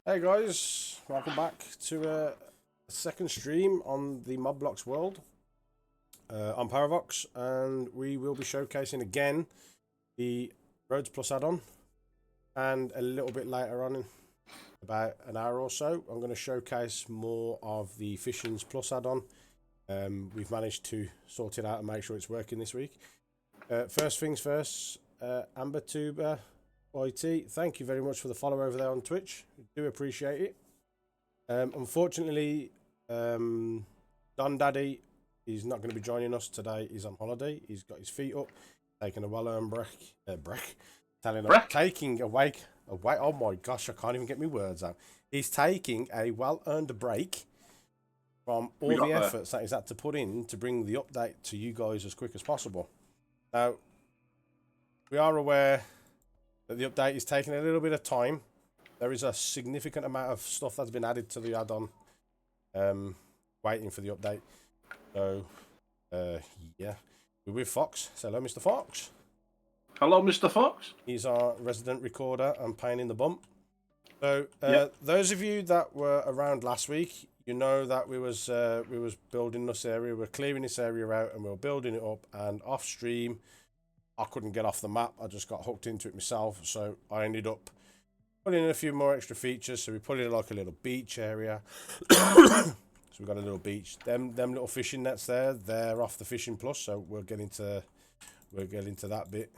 Hey guys, welcome back to a second stream on the Mobblocks world. I'm Paravox, and we will be showcasing again the Roads Plus add-on, and a little bit later on, in about an hour or so, I'm going to showcase more of the Fishings Plus add-on. We've managed to sort it out and make sure it's working this week. First things first, AmberTuber YT, thank you very much for the follow over there on Twitch. We do appreciate it. Unfortunately, Don Daddy is not going to be joining us today. He's on holiday. He's got his feet up, taking a well-earned break. Taking a wake. Oh my gosh, I can't even get my words out. He's taking a well-earned break from all the efforts that he's had to put in to bring the update to you guys as quick as possible. Now, we are aware that the update is taking a little bit of time. There is a significant amount of stuff that's been added to the add-on, waiting for the update. So, yeah, we're with Fox. So, hello, Mr. Fox. Hello, Mr. Fox. He's our resident recorder and pain in the bum. So, those of you that were around last week, you know that we was building this area. We're clearing this area out and we were building it up. And off stream, I couldn't get off the map. I just got hooked into it myself. So I ended up putting in a few more extra features. So we put in like a little beach area. So we got a little beach. Them little fishing nets there, they're off the Fishing Plus. So we'll get into that bit.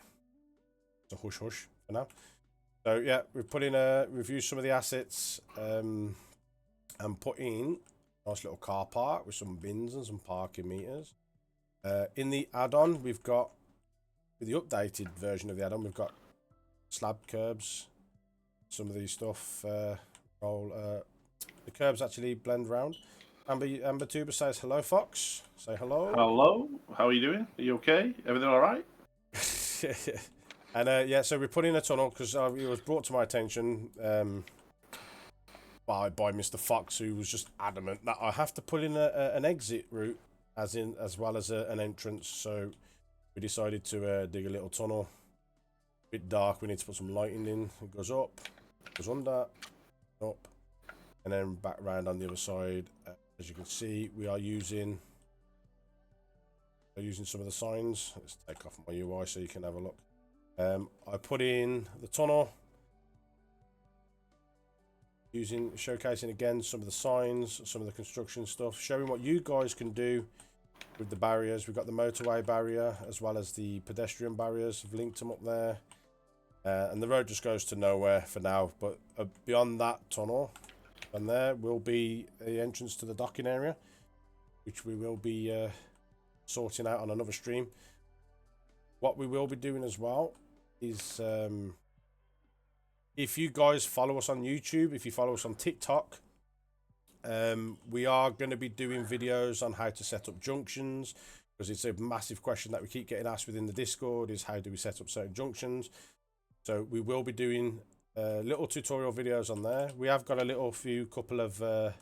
It's a hush hush for now. So yeah, we've put in review some of the assets, and put in a nice little car park with some bins and some parking meters. In the add-on, we've got, with the updated version of the add-on, we've got slab curbs. Some of these stuff the curbs actually blend round. AmberTuber says hello, Fox. Say hello. Hello. How are you doing? Are you okay? Everything all right? And yeah, so we put in a tunnel because it was brought to my attention by Mr. Fox, who was just adamant that I have to put in an exit route as well as an entrance. So we decided to dig a little tunnel. A bit dark. We need to put some lighting in. It goes up, goes under, up, and then back round on the other side. As you can see, we are using some of the signs. Let's take off my UI so you can have a look. I put in the tunnel, showcasing again some of the signs, some of the construction stuff, showing what you guys can do with the barriers. We've got the motorway barrier as well as the pedestrian barriers. I've linked them up there, and the road just goes to nowhere for now. But beyond that tunnel, and there will be the entrance to the docking area, which we will be sorting out on another stream. What we will be doing as well is, if you guys follow us on YouTube, if you follow us on TikTok, we are going to be doing videos on how to set up junctions, because it's a massive question that we keep getting asked within the Discord, is how do we set up certain junctions. So we will be doing little tutorial videos on there. We have got a couple of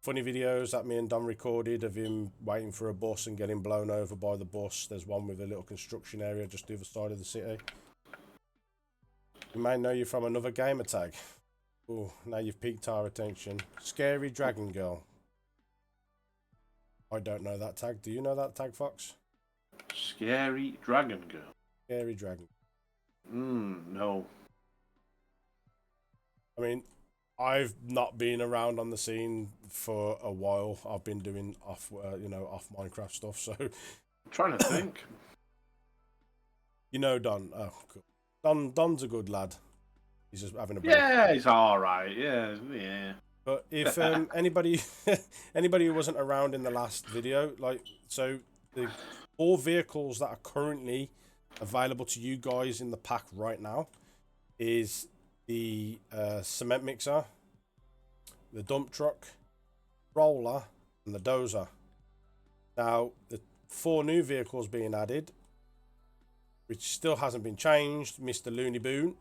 funny videos that me and Don recorded of him waiting for a bus and getting blown over by the bus. There's one with a little construction area just the other side of the city. You may know you from another gamer tag. Oh, now you've piqued our attention. Scary Dragon Girl. I don't know that tag. Do you know that tag, Fox? Scary Dragon Girl. Scary Dragon. No. I mean, I've not been around on the scene for a while. I've been doing off Minecraft stuff. So I'm trying to think. You know Don. Oh, cool. Don's a good lad. He's just having a break. Yeah, he's all right. Yeah. But if anybody who wasn't around in the last video, so the 4 vehicles that are currently available to you guys in the pack right now is the cement mixer, the dump truck, roller, and the dozer. Now, the 4 new vehicles being added, which still hasn't been changed, Mr. Looney Boon,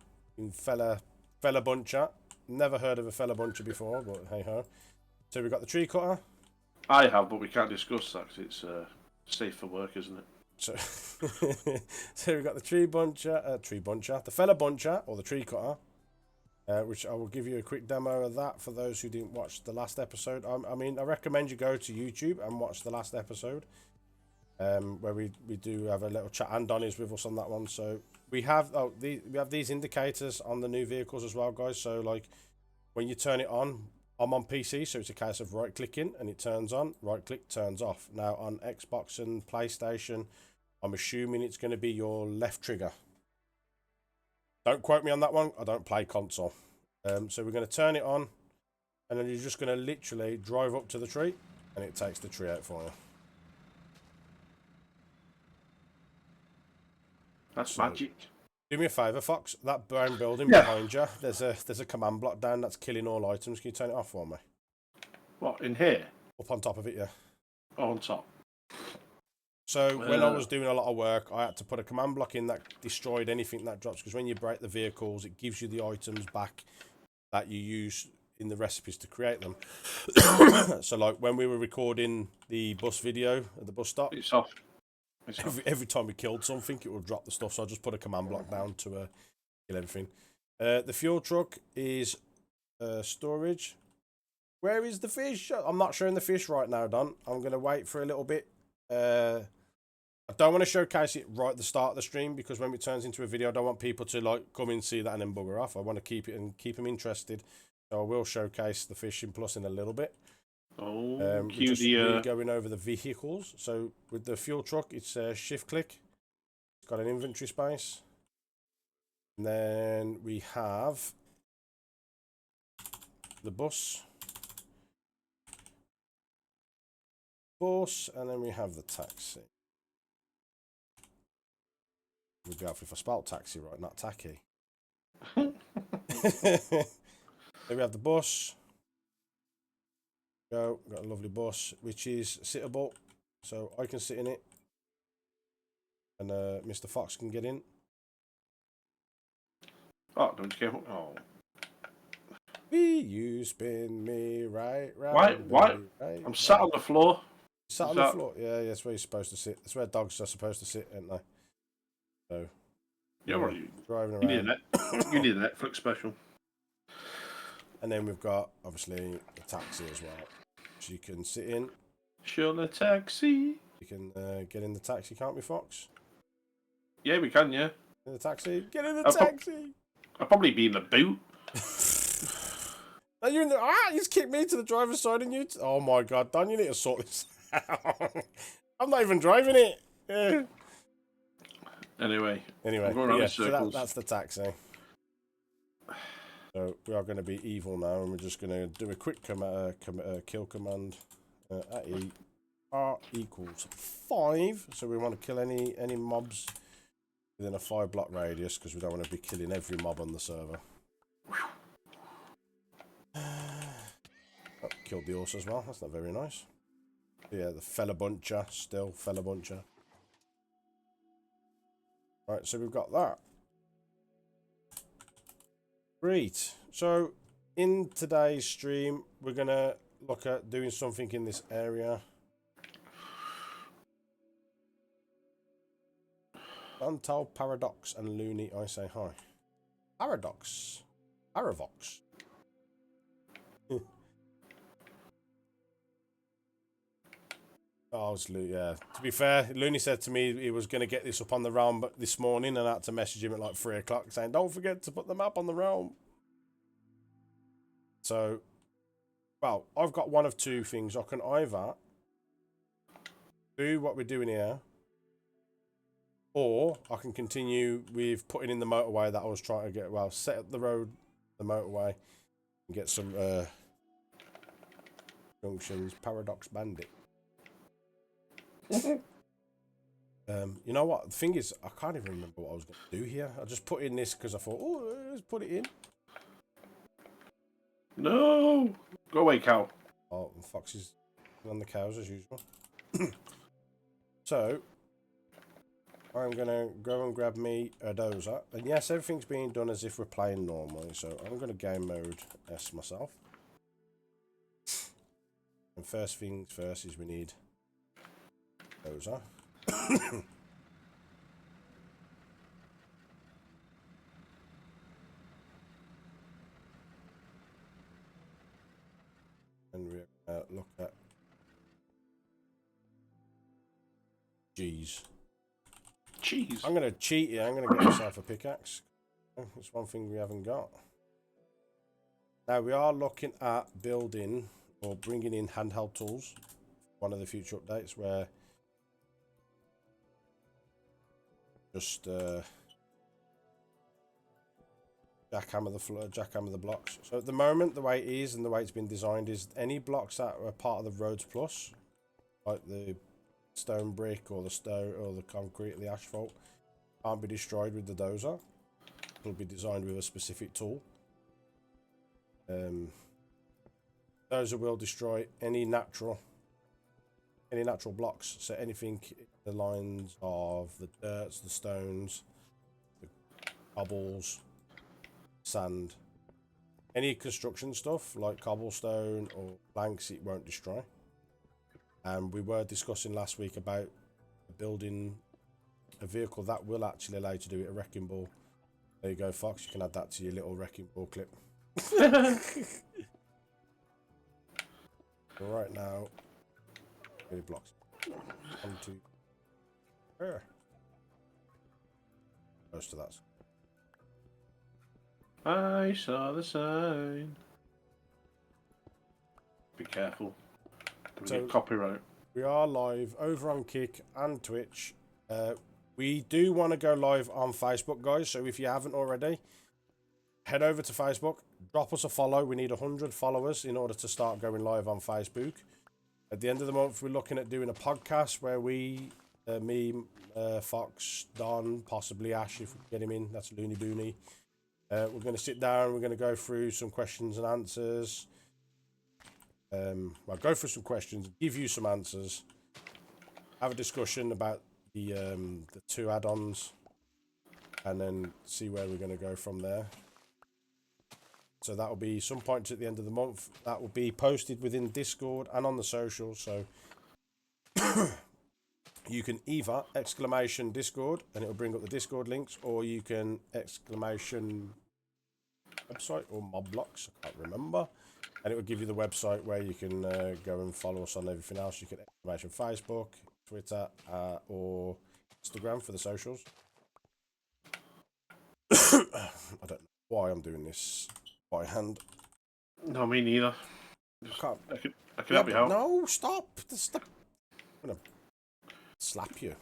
fella buncher. Never heard of a fella buncher before, but hey ho. So we've got the tree cutter. I have, but we can't discuss that because it's safe for work, isn't it? So, so we've got the tree buncher, the fella buncher, or the tree cutter. which I will give you a quick demo of that for those who didn't watch the last episode. I mean, I recommend you go to YouTube and watch the last episode, where we do have a little chat, and Donnie's with us on that one. So we have we have these indicators on the new vehicles as well, guys. So like when you turn it on, I'm on PC, so it's a case of right clicking and it turns on, right click turns off. Now on Xbox and PlayStation, I'm assuming it's going to be your left trigger. Don't quote me on that one. I don't play console. So we're going to turn it on, and then you're just going to literally drive up to the tree, and it takes the tree out for you. That's magic. Do me a favour, Fox. That brown building behind you, there's a command block down that's killing all items. Can you turn it off for me? What, in here? Up on top of it, yeah. Oh, on top. So when I was doing a lot of work, I had to put a command block in that destroyed anything that drops, because when you break the vehicles, it gives you the items back that you use in the recipes to create them. So like when we were recording the bus video at the bus stop, it's off. Every time we killed something, it would drop the stuff. So I just put a command block down to kill everything. The fuel truck is storage. Where is the fish? I'm not showing the fish right now, Don. I'm going to wait for a little bit. I don't want to showcase it right at the start of the stream, because when it turns into a video, I don't want people to like come and see that and then bugger off. I want to keep it and keep them interested. So I will showcase the fishing plus in a little bit. Oh, just really going over the vehicles. So with the fuel truck, it's shift click. It's got an inventory space. And then we have the bus. And then we have the taxi. Would be helpful if I spelled taxi right, not tacky. Then we have the bus. Go, got a lovely bus, which is sittable, so I can sit in it, and Mr. Fox can get in. Oh, don't you care? Oh. You spin me right. Why? Right, I'm sat on the floor. Sat on the floor? Yeah, that's where you're supposed to sit. That's where dogs are supposed to sit, aren't they? So. Yeah, well, driving around. You need a Netflix special. And then we've got, obviously, the taxi as well. So you can sit in. Sure, the taxi. You can get in the taxi, can't we, Fox? Yeah, we can, yeah. In the taxi? Get in the taxi! I'll probably be in the boot. Are you in the... you just kicked me to the driver's side and you... Oh my god, Don, you need to sort this out. I'm not even driving it. Yeah. Anyway, yeah, so that's the taxi. So we are going to be evil now, and we're just going to do a quick kill command at R equals 5. So we want to kill any mobs within a 5-block radius, because we don't want to be killing every mob on the server. Oh, killed the horse as well. That's not very nice. Yeah, the fella buncher, still fella buncher. Right, so we've got that. Great. So in today's stream, we're going to look at doing something in this area. Untold Paradox and Looney, I say hi. Paradox. Paravox. Oh, yeah. To be fair, Looney said to me he was going to get this up on the realm this morning, and I had to message him at like 3 o'clock saying, don't forget to put the map on the realm. So, well, I've got one of two things. I can either do what we're doing here, or I can continue with putting in the motorway that I was trying to get, well, set up the road, the motorway, and get some junctions. Paradox Bandit. You know what? The thing is, I can't even remember what I was going to do here. I just put in this because I thought, oh, let's put it in. No! Go away, cow. Oh, and Fox is on the cows as usual. So, I'm going to go and grab me a dozer. And yes, everything's being done as if we're playing normally. So, I'm going to game mode S myself. And first things first is we need dozer. Jeez. Cheese. I'm going to cheat you. I'm going to get myself a pickaxe. That's one thing we haven't got. Now, we are looking at building or bringing in handheld tools. One of the future updates where just jackhammer the blocks. So at the moment, the way it is and the way it's been designed is any blocks that are part of the Roads Plus, like the stone brick or the stone or the concrete, the asphalt, can't be destroyed with the dozer. It'll be designed with a specific tool. Dozer will destroy any natural blocks. So anything the lines of the dirts, the stones, the cobbles, sand, any construction stuff like cobblestone or planks, it won't destroy. And we were discussing last week about building a vehicle that will actually allow you to do it, a wrecking ball. There you go, Fox. You can add that to your little wrecking ball clip. All right, now, any blocks? 1, 2, there. Close to that. I saw the sign. Be careful. Don't get copyright. We are live over on Kick and Twitch. We do want to go live on Facebook, guys. So if you haven't already, head over to Facebook. Drop us a follow. We need 100 followers in order to start going live on Facebook. At the end of the month, we're looking at doing a podcast where we, me, Fox, Don, possibly Ash, if we can get him in. That's Looney Booney. We're going to sit down. We're going to go through some questions and answers. I'll go through some questions, give you some answers, have a discussion about the 2 add-ons, and then see where we're going to go from there. So that will be some point at the end of the month. That will be posted within Discord and on the socials. So you can either exclamation Discord and it will bring up the Discord links, or you can exclamation website or Mobblocks, I can't remember, and it will give you the website where you can go and follow us on everything else. You can exclamation Facebook, Twitter, or Instagram for the socials. I don't know why I'm doing this by hand. No, me neither. I can help you out. No, stop. Stop. I'm gonna slap you.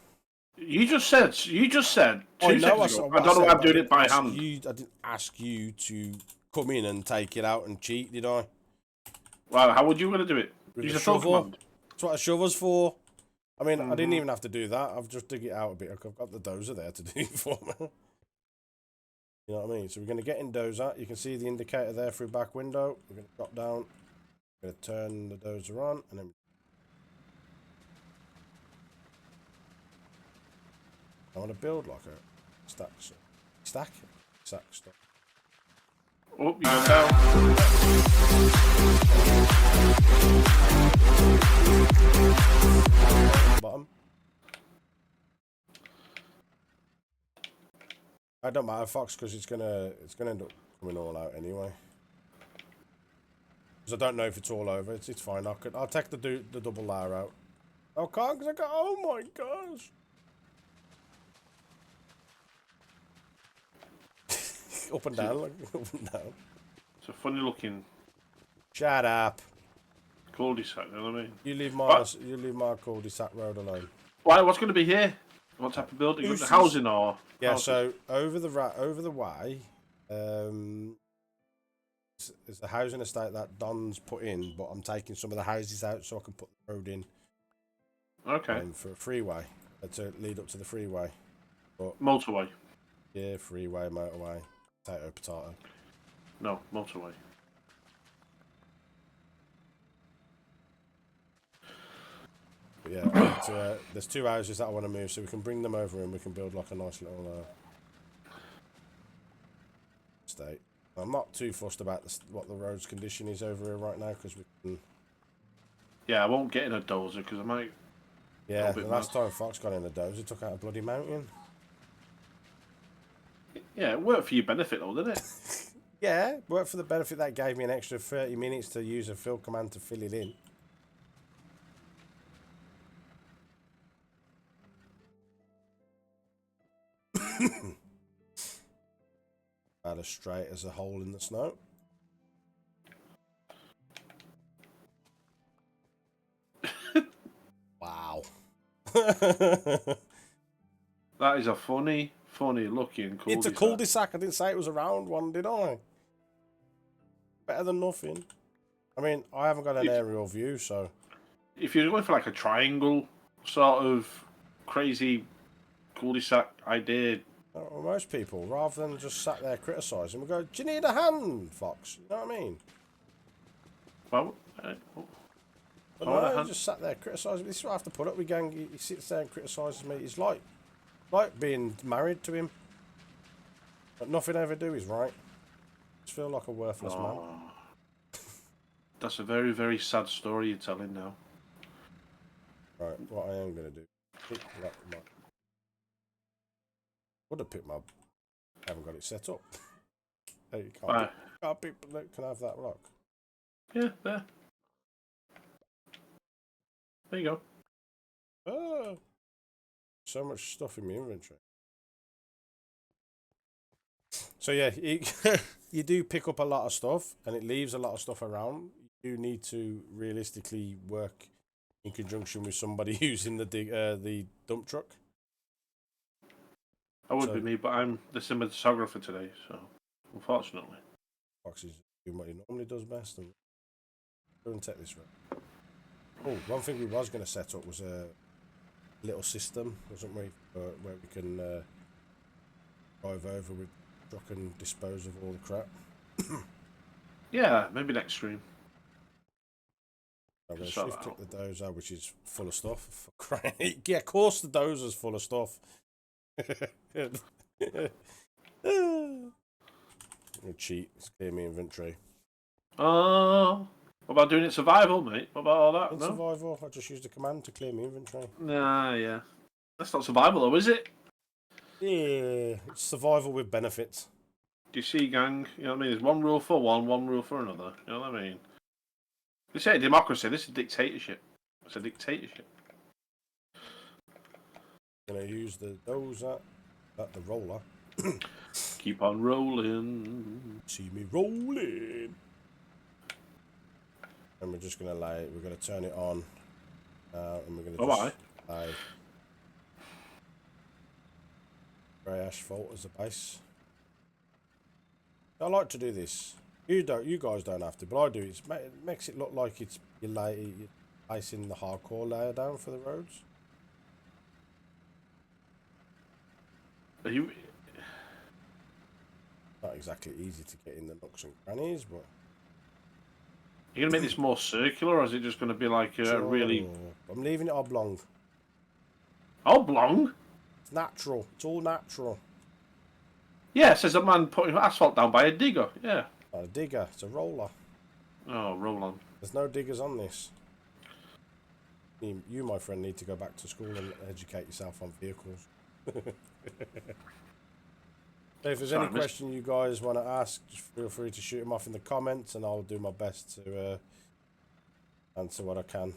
You just said 2 seconds ago. I don't know why I'm doing it by hand. I didn't ask you to come in and take it out and cheat, did I? Well, how would you want to do it? With Use a a fill shovel. command. That's what a shovel's for. I mean, I didn't even have to do that. I've just dig it out a bit. I've got the dozer there to do it for me. You know what I mean? So we're going to get in dozer. You can see the indicator there through back window. We're going to drop down. We're going to turn the dozer on, and then I want to build like a stack stuff. Oh, you go down. Bottom. I don't matter, Fox, because it's gonna end up coming all out anyway. Because I don't know if it's all over. It's fine. I'll take the double layer out. I can't, because I go. Oh my gosh. Up and down, like up and down. It's a funny looking. Shut up. Cul-de-sac, you know what I mean? You leave my cul-de-sac road alone. Why? What's going to be here? What type of building? The housing or? Yeah, houses? so over the way, it's the housing estate that Don's put in, but I'm taking some of the houses out so I can put the road in. Okay. For a freeway to lead up to the freeway. But motorway. Yeah, freeway, motorway, potato. No, motorway. But yeah, there's 2 houses that I want to move, so we can bring them over and we can build like a nice little estate. I'm not too fussed about what the road's condition is over here right now, because we can. Yeah, I won't get in a dozer because I might. Yeah, the last time Fox got in a dozer, took out a bloody mountain. Yeah, it worked for your benefit though, didn't it? Yeah, worked for the benefit that gave me an extra 30 minutes to use a fill command to fill it in. About as straight as a hole in the snow. Wow. That is a funny looking cul-de-sac. It's a cul-de-sac. I didn't say it was a round one, did I? Better than nothing. I mean, I haven't got an aerial view, so... If you're going for like a triangle sort of crazy cul-de-sac idea... Well, most people, rather than just sat there criticising, we go, do you need a hand, Fox? You know what I mean? Well, But no, he just sat there criticising. This is what I have to put up with gang. He sits there and criticises me. It's like being married to him. But nothing I ever do is right. I just feel like a worthless man. That's a very, very sad story you're telling now. Right, what I am going to do... would have picked my... I haven't got it set up. Hey, you can't pick... Can I have that rock? Yeah, there. There you go. Oh, so much stuff in my inventory. So yeah, you do pick up a lot of stuff, and it leaves a lot of stuff around. You do need to realistically work in conjunction with somebody using the dump truck. That would be me, but I'm the cinematographer today, so unfortunately. Fox is doing what he normally does best, and go and take this road. Oh, one thing we was going to set up was a little system, wasn't we, where we can drive over with the truck and dispose of all the crap. Yeah, maybe next stream. I'm going to shift click the dozer, which is full of stuff. Yeah, of course the dozer's full of stuff. I'm cheat. It's clear me inventory. Oh, what about doing it survival, mate? What about all that? In survival, I just used a command to clear me inventory. Nah, yeah. That's not survival, though, is it? Yeah, it's survival with benefits. Do you see, gang? You know what I mean? There's one rule for one rule for another. You know what I mean? They say democracy. This is dictatorship. It's a dictatorship. Gonna use the dozer, the roller. Keep on rolling. See me rolling. And we're just gonna we're gonna turn it on. And we're gonna lay grey asphalt as a base. I like to do this. You guys don't have to, but I do. It makes it look like you're placing the hardcore layer down for the roads. Are you? Not exactly easy to get in the nooks and crannies, but... Are you going to make this more circular, or is it just going to be like a really... I'm leaving it oblong. Oblong? It's natural. It's all natural. Yeah, it says a man putting asphalt down by a digger. Yeah. Not a digger. It's a roller. Oh, roll on. There's no diggers on this. You, my friend, need to go back to school and educate yourself on vehicles. So if there's any question you guys want to ask, just feel free to shoot them off in the comments, and I'll do my best to answer what I can.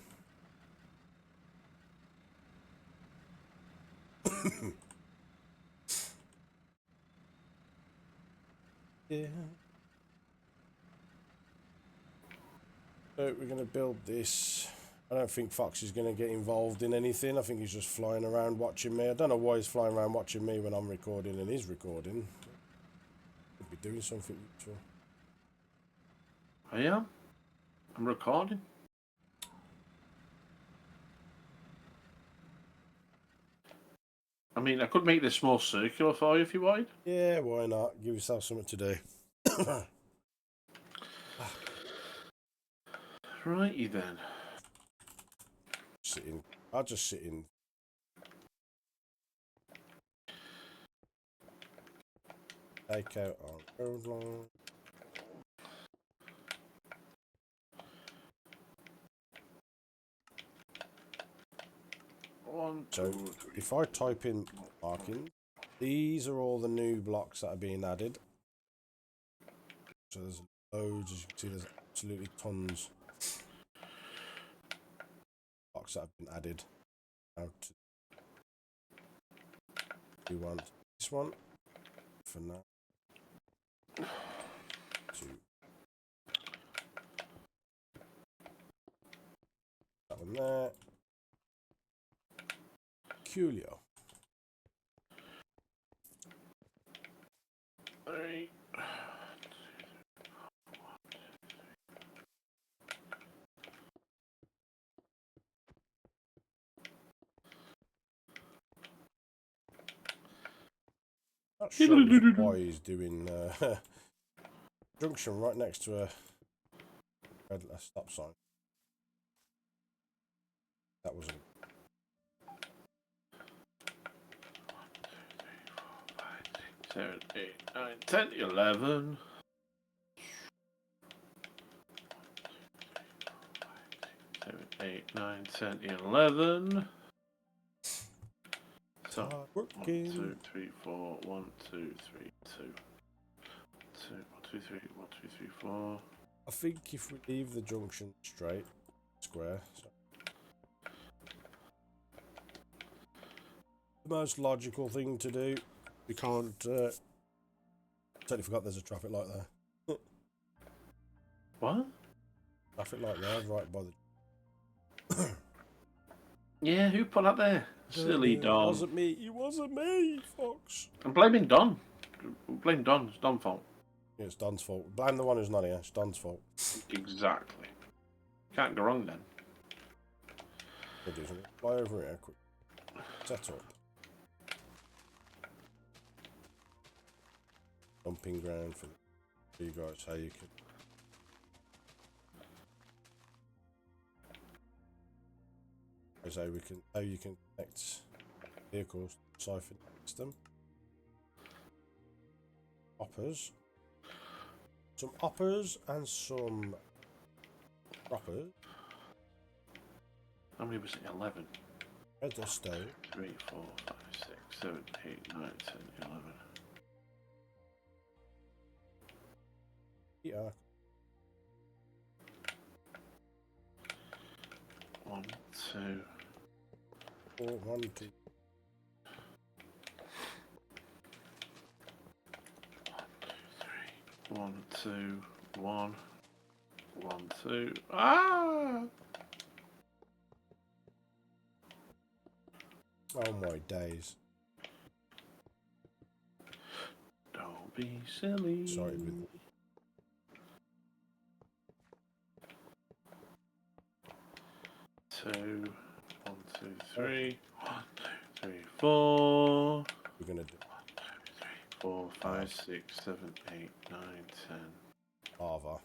Yeah. So we're going to build this. I don't think Fox is going to get involved in anything. I think he's just flying around watching me. I don't know why he's flying around watching me when I'm recording and he's recording. Could be doing something useful. I am. I'm recording. I mean, I could make this more circular for you if you wanted. Yeah, why not? Give yourself something to do. Righty then. I'll just sit in. Take out our road line. So if I type in marking, these are all the new blocks that are being added. So there's loads, as you can see, there's absolutely tons of blocks that have been added. Now we want this one for now. 2. That one there. Coolio. 3. Not sure why he's doing junction right next to a red stop sign. That was a 7, 8, 9, 10, 11. 7, 8, 9, 10, 11. So, 1, 2, 3, 4. 1, 2, 3, 2. 1, 2, 3, 1, 2, 3, 4. I think if we leave the junction straight, square, so the most logical thing to do. We can't. Totally forgot there's a traffic light there. What? Traffic light there, right by the. Yeah, who put that there? Silly Don. It wasn't me. It wasn't me, Fox. I'm blaming Don. Blame Don. It's Don's fault. Yeah, it's Don's fault. Blame the one who's not here. It's Don's fault. Exactly. Can't go wrong then. We'll do something. Fly over here quick. Set up. Dumping ground for you guys. How you can. How you can connect vehicles to siphon system. Hoppers. Some hoppers and some droppers. How many was it? 11. Redstone. 3, 4, 5, 6, 7, 8, 9, 10, 11. Yeah. 1, 2. 1, 2. 1, 2, 1. 1, 2. Ah! Oh my days. Don't be silly. Sorry, with 2. 1, 2, 3. 1, 2, 3, 4. we're gonna do 4, 5, 6, 7, 8, 9, 10. lava.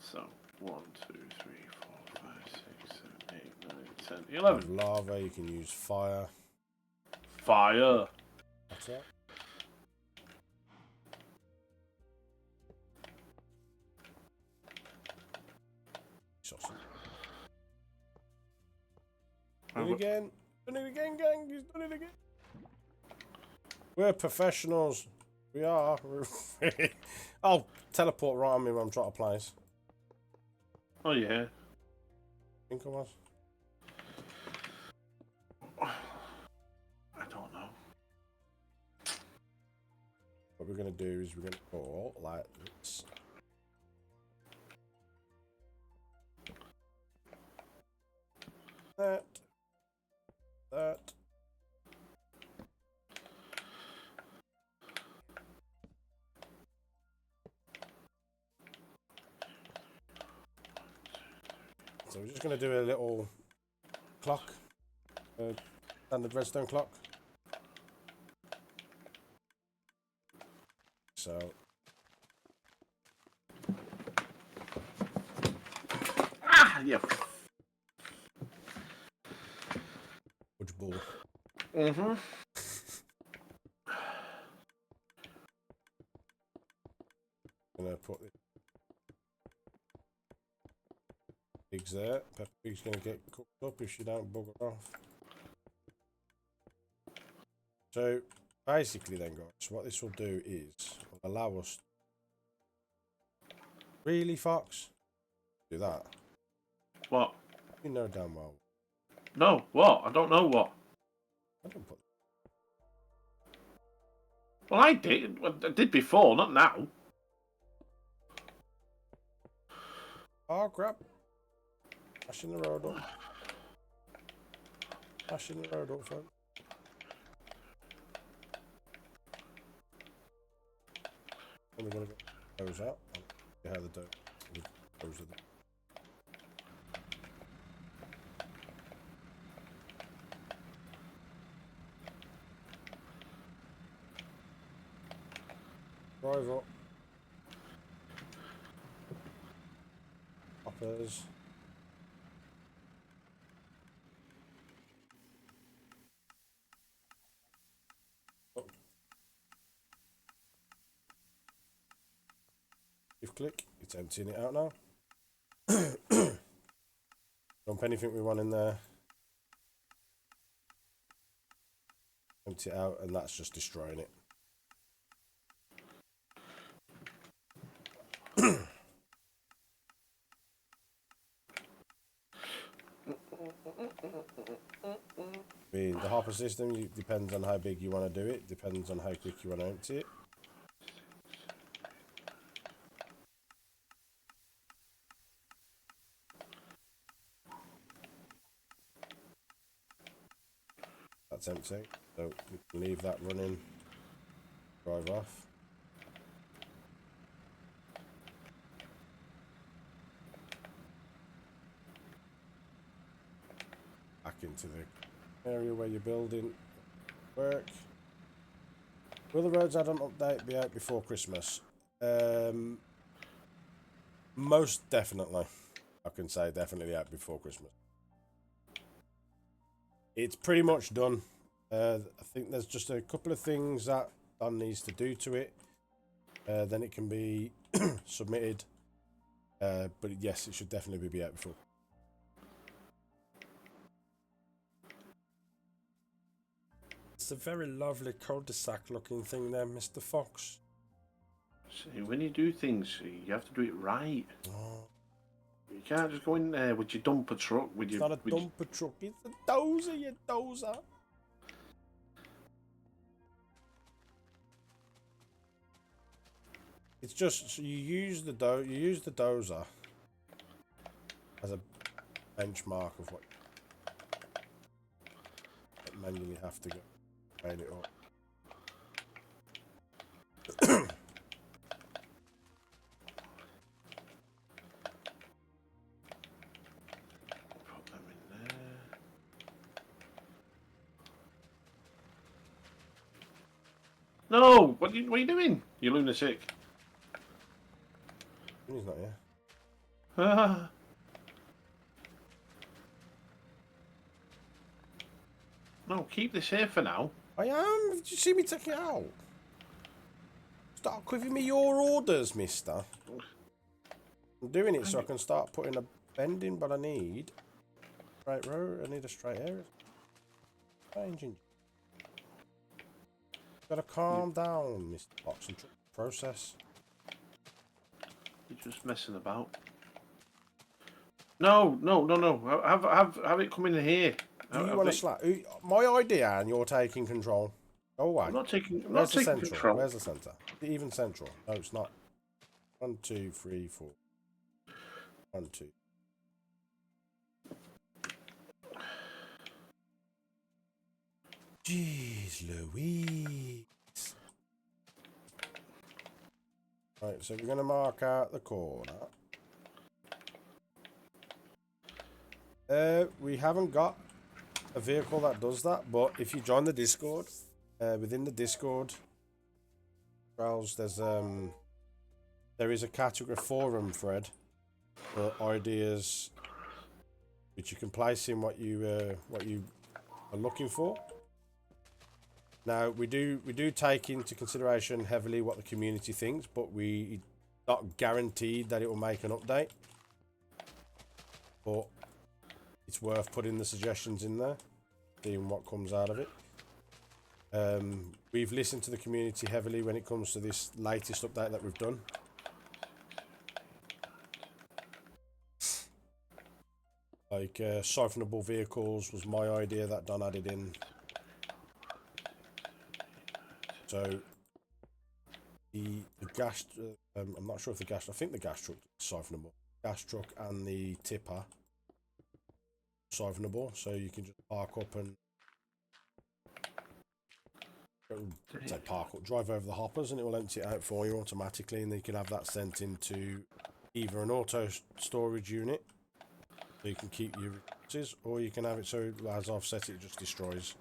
So 1, 2, 3, 4, 5, 6, 7, 8, 9, 10, 11. With lava, you can use fire. Fire. What's that? Sausage. Done it again. Done it again, gang. He's done it again. We're professionals. We are. Oh, teleport right on me when I'm trying to place. Oh yeah. I think I was. I don't know. What we're going to do is we're going to go like this. That. So we're just going to do a little clock, standard redstone clock. So Yeah. which ball? Mm-hmm. Gonna put the pigs there. Peppa Pig's gonna get cooked up if she don't bugger off. So basically then guys, what this will do is allow us. Really, Fox? Do that. What? You know damn well. No. What? I don't know what. I don't put Well, I did. Well, I did before, not now. Oh, crap. Flashing the road up. Flashing the road up, folks. And we're going to get those out. See how the those are the... Drive up. Hoppers. Oh. If click, it's emptying it out now. Dump anything we want in there. Empty it out, and that's just destroying it. I mean, the hopper system depends on how big you want to do it, depends on how quick you want to empty it. That's empty, so we can leave that running, drive off. Back into the area where you're building work. Will the roads add-on update be out before Christmas? Most definitely. I can say definitely out before Christmas. It's pretty much done. I think there's just a couple of things that Don needs to do to it. Then it can be submitted. But yes, it should definitely be out before. It's a very lovely cul-de-sac looking thing there, Mr. Fox. See, when you do things, you have to do it right. Oh. You can't just go in there with your dumper truck. It's not a dumper truck, it's a dozer, you dozer. It's just so you use the dozer as a benchmark of what manually have to go train it up. Put them in there. No! What are you doing? You lunatic. He's not here. Ah. No, keep this here for now. I am. Did you see me take it out? Start giving me your orders, mister. I'm doing it so I can start putting a bend in, but I need straight road. I need a straight area. Changing. Gotta calm down, Mr. Box, and process. You're just messing about. No. Have it come in here. Do you want to slap? My idea, and you're taking control. Go away. I'm not taking. I'm Where's not the taking central? control. Where's the centre? Even central? No, it's not. 1, 2, 3, 4. 1, 2. Jeez Louise. Right, so we're going to mark out the corner. We haven't got a vehicle that does that, but if you join the Discord, within the Discord browse, there is a category forum thread for ideas which you can place in what you are looking for. Now we do take into consideration heavily what the community thinks, but we not guaranteed that it will make an update. But it's worth putting the suggestions in there, seeing what comes out of it. We've listened to the community heavily when it comes to this latest update that we've done. Like siphonable vehicles was my idea that Don added in. So the gas. I'm not sure if the gas. I think the gas truck is siphonable. Gas truck and the tipper siphonable, so you can just park up and drive over the hoppers, and it will empty it out for you automatically, and then you can have that sent into either an auto storage unit, so you can keep your resources, or you can have it so, as I've set it, just destroys.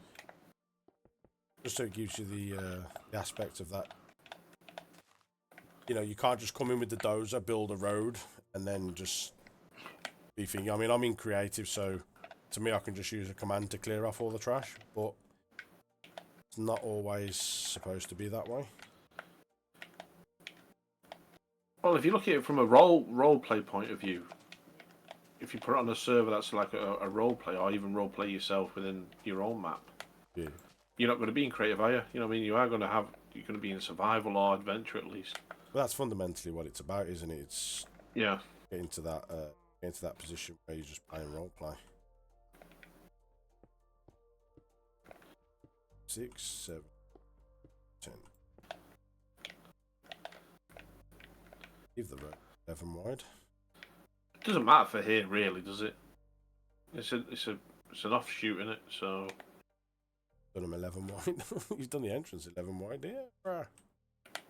Just so it gives you the aspect of that. You know, you can't just come in with the dozer, build a road, and then just be thinking. I mean, I'm in creative, so to me, I can just use a command to clear off all the trash, but it's not always supposed to be that way. Well, if you look at it from a role play point of view, if you put it on a server that's like a role play, or even role play yourself within your own map, Yeah. you're not going to be in creative, are you? You know what I mean? You're going to be in survival or adventure at least. Well, that's fundamentally what it's about, isn't it? It's getting to that position where you're just playing role play. 6, 7, 10. Leave the road 11 wide. It doesn't matter for here, really, does it? It's an offshoot, isn't it? So Done them 11 wide. You've done the entrance 11 wide, yeah.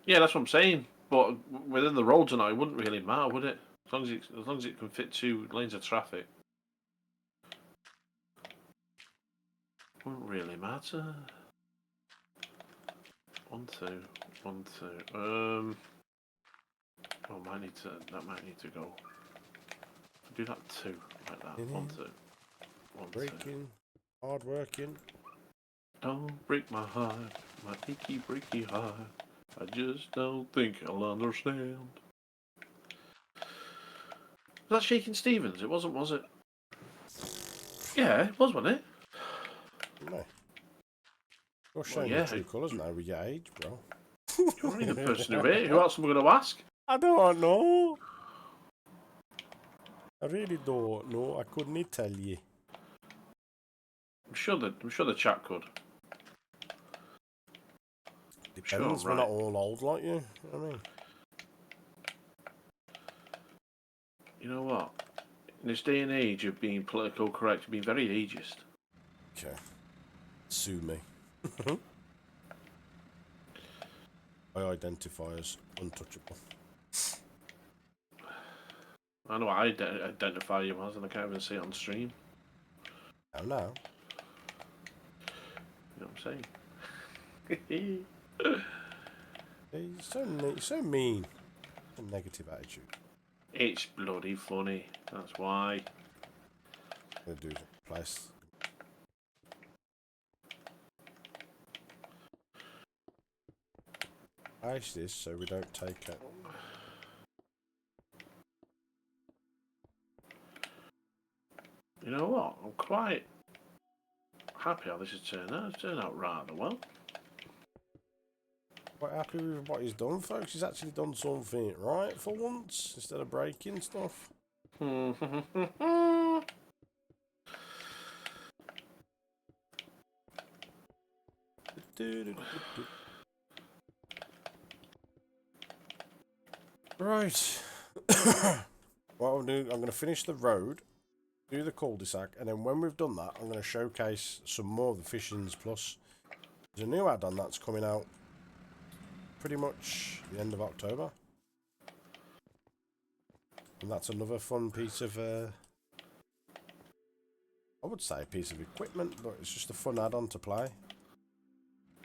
Yeah, that's what I'm saying. But within the roads and all, it wouldn't really matter, would it? As long as it can fit 2 lanes of traffic, wouldn't really matter. 1, 2, 1, 2. Oh, that might need to go. Do that 2 like that. 1, 2. 1, 2. Breaking, hard working. Don't break my heart, my achy breaky heart. I just don't think I'll understand. Was that Shaking Stevens? It wasn't, was it? Yeah, it was, wasn't it? No. You're showing your true colours now with your age, bro. You're only the person who else am I going to ask? I don't know. I really don't know. I couldn't tell you. I'm sure the chat could. Depends. We're not all old like you. I mean, you know what? In this day and age of being political correct, being very ageist. Okay. Sue me. I identify as untouchable. I know I identify you as, and I can't even see it on stream. Oh no. You know what I'm saying? You're so mean. A negative attitude. It's bloody funny. That's why. I'm gonna do place. Ice this so we don't take it. You know what? I'm quite happy how this has turned out. It's turned out rather well. Quite happy with what he's done, folks. He's actually done something right for once, instead of breaking stuff. Right. What I'll do, I'm going to finish the road, do the cul-de-sac, and then when we've done that, I'm going to showcase some more of the Fishings Plus. There's a new add-on that's coming out pretty much the end of October. And that's another fun piece of, I would say a piece of equipment, but it's just a fun add-on to play.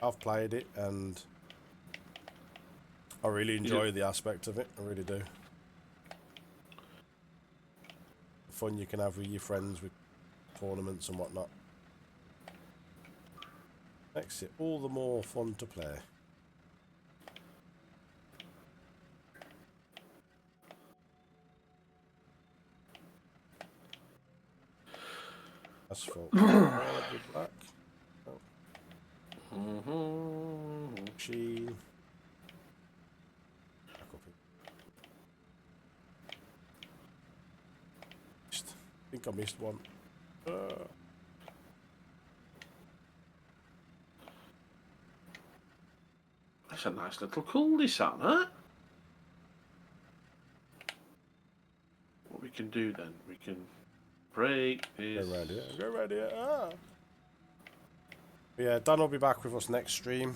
I've played it and I really enjoy the aspect of it, I really do. The fun you can have with your friends with tournaments and whatnot. Makes it all the more fun to play. Asphalt. Black. Machine. Back up here. I think I missed one. a nice little cul-de-sac, huh? What we can do then, we can break this. Go round here. Go round here. Ah. Yeah, Dan will be back with us next stream.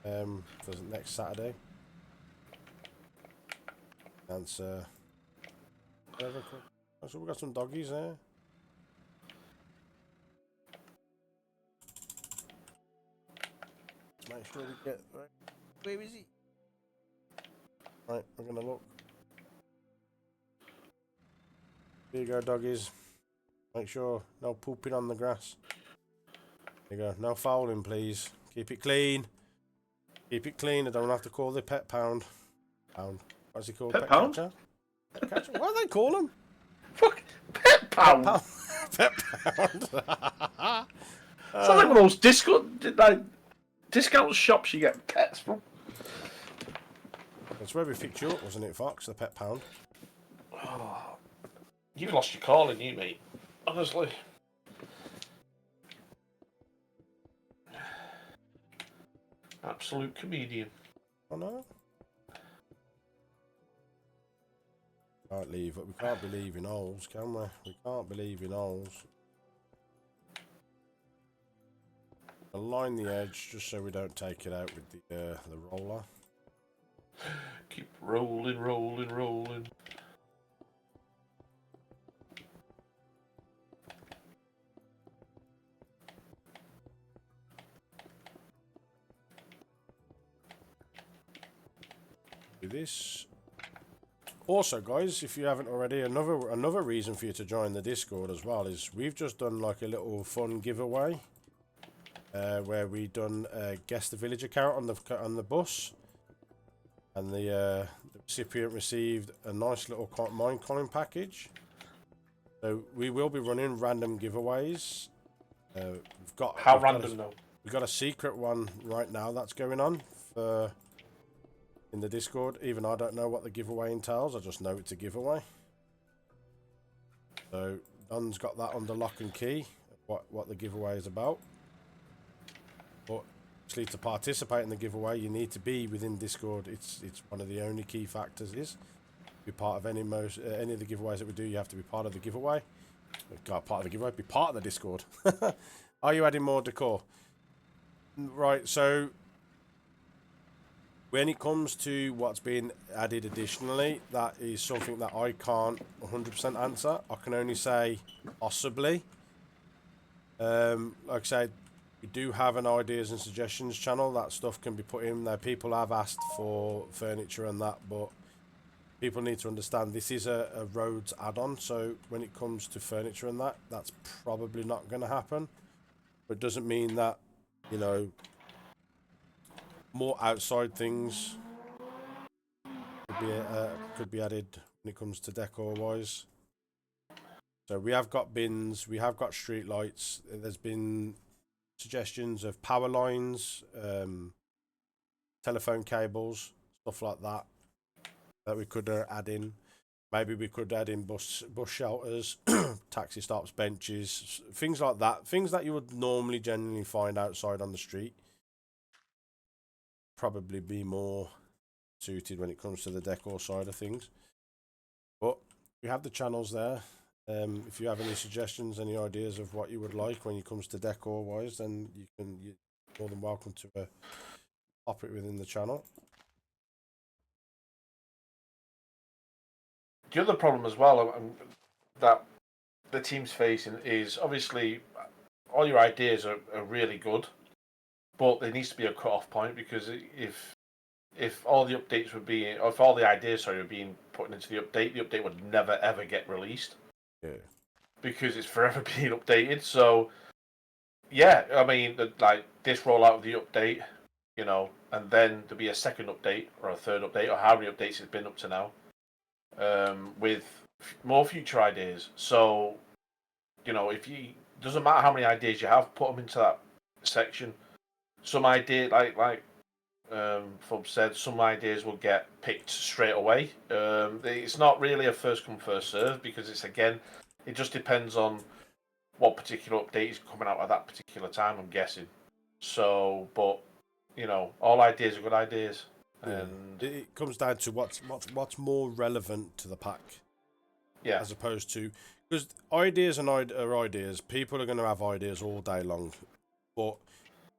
For next Saturday. And so we've got some doggies there. Make sure we get right. Where is he? Right, we're gonna look. There you go, doggies. Make sure no pooping on the grass. There you go. No fouling, please. Keep it clean. Keep it clean. I don't have to call the pet pound. What's he called? Pet pound? Catcher? Pet catcher? What do they call him? Fuck, pet pound. Pet pound. Sounds like one of those discount shops you get pets from. That's where we picked you up, wasn't it, Fox? The pet pound. Oh, you've lost your calling, you mate. Honestly. Absolute comedian. Oh no. Can't leave, but we can't be leaving holes, can we? We can't be leaving holes. Align the edge just so we don't take it out with the roller. Keep rolling, rolling, rolling. Do this. Also, guys, if you haven't already, another reason for you to join the Discord as well is we've just done like a little fun giveaway, where we done guess the village account on the bus, and the recipient received a nice little mine coin package. So we will be running random giveaways. We've got we've got a secret one right now that's going on for. In the Discord, even I don't know what the giveaway entails. I just know it's a giveaway. So Don's got that under lock and key. What the giveaway is about. But actually, to participate in the giveaway, you need to be within Discord. It's one of the only key factors. Is be part of any of the giveaways that we do. You have to be part of the giveaway. Part of the giveaway. Be part of the Discord. Are you adding more decor? Right. So. When it comes to what's been added additionally, that is something that I can't 100% answer. I can only say possibly. Like I said, we do have an ideas and suggestions channel. That stuff can be put in there. People have asked for furniture and that, but people need to understand this is a roads add-on. So when it comes to furniture and that, that's probably not going to happen. But it doesn't mean that, you know, more outside things could be added when it comes to decor wise. So we have got bins, we have got street lights. There's been suggestions of power lines, telephone cables, stuff like that we could add in. Maybe we could add in bus shelters, taxi stops, benches, things like that. Things that you would normally generally find outside on the street. Probably be more suited when it comes to the decor side of things, but we have the channels there. If you have any suggestions, any ideas of what you would like when it comes to decor wise, then you're more than welcome to pop it within the channel. The other problem as well that the team's facing is obviously all your ideas are really good. But there needs to be a cut-off point, because if all the updates were being, or if all the ideas were being put into the update would never ever get released. Yeah. Because it's forever being updated. So yeah, I mean, like this rollout of the update, you know, and then there'll be a second update or a third update, or how many updates it's been up to now, with more future ideas. So, you know, doesn't matter how many ideas you have, put them into that section. Some idea, like Fub said, some ideas will get picked straight away. It's not really a first come first serve, because it just depends on what particular update is coming out at that particular time, I'm guessing. So, but you know, all ideas are good ideas, Yeah. and It comes down to what's more relevant to the pack, yeah, as opposed to, because ideas are ideas. People are going to have ideas all day long, but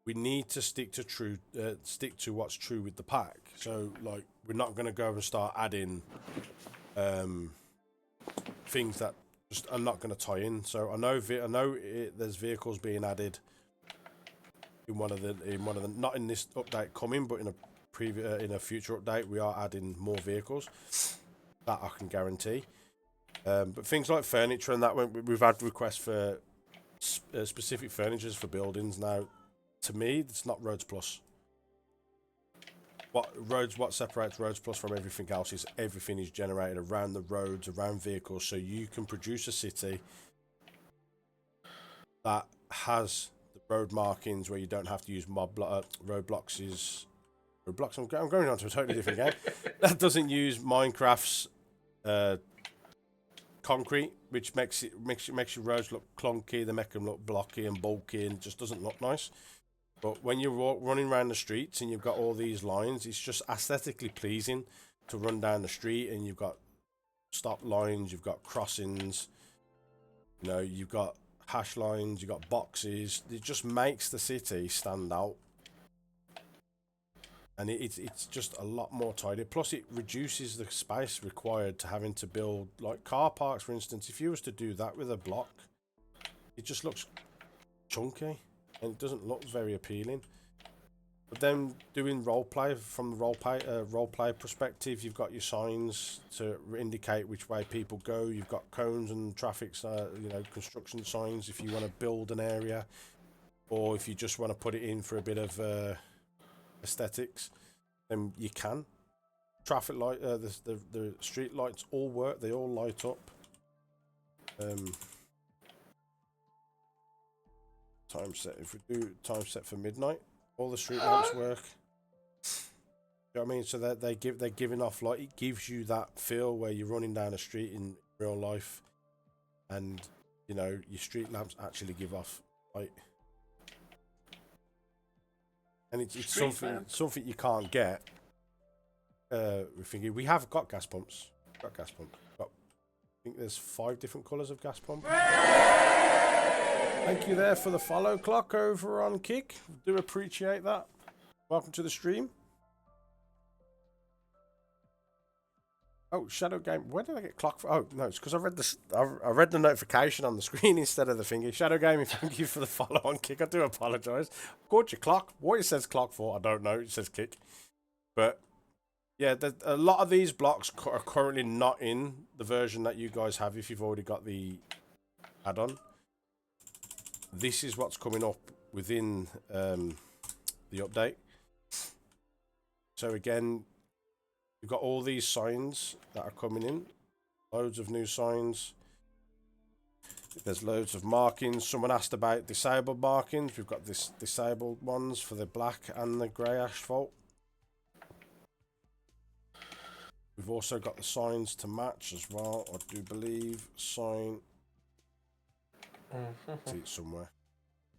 we need to stick to what's true with the pack. So like, we're not going to go and start adding things that just are not going to tie in. So I know there's vehicles being added in one of the not in this update coming, but in a future update we are adding more vehicles. That I can guarantee. But things like furniture and that, we've had requests for specific furnitures for buildings. Now, to me, it's not Roads Plus. What separates Roads Plus from everything else is everything is generated around the roads, around vehicles, so you can produce a city that has the road markings where you don't have to use roadblocks. I'm going on to a totally different game. That doesn't use Minecraft's concrete, which makes your roads look clunky. They make them look blocky and bulky, and it just doesn't look nice. But when you're running around the streets and you've got all these lines, it's just aesthetically pleasing to run down the street, and you've got stop lines, you've got crossings, you know, you've got hash lines, you've got boxes. It just makes the city stand out. And it's just a lot more tidy. Plus, it reduces the space required to having to build, like car parks, for instance. If you was to do that with a block, it just looks chunky and it doesn't look very appealing. But then doing roleplay from the roleplay perspective, you've got your signs to indicate which way people go. You've got cones and traffic, construction signs if you want to build an area, or if you just want to put it in for a bit of aesthetics, then you can. Traffic light, the street lights all work. They all light up. Time set. If we do time set for midnight, all the street lamps work. You know what I mean? So that they're giving off light. It gives you that feel where you're running down a street in real life, and you know your street lamps actually give off light. And it's something you can't get. We have got gas pumps. I think there's 5 different colours of gas pump. Thank you there for the follow clock over on Kick. Do appreciate that. Welcome to the stream. Oh, Shadow Game. Where did I get clock for? Oh no, it's because I read this. I read the notification on the screen instead of the thingy. Shadow Gaming, thank you for the follow on Kick. I do apologise. Caught your clock. What it says clock for, I don't know. It says Kick, but yeah, a lot of these blocks are currently not in the version that you guys have. If you've already got the add-on, this is what's coming up within the update. So again, you've got all these signs that are coming in. Loads of new signs. There's loads of markings. Someone asked about disabled markings. We've got this disabled ones for the black and the grey asphalt. We've also got the signs to match as well. I do believe sign. See it somewhere.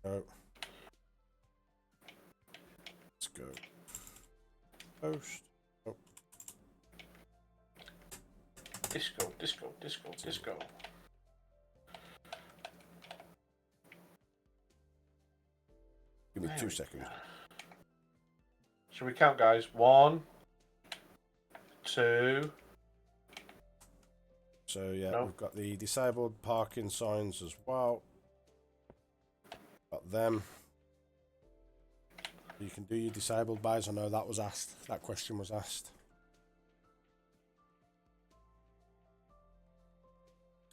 Go. Let's go. Post. Oh. Disco. Give me 2 seconds. Shall we count, guys? 1, 2. So yeah, we've got the disabled parking signs as well. Got them. You can do your disabled bays. I know that was asked. That question was asked.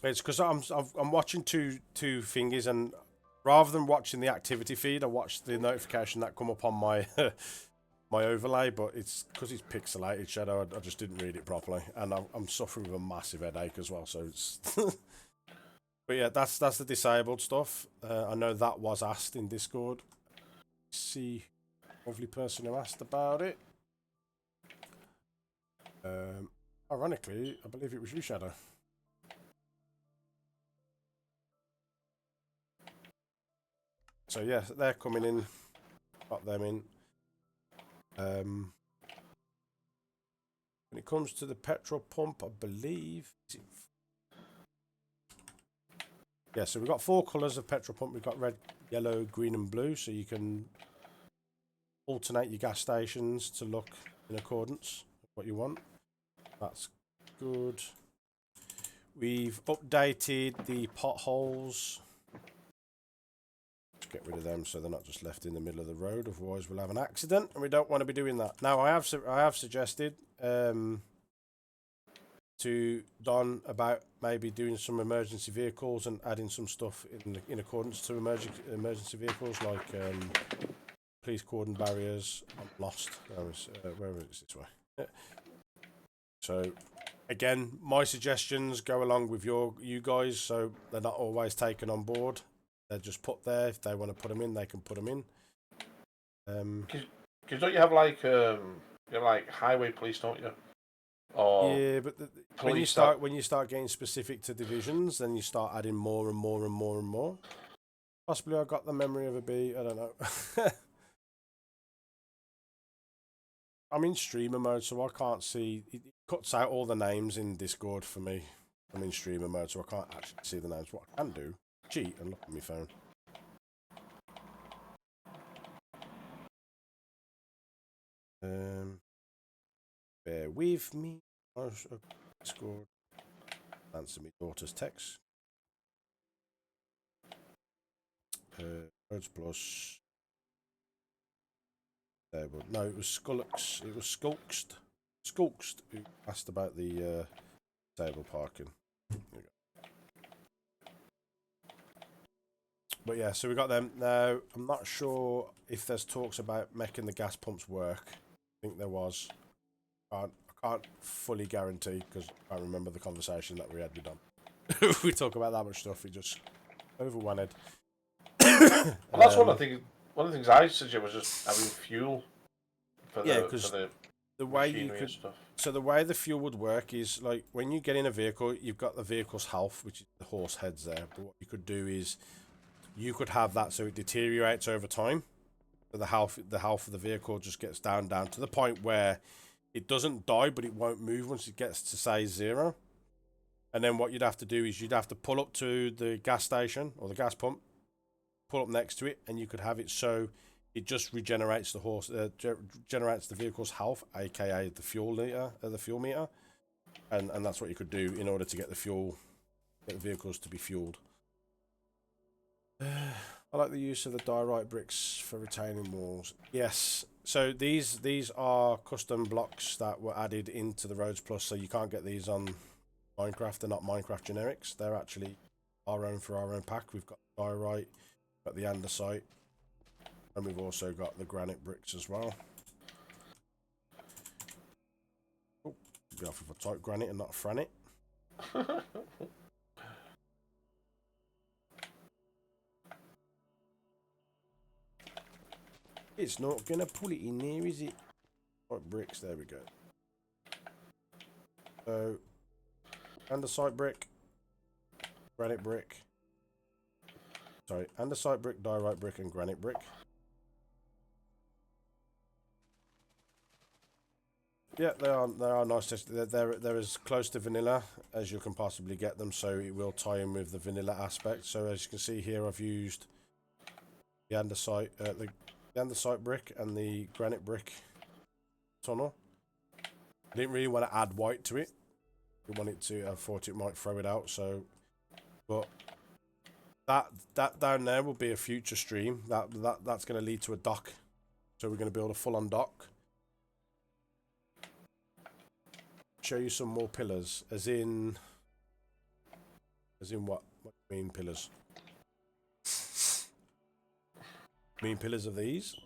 It's because I'm watching two thingies, and rather than watching the activity feed, I watched the notification that come up on my my overlay. But it's because it's pixelated Shadow. I just didn't read it properly, and I'm suffering with a massive headache as well. So it's. But yeah, that's the disabled stuff. I know that was asked in Discord. See, lovely person who asked about it. Ironically, I believe it was you, Shadow. So yeah, they're coming in. Got them in. When it comes to the petrol pump, I believe. Yeah, so we've got 4 colours of petrol pump. We've got red, yellow, green, and blue. So you can alternate your gas stations to look in accordance with what you want. That's good. We've updated the potholes. Let's get rid of them so they're not just left in the middle of the road. Otherwise, we'll have an accident, and we don't want to be doing that. Now, I have suggested to Don about maybe doing some emergency vehicles and adding some stuff in accordance to emergency vehicles, like police cordon barriers. I'm lost. Where is this way? So again, my suggestions go along with you guys, so they're not always taken on board. They're just put there. If they want to put them in, they can put them in. Because don't you have like highway police, don't you? Or yeah, but when you start getting specific to divisions, then you start adding more and more and more and more. Possibly I got the memory of a bee. I don't know. I'm in streamer mode, so I can't see. It cuts out all the names in Discord for me. I'm in streamer mode, so I can't actually see the names. What I can do, cheat and look at my phone. Bear with me. Discord. Answer me daughter's text. Roads Plus. No, it was Skulks. It was Skulkst. Skulkst who asked about the table parking. But yeah, so we got them. Now, I'm not sure if there's talks about making the gas pumps work. I think there was. I can't fully guarantee because I can't remember the conversation that we had with Dom. We talk about that much stuff. We just overwhelmed. Well, that's one of the things I suggested was just having fuel for the way you could. Stuff. So the way the fuel would work is like when you get in a vehicle, you've got the vehicle's health, which is the horse heads there. But what you could do is you could have that so it deteriorates over time. So the health of the vehicle just gets down to the point where it doesn't die, but it won't move once it gets to say 0. And then what you'd have to do is you'd have to pull up to the gas station or the gas pump, pull up next to it, and you could have it so it just regenerates generates the vehicle's health, aka the fuel meter, and that's what you could do in order to get the vehicles to be fueled. I like the use of the diorite bricks for retaining walls. Yes, so these are custom blocks that were added into the Roads Plus, so you can't get these on Minecraft. They're not Minecraft generics. They're actually our own for our own pack. We've got diorite, got the andesite, and we've also got the granite bricks as well. Oh, be off if I type granite and not franit. It's not gonna pull it in there, is it? Right, bricks, there we go. So, andesite brick, granite brick. Sorry, andesite brick, diorite brick, and granite brick. Yeah, they are nice. They're as close to vanilla as you can possibly get them, so it will tie in with the vanilla aspect. So as you can see here, I've used the andesite, the andesite brick and the granite brick tunnel. I didn't really want to add white to it. I wanted to. I thought it might throw it out. So, but that down there will be a future stream. That's going to lead to a dock. So we're going to build a full-on dock. Show you some more pillars, as in what? What do you mean pillars? You mean pillars of these?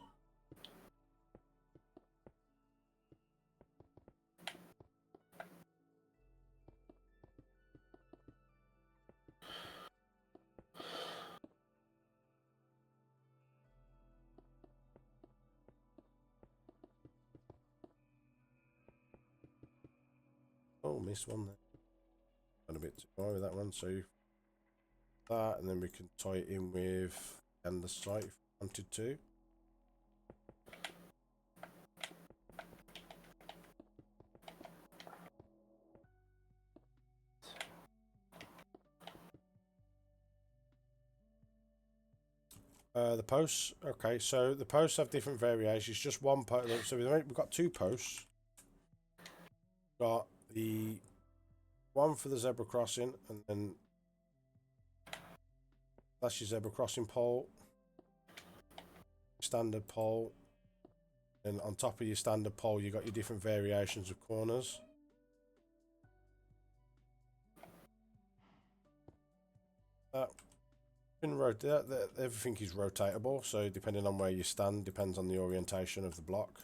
Oh, missed one there. Got a bit too high with that one, so that, and then we can tie it in with andesite if we wanted to. The posts. Okay, so the posts have different variations. Just one post. So we've got 2 posts. Got the one for the zebra crossing, and then that's your zebra crossing pole. Standard pole. And on top of your standard pole, you got your different variations of corners. Everything is rotatable, so depending on where you stand, depends on the orientation of the block.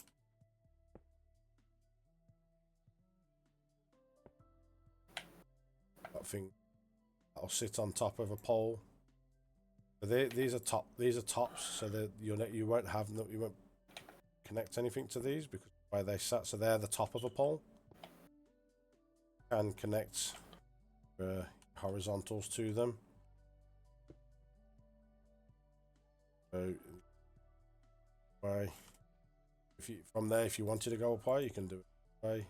That thing that'll sit on top of a pole. These are tops, so that you won't connect anything to these because of the way they sat. So they're the top of a pole. Can connect horizontals to them. So, from there, if you wanted to go up high, you can do it way,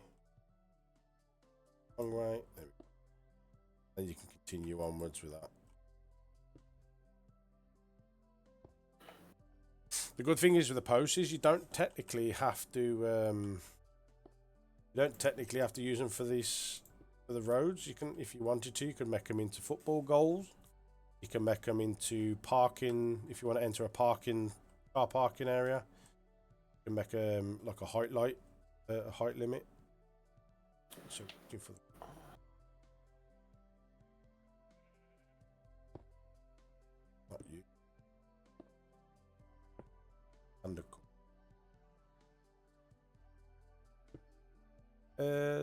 long way, and you can continue onwards with that. The good thing is with the posts is you don't technically have to use them for the roads. You can, if you wanted to, you could make them into football goals. You can make them into parking if you want to enter a car parking area. You can make like a height limit. So not you.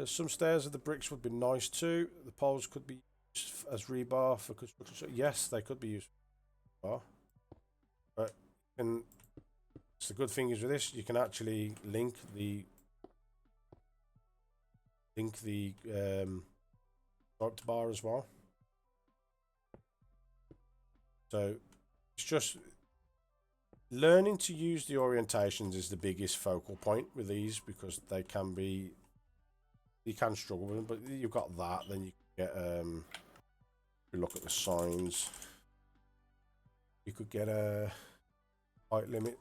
Some stairs of the bricks would be nice too. The poles could be used as rebar for construction. So yes, they could be used for rebar. But the good thing is with this, you can actually link the striped bar as well. So it's just learning to use the orientations is the biggest focal point with these, because they can be, you can struggle with them, but you've got that. Then you can get you look at the signs, you could get a height limit,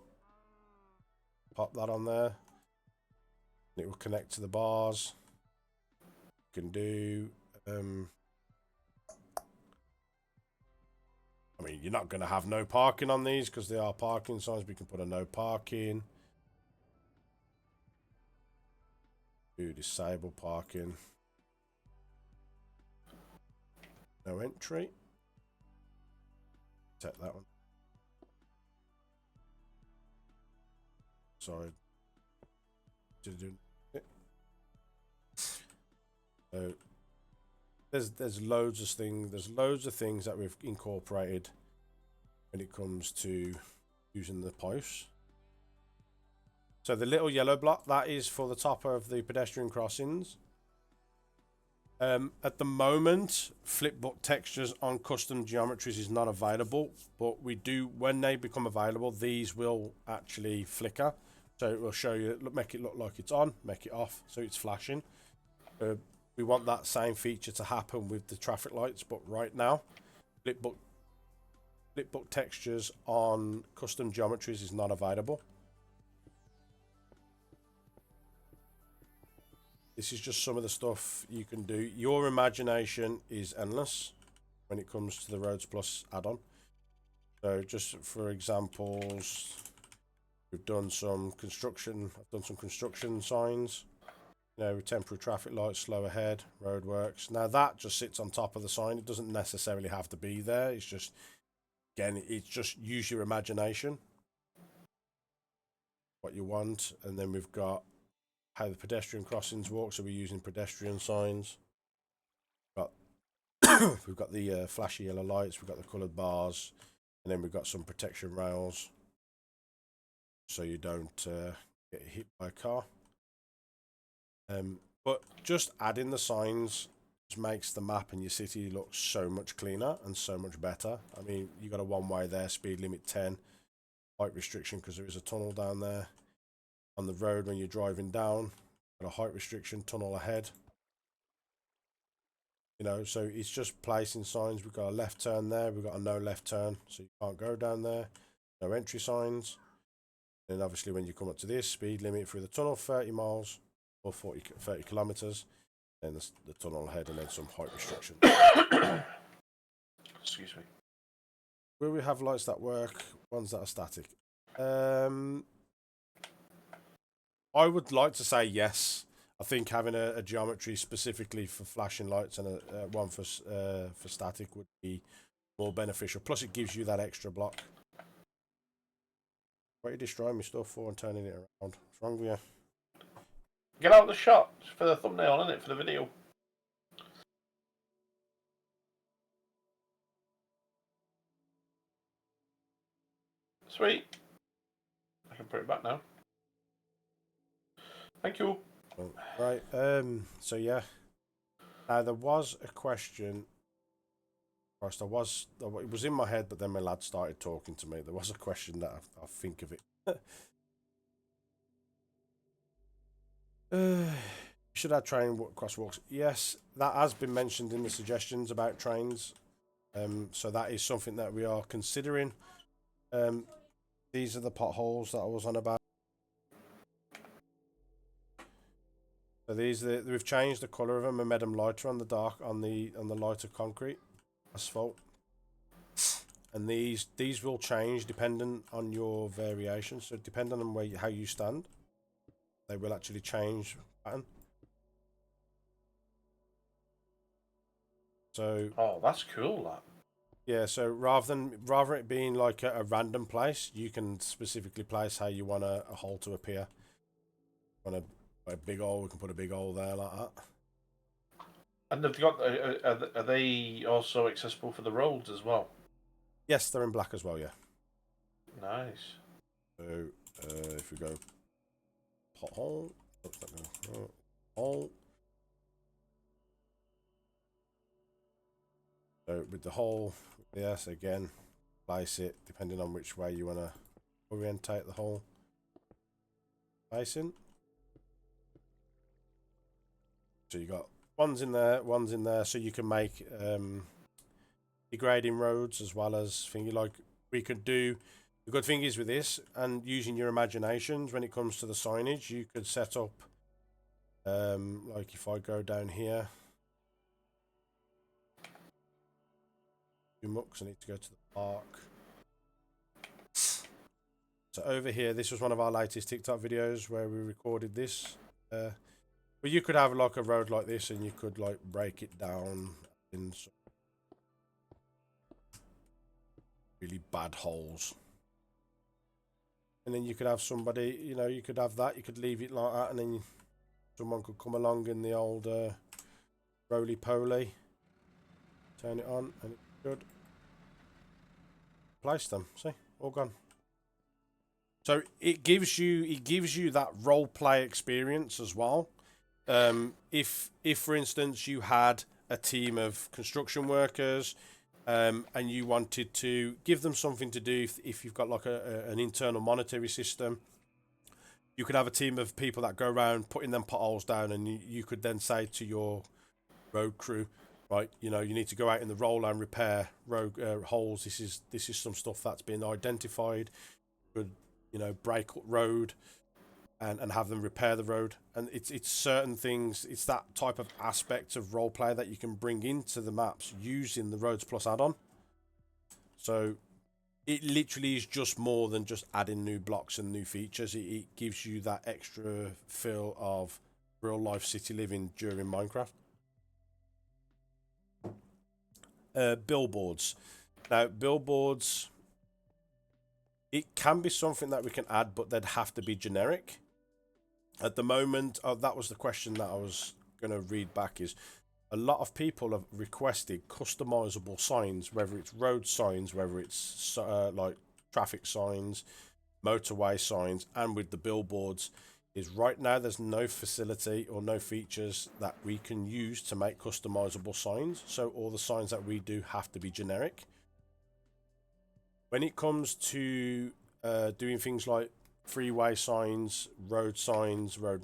pop that on there, and it will connect to the bars. You can do I mean, you're not going to have no parking on these because they are parking signs, but you can put a no parking. Do disable parking. No entry. Set that one. Sorry. So there's loads of things. There's loads of things that we've incorporated when it comes to using the posts. So the little yellow block, that is for the top of the pedestrian crossings. At the moment, flipbook textures on custom geometries is not available, but we do, when they become available, these will actually flicker. So it will show you, make it look like it's on, make it off, so it's flashing. We want that same feature to happen with the traffic lights, but right now, flipbook textures on custom geometries is not available. This is just some of the stuff you can do. Your imagination is endless when it comes to the Roads Plus add-on. So just for examples, we've done some construction. I've done some construction signs. You know, temporary traffic lights, slow ahead, roadworks. Now that just sits on top of the sign. It doesn't necessarily have to be there. It's just, again, it's just use your imagination. What you want. And then we've got how the pedestrian crossings work, so we're using pedestrian signs. We've got the flashy yellow lights, we've got the coloured bars, and then we've got some protection rails so you don't get hit by a car. But just adding the signs just makes the map and your city look so much cleaner and so much better. I mean, you got a one-way there, speed limit 10, height restriction because there is a tunnel down there. On the road when you're driving down, got a height restriction, tunnel ahead. You know, so it's just placing signs. We've got a left turn there, we've got a no left turn, so you can't go down there. no entry signs. And obviously when you come up to this, speed limit through the tunnel, 30 miles or 30 kilometers. Then the tunnel ahead, and then some height restriction. Excuse me. Will we have lights that work, ones that are static? I would like to say yes. I think having a geometry specifically for flashing lights and one for static would be more beneficial. Plus, it gives you that extra block. Why are you destroying my stuff for and turning it around? What's wrong with you? Get out the shot for the thumbnail, isn't it? For the video. Sweet. I can put it back now. Thank you. Right. So yeah. Now there was a question. First, it was in my head, but then my lad started talking to me. There was a question that I think of it. Should I train crosswalks? Yes, that has been mentioned in the suggestions about trains. So that is something that we are considering. These are the potholes that I was on about. So we've changed the colour of them and made them lighter on the lighter concrete asphalt. And these will change depending on your variation. So depending on how you stand, they will actually change pattern. So that's cool. That. Yeah, so rather it being like a random place, you can specifically place how you want a hole to appear. Want a big hole, we can put a big hole there like that. And they've got are they also accessible for the roads as well? Yes, they're in black as well. Yeah. Nice. So if we go pothole, hole. So with the hole, yes, again, place it depending on which way you want to orientate the hole facing. So you got ones in there, so you can make degrading roads as well as thingy like we could do. The good thing is with this and using your imaginations when it comes to the signage, you could set up like if I go down here. Mucks, I need to go to the park. So over here, this was one of our latest TikTok videos where we recorded this. But you could have like a road like this, and you could like break it down in some really bad holes. And then you could have somebody, you could have that. You could leave it like that, and then someone could come along in the old roly-poly, turn it on, and it's good. Place them. See, all gone. So it gives you that role play experience as well. If for instance you had a team of construction workers, and you wanted to give them something to do, if you've got like an internal monetary system, you could have a team of people that go around putting them potholes down, and you could then say to your road crew, right, you need to go out in the roller and repair road holes. This is some stuff that's been identified. Could break up road and have them repair the road. And it's certain things. It's that type of aspect of role play that you can bring into the maps using the Roads Plus add-on. So it literally is just more than just adding new blocks and new features. It gives you that extra feel of real life city living during Minecraft. Billboards. Now, billboards, it can be something that we can add, but they'd have to be generic. At the moment, that was the question that I was going to read back, is a lot of people have requested customizable signs, whether it's road signs, whether it's like traffic signs, motorway signs, and with the billboards. Is right now there's no facility or no features that we can use to make customizable signs, so all the signs that we do have to be generic. When it comes to doing things like freeway signs, road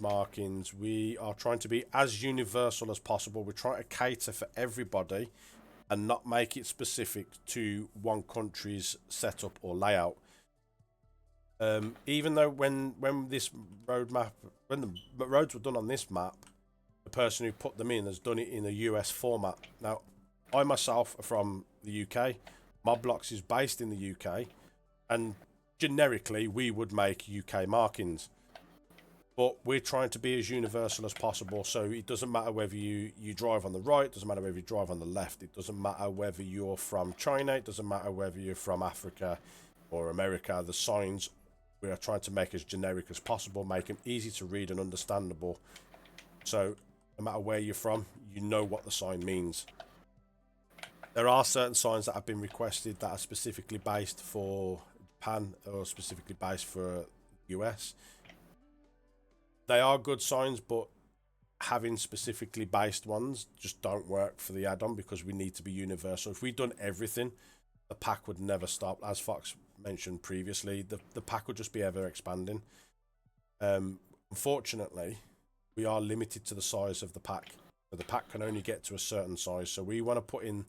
markings, we are trying to be as universal as possible. We're trying to cater for everybody and not make it specific to one country's setup or layout. Even though when this roadmap, when the roads were done on this map, the person who put them in has done it in a US format. Now, I myself are from the UK. Mobblocks is based in the UK, and generically we would make UK markings. But we're trying to be as universal as possible, so it doesn't matter whether you drive on the right, it doesn't matter whether you drive on the left, it doesn't matter whether you're from China, it doesn't matter whether you're from Africa or America. The signs we are trying to make as generic as possible, make them easy to read and understandable. So no matter where you're from, you know what the sign means. There are certain signs that have been requested that are specifically based for Japan or specifically based for US. They are good signs, but having specifically based ones just don't work for the add-on because we need to be universal. If we'd done everything, the pack would never stop. As Fox mentioned previously, the pack would just be ever expanding. Unfortunately, we are limited to the size of the pack. So the pack can only get to a certain size. So we want to put in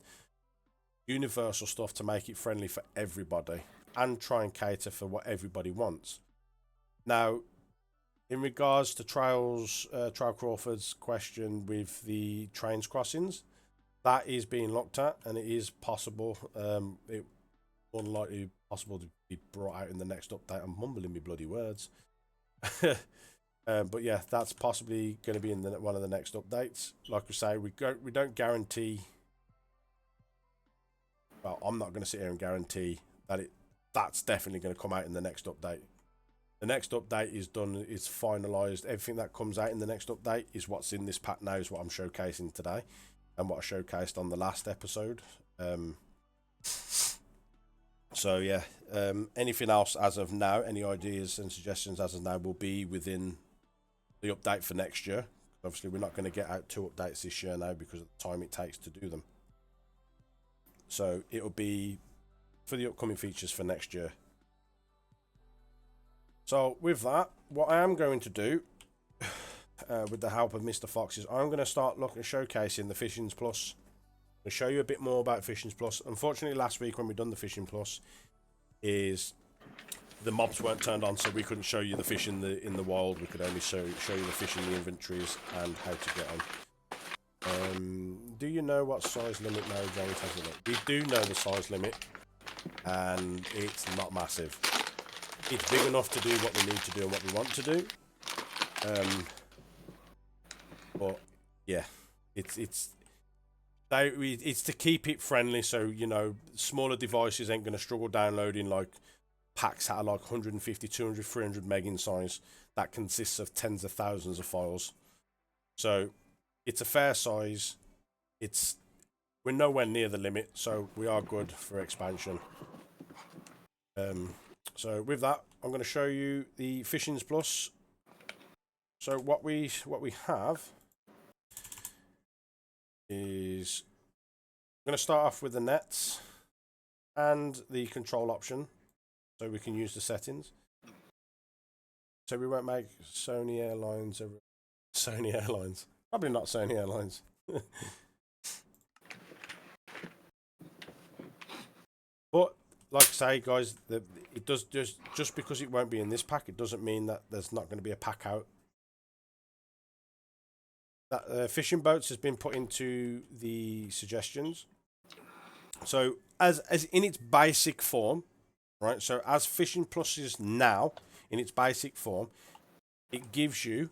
universal stuff to make it friendly for everybody and try and cater for what everybody wants. Now, in regards to Trail Crawford's question with the trains crossings, that is being looked at and it is possible. It unlikely possible to be brought out in the next update. I'm mumbling my bloody words. But yeah, that's possibly going to be in one of the next updates. Like we say, we don't guarantee. Well, I'm not going to sit here and guarantee that that's definitely going to come out in the next update. The next update is done, it's finalised. Everything that comes out in the next update is what's in this pack now, is what I'm showcasing today and what I showcased on the last episode. So yeah, anything else as of now, any ideas and suggestions as of now will be within the update for next year. Obviously, we're not going to get out 2 updates this year now because of the time it takes to do them. So it'll be for the upcoming features for next year. So with that, what I am going to do, with the help of Mr. Fox, is I'm going to start showcasing the Fishings Plus. I'll show you a bit more about Fishings Plus. Unfortunately, last week when we done the Fishing Plus, is the mobs weren't turned on, so we couldn't show you the fish in the wild. We could only show you the fish in the inventories and how to get on. Do you know what size limit now, James? Has it? We do know the size limit, and it's not massive. It's big enough to do what we need to do and what we want to do. But yeah, it's to keep it friendly, so you know smaller devices ain't going to struggle downloading like packs that are like 150, 200, 300 meg in size that consists of tens of thousands of files. So it's a fair size. We're nowhere near the limit, so we are good for expansion. So with that, I'm going to show you the Fishings Plus. So what we have is I'm going to start off with the nets and the control option, so we can use the settings. So we won't make Sony Airlines. Probably not Sony Airlines. But like I say, guys, it does just because it won't be in this pack, it doesn't mean that there's not going to be a pack out. That fishing boats has been put into the suggestions. So as in its basic form, right? So as Fishing Plus is now in its basic form, it gives you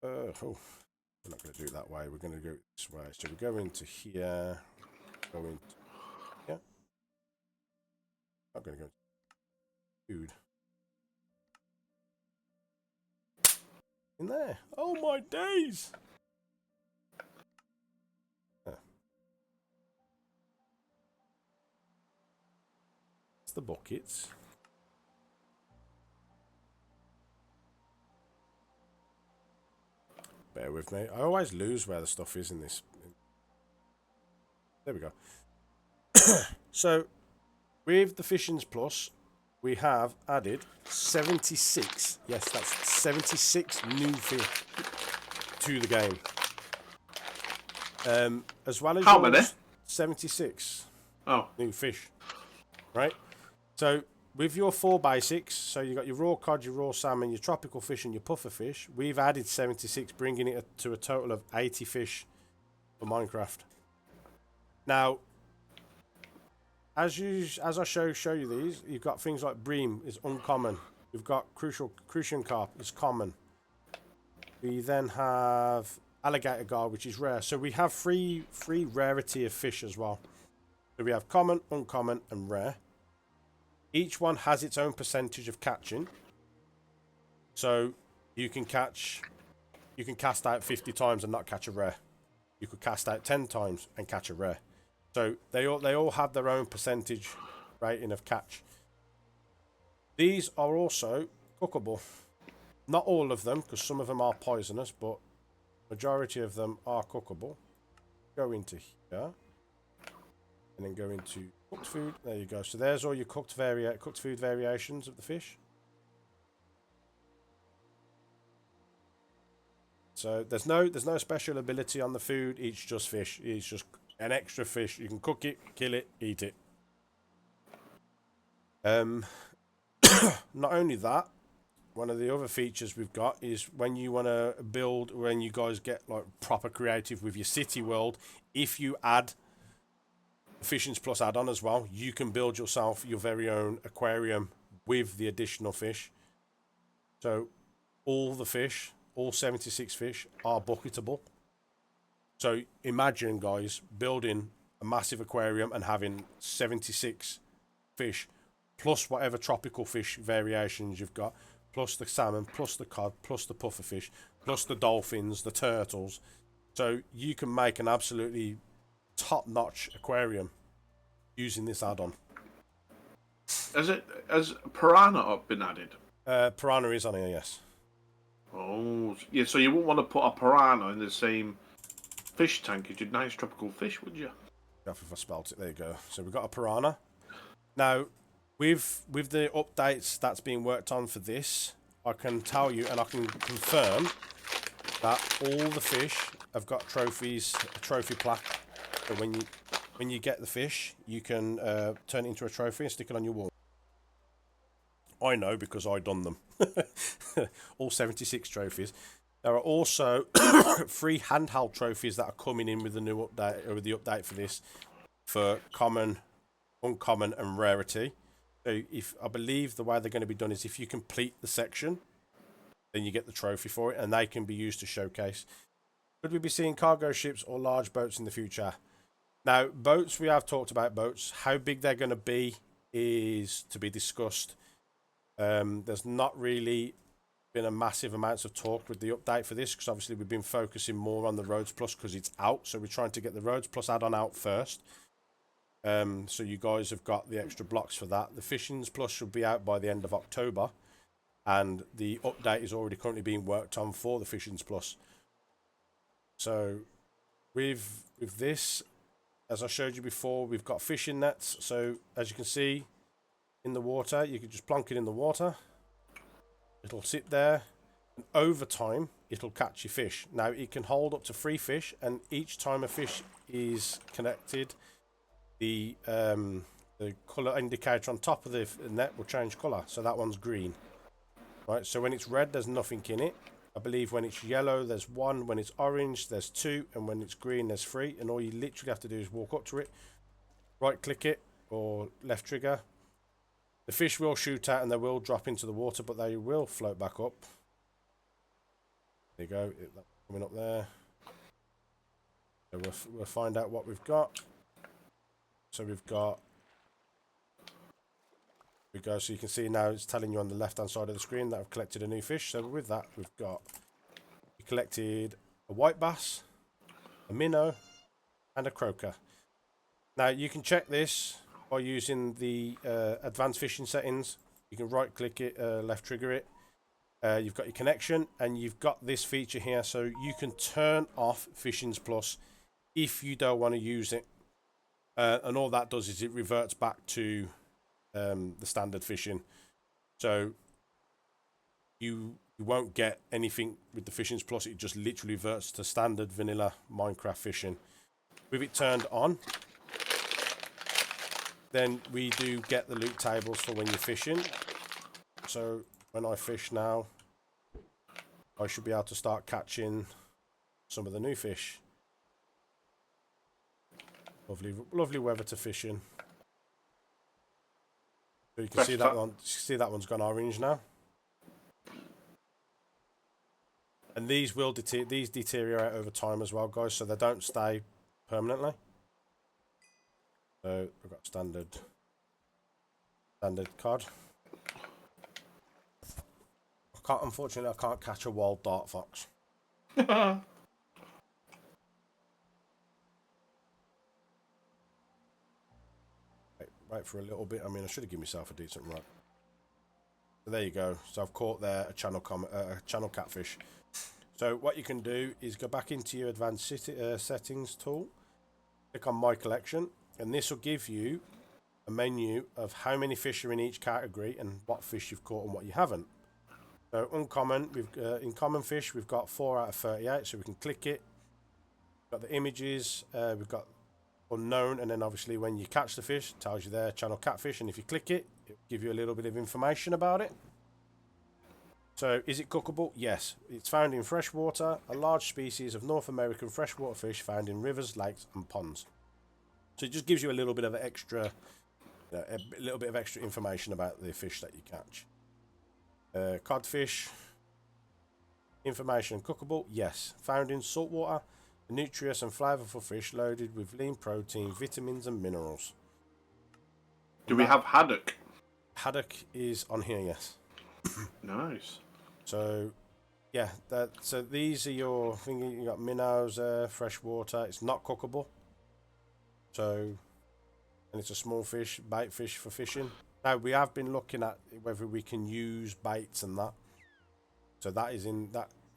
we're not going to do it that way. We're going to go this way. So we go into here. Go into here. I'm going to go food. In there. Oh my days! It's the buckets. Bear with me. I always lose where the stuff is in this. There we go. So, with the Fishings Plus, we have added 76. Yes, that's 76 new fish to the game. As well as how many? 76. Oh. New fish, right? So with your 4 basics, so you got your raw cod, your raw salmon, your tropical fish, and your puffer fish. We've added 76, bringing it to a total of 80 fish for Minecraft. Now, as I show you these, you've got things like bream is uncommon. You've got crucian carp is common. We then have alligator gar, which is rare. So we have three rarity of fish as well. So we have common, uncommon, and rare. Each one has its own percentage of catching. So you can cast out 50 times and not catch a rare. You could cast out 10 times and catch a rare. So they all have their own percentage rating of catch. These are also cookable. Not all of them, because some of them are poisonous, but majority of them are cookable. Go into here, and then go into cooked food. There you go. So there's all your cooked food variations of the fish. So there's no special ability on the food. It's just fish. It's just an extra fish. You can cook it, kill it, eat it. Not only that, one of the other features we've got is when you want to build, when you guys get like proper creative with your city world, if you add Fishings Plus add-on as well, you can build yourself your very own aquarium with the additional fish. So all the fish, all 76 fish are bucketable. So imagine, guys, building a massive aquarium and having 76 fish plus whatever tropical fish variations you've got, plus the salmon, plus the cod, plus the puffer fish, plus the dolphins, the turtles. So you can make an absolutely top-notch aquarium using this add-on. Has piranha been added? Piranha is on here, yes. Oh, yeah. So you wouldn't want to put a piranha in the same fish tank as your nice tropical fish, would you? If I spelt it, there you go. So we've got a piranha. Now, with the updates that's being worked on for this, I can tell you and I can confirm that all the fish have got trophies, a trophy plaque. So when you get the fish, you can turn it into a trophy and stick it on your wall. I know because I done them. All 76 trophies. There are also 3 handheld trophies that are coming in with the new update, or with the update for this, for common, uncommon, and rarity. So if I believe the way they're going to be done is if you complete the section, then you get the trophy for it, and they can be used to showcase. Could we be seeing cargo ships or large boats in the future? Now, boats, we have talked about boats. How big they're going to be is to be discussed. There's not really been a massive amounts of talk with the update for this, because obviously we've been focusing more on the Roads Plus because it's out. So we're trying to get the Roads Plus add-on out first. So you guys have got the extra blocks for that. The Fishings Plus should be out by the end of October, and the update is already currently being worked on for the Fishings Plus. So with this, as I showed you before, we've got fishing nets. So as you can see in the water, you can just plonk it in the water. It'll sit there, and over time it'll catch your fish. Now it can hold up to 3 fish, and each time a fish is connected, the colour indicator on top of the net will change colour. So that one's green. Right, so when it's red, there's nothing in it. I believe when it's yellow, there's 1. When it's orange, there's 2. And when it's green, there's 3. And all you literally have to do is walk up to it, right click it, or left trigger. The fish will shoot out and they will drop into the water, but they will float back up. There you go, that's coming up there. So we'll find out what we've got. So we've got... There we go, so you can see now it's telling you on the left hand side of the screen that I've collected a new fish. So with that, we collected a white bass, a minnow, and a croaker. Now you can check this by using the advanced fishing settings. You can right click it, left trigger it. You've got your connection, and you've got this feature here, so you can turn off Fishings Plus if you don't want to use it. And all that does is it reverts back to the standard fishing. So you won't get anything with the Fishings Plus. It just literally reverts to standard vanilla Minecraft fishing. With it turned on, then we do get the loot tables for when you're fishing. So when I fish now, I should be able to start catching some of the new fish. Lovely, lovely weather to fish in. So you can see that one. See that one's gone orange now. And these will deteriorate over time as well, guys. So they don't stay permanently. So we've got standard cod. Unfortunately, I can't catch a wild dart fox. Wait for a little bit. I mean, I should have given myself a decent run. So there you go. So I've caught there a channel catfish. So what you can do is go back into your advanced settings tool, click on my collection, and this will give you a menu of how many fish are in each category and what fish you've caught and what you haven't. So uncommon, in common fish we've got 4 out of 38, so we can click it. We've got the images, we've got unknown, and then obviously when you catch the fish, it tells you there channel catfish, and if you click it, it'll give you a little bit of information about it. So, is it cookable? Yes. It's found in freshwater, a large species of North American freshwater fish found in rivers, lakes, and ponds. So it just gives you a little bit of extra, information about the fish that you catch. Codfish. Information: cookable? Yes. Found in saltwater, a nutritious and flavorful fish loaded with lean protein, vitamins, and minerals. Do we have haddock? Haddock is on here, yes. Nice. So, yeah, so these are your thing. You got minnows, freshwater. It's not cookable. So, and it's a small fish, bait fish for fishing. Now we have been looking at whether we can use baits and that. So that is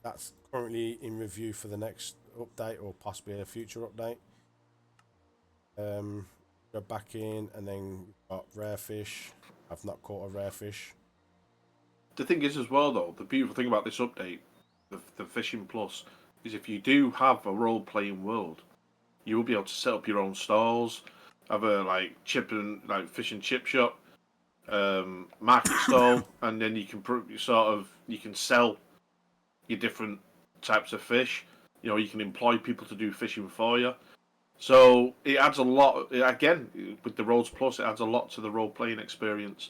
that's currently in review for the next update or possibly a future update. Go back in, and then we've got rare fish. I've not caught a rare fish. The thing is as well, though, the beautiful thing about this update, the Fishing Plus, is if you do have a role-playing world, you will be able to set up your own stalls, have a fish and chip shop, market stall, and then you can sell your different types of fish. You know, you can employ people to do fishing for you. So it adds a lot. Again, with the Roads Plus, it adds a lot to the role-playing experience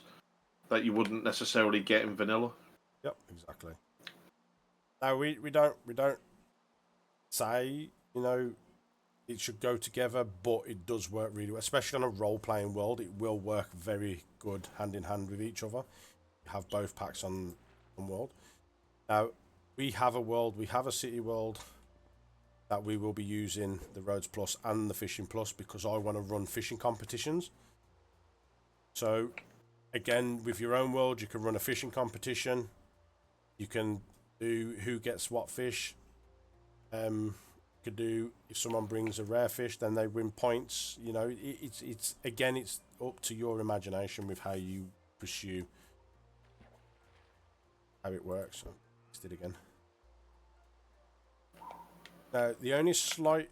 that you wouldn't necessarily get in vanilla. Yep, exactly. Now we don't say, you know, it should go together, but it does work really well, especially on a role-playing world. It will work very good hand in hand with each other. You have both packs on world. Now we have a city world that we will be using the Roads Plus and the Fishing Plus, because I want to run fishing competitions. So again, with your own world, you can run a fishing competition. You can do who gets what fish. You could do, if someone brings a rare fish, then they win points. You know, it's up to your imagination with how you pursue how it works. So, let's do it again. Now, the only slight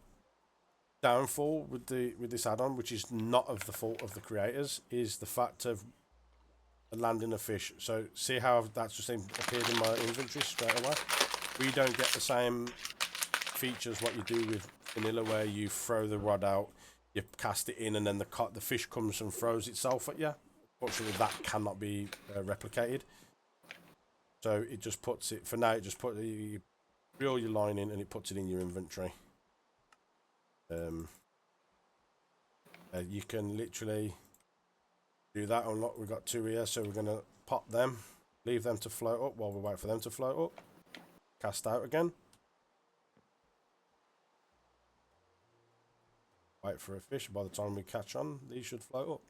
downfall with this add-on, which is not of the fault of the creators, is the fact of landing a fish. So see how that's just appeared in my inventory straight away. We don't get the same features what you do with vanilla, where you throw the rod out, you cast it in, and then the fish comes and throws itself at you. Fortunately, that cannot be replicated. So it just puts it, for now, it just puts, you reel your line in and it puts it in your inventory. You can literally do that. Unlock. We've got 2 here, so we're going to pop them, leave them to float up while we wait for them to float up. Cast out again. Wait for a fish. By the time we catch on, these should float up.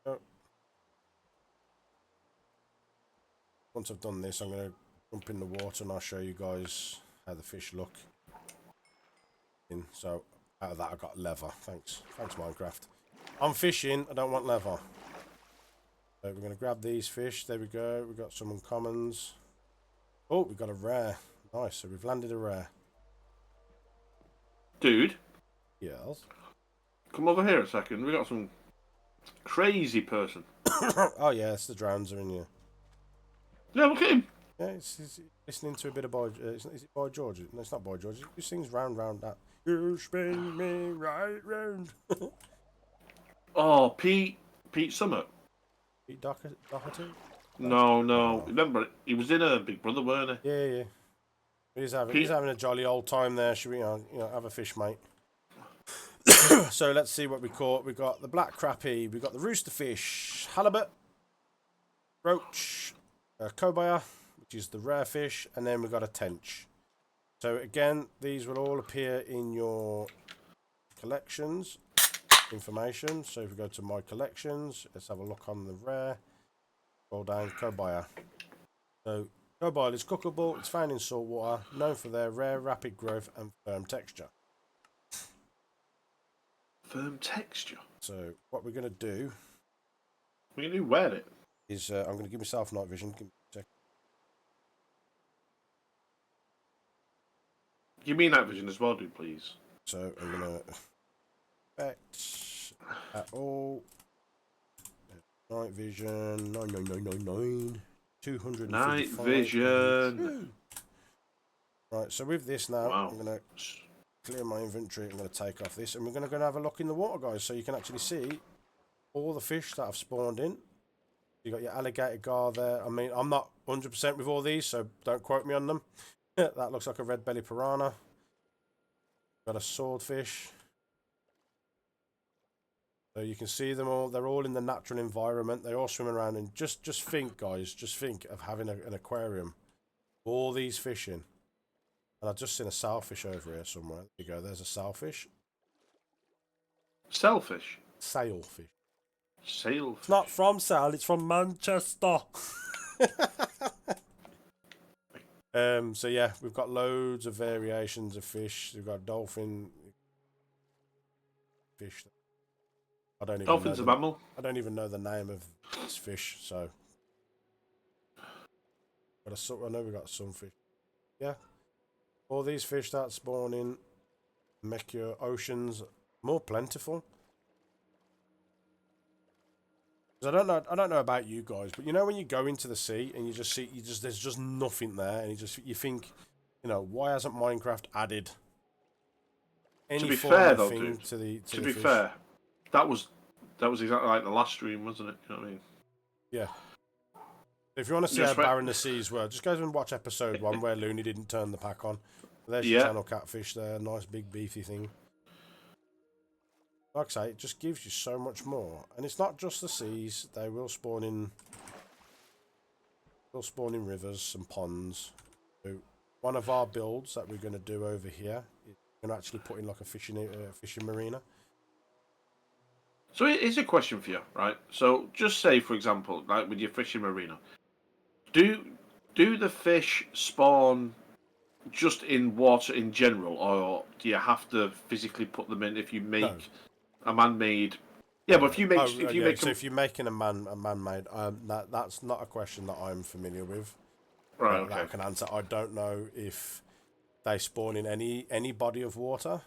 So, once I've done this, I'm going to jump in the water and I'll show you guys how the fish look. So out of that I got leather. Thanks Minecraft. I'm fishing, I don't want leather. So we're going to grab these fish. There we go. We've got some uncommons. Oh, we got a rare. Nice. So we've landed a rare. Dude. Yes. Come over here a second. We got some Crazy person. Oh yeah, it's the drowns are in here. Yeah, look at him. Yeah, it's listening to a bit of Boy. Is it Boy George? No, it's not Boy George. He sings round round that. You spin me right round. Oh, Pete Summer. Pete Doherty? No, I don't no. know. Remember, he was in a Big Brother, weren't Yeah, yeah. He's he? having a jolly old time there. Should we, have a fish, mate? So let's see what we caught. We got the black crappie. We got the rooster fish, halibut, roach, cobia, which is the rare fish, and then we got a tench. So again, these will all appear in your collections information. So if we go to my collections, let's have a look on the rare. Scroll down, cobia. So cobia is cookable. It's found in salt water, known for their rare, rapid growth and firm texture. Firm texture. So what we're going to do We can do wear it. is I'm going to give myself night vision. Give me a second. Give me night vision as well, do please. So I'm going to effect at all. Night vision 99999 255. Night vision. Right, so with this now, Wow. I'm going to clear my inventory. I'm going to take off this, and we're going to go and have a look in the water, guys, so you can actually see all the fish that have spawned in. You got your alligator gar there. I mean, I'm not 100% with all these, so don't quote me on them. That looks like a red belly piranha. Got a swordfish. So you can see them all. They're all in the natural environment. They all swim around. And just think, guys, just think of having an aquarium. All these fish in. And I've just seen a sailfish over here somewhere. There you go. There's a sailfish. Sailfish. Sailfish. Sailfish. It's not from Sale. It's from Manchester. So yeah, we've got loads of variations of fish. We've got dolphin fish. I don't even Dolphin's know a mammal. I don't even know the name of this fish. So, but I know we got some fish. Yeah, all these fish that spawn in make your oceans more plentiful. 'Cause I don't know about you guys, but you know when you go into the sea and there's just nothing there, and you think, why hasn't Minecraft added any To be form fair, of though, thing dude. to the To be fish? fair, that was exactly like the last stream, wasn't it? You know what I mean? Yeah. If you want to see Just how wait- barren the seas were, just go and watch episode 1 where Looney didn't turn the pack on. There's your Yeah. channel catfish there, nice big beefy thing. Like I say, it just gives you so much more, and it's not just the seas. They will spawn in rivers and ponds. So one of our builds that we're going to do over here is going to actually put in like a fishing marina. So here's a question for you, right? So just say, for example, like with your fishing marina, do the fish spawn just in water in general, or do you have to physically put them in if you make a man-made? Yeah, but if you make so if you're making a man-made, that's not a question that I'm familiar with. right, okay, That I can answer. I don't know if they spawn in any body of water.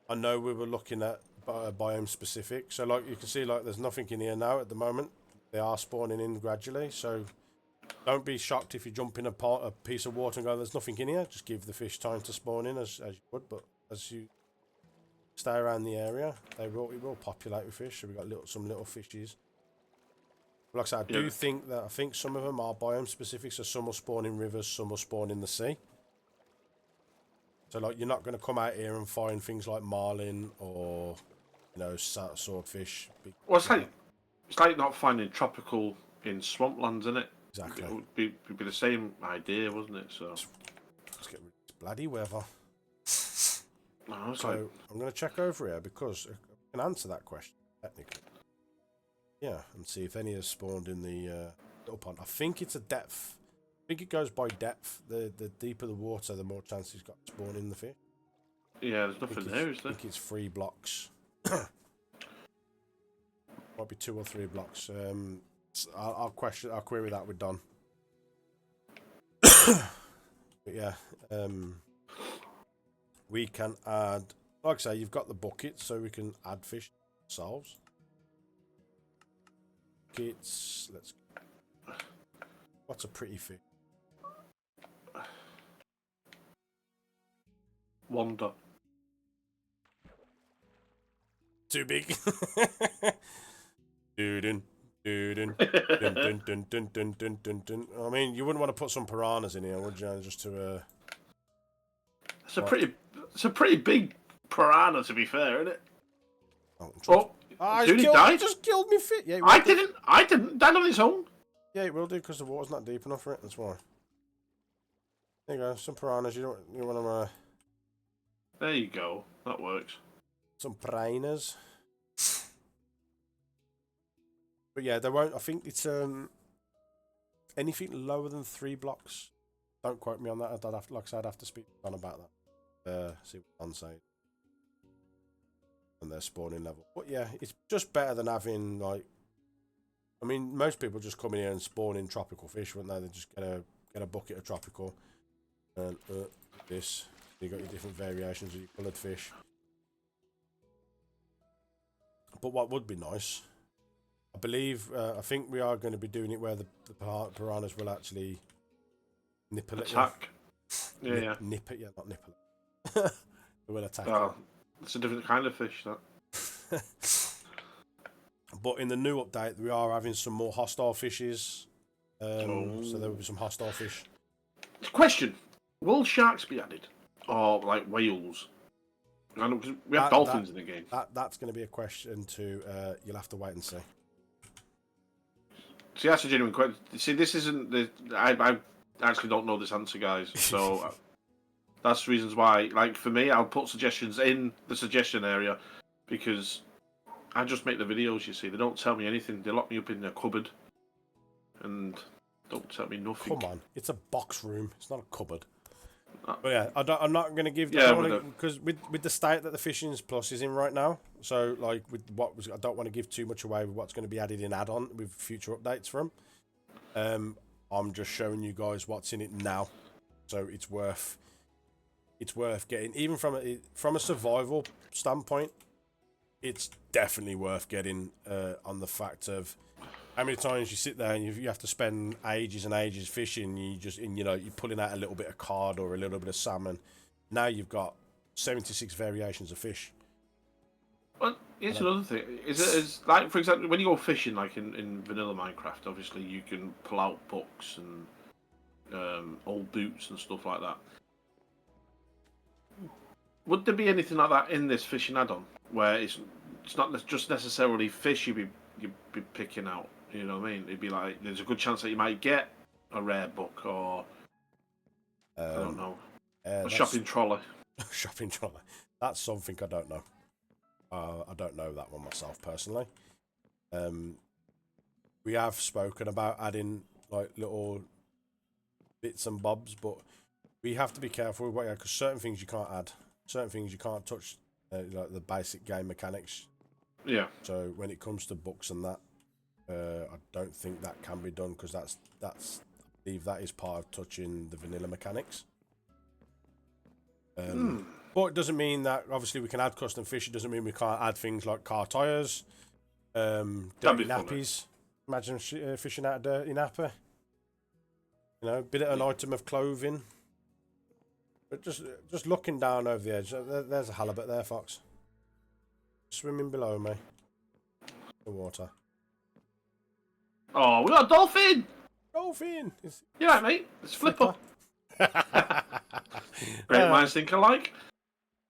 I know we were looking at biome specific, so like you can see, like there's nothing in here now at the moment. They are spawning in gradually, so don't be shocked if you jump in a piece of water and go, "There's nothing in here." Just give the fish time to spawn in as you would, but as you stay around the area, it will populate with fish. So we've got some little fishes. Like I said, I think some of them are biome specific, so some will spawn in rivers, some will spawn in the sea. So like you're not going to come out here and find things like marlin or swordfish. well, it's like not finding tropical in swamplands, isn't it? Exactly. It would be the same idea, wasn't it? So Let's get rid of this bloody weather. no, So I'm going to check over here because I can answer that question technically. Yeah, and see if any has spawned in the little pond. I think it's a depth. I think it goes by depth. The deeper the water, the more chance it's got to spawn in the fish. yeah, there's nothing there, is I there? think it's 3 blocks. Might be 2 or 3 blocks. I'll query that with Don. But yeah, we can add. Like I say, you've got the bucket, so we can add fish ourselves. buckets. Let's. What's a pretty fish? Wanda. Too big. Dun, dun, dun, dun, dun, dun, dun, dun, dun. I mean, you wouldn't want to put some piranhas in here, would you? Just to. It's a pretty big piranha, to be fair, isn't it? Oh, dude, he died. He just killed me. Fit. Yeah, I didn't. Died on his own. Yeah, it will do because the water's not deep enough for it. That's why. There you go. Some piranhas. You want to. There you go. That works. Some piranhas. But yeah, they won't. I think it's anything lower than 3 blocks. Don't quote me on that. I'd have to speak on about that. See what I'm saying. And their spawning level. But yeah, it's just better than having like. I mean, most people just come in here and spawn in tropical fish, wouldn't they? They just get a bucket of tropical, and this. You got your different variations of your coloured fish. But what would be nice, I believe, I think we are going to be doing it where the piranhas will actually nipple it. Attack. Yeah. Nip it, yeah, not nipple it. They will attack it. It's a different kind of fish, that. But in the new update, we are having some more hostile fishes. So there will be some hostile fish. Question: will sharks be added, or like whales? I know, 'cause we have dolphins in the game. That's going to be a question to you'll have to wait and see. See, that's a genuine question. See, this isn't the. I actually don't know this answer, guys. So that's the reasons why. Like for me, I'll put suggestions in the suggestion area because I just make the videos. You see, they don't tell me anything. They lock me up in a cupboard and don't tell me nothing. Come on, it's a box room. It's not a cupboard. But yeah, I'm not going to give. Yeah, because with the state that the Fishing Plus is in right now, so like with I don't want to give too much away with what's going to be added in add-on with future updates from. I'm just showing you guys what's in it now, so it's worth getting. Even from a survival standpoint, it's definitely worth getting on the fact of. How many times you sit there and you have to spend ages and ages fishing? You're pulling out a little bit of cod or a little bit of salmon. Now you've got 76 variations of fish. Well, here's another thing. Is like, for example, when you go fishing, like in vanilla Minecraft, obviously you can pull out books and old boots and stuff like that. Would there be anything like that in this fishing add-on where it's not just necessarily fish you'd be picking out? You know what I mean? It'd be like there's a good chance that you might get a rare book or I don't know, a shopping trolley. Shopping trolley. That's something I don't know. I don't know that one myself personally. We have spoken about adding like little bits and bobs, but we have to be careful because certain things you can't add, certain things you can't touch, like the basic game mechanics. Yeah. So when it comes to books and that. I don't think that can be done because that's I believe that is part of touching the vanilla mechanics. But it doesn't mean that obviously we can add custom fish. It doesn't mean we can't add things like car tires, dirty nappies. Imagine fishing out a dirty napper. You know, bit of an item of clothing. But just looking down over the edge, there's a halibut there, Fox. Swimming below me. The water. Oh, we got a dolphin! Dolphin! Yeah, right, mate. It's Flipper. Great minds think alike.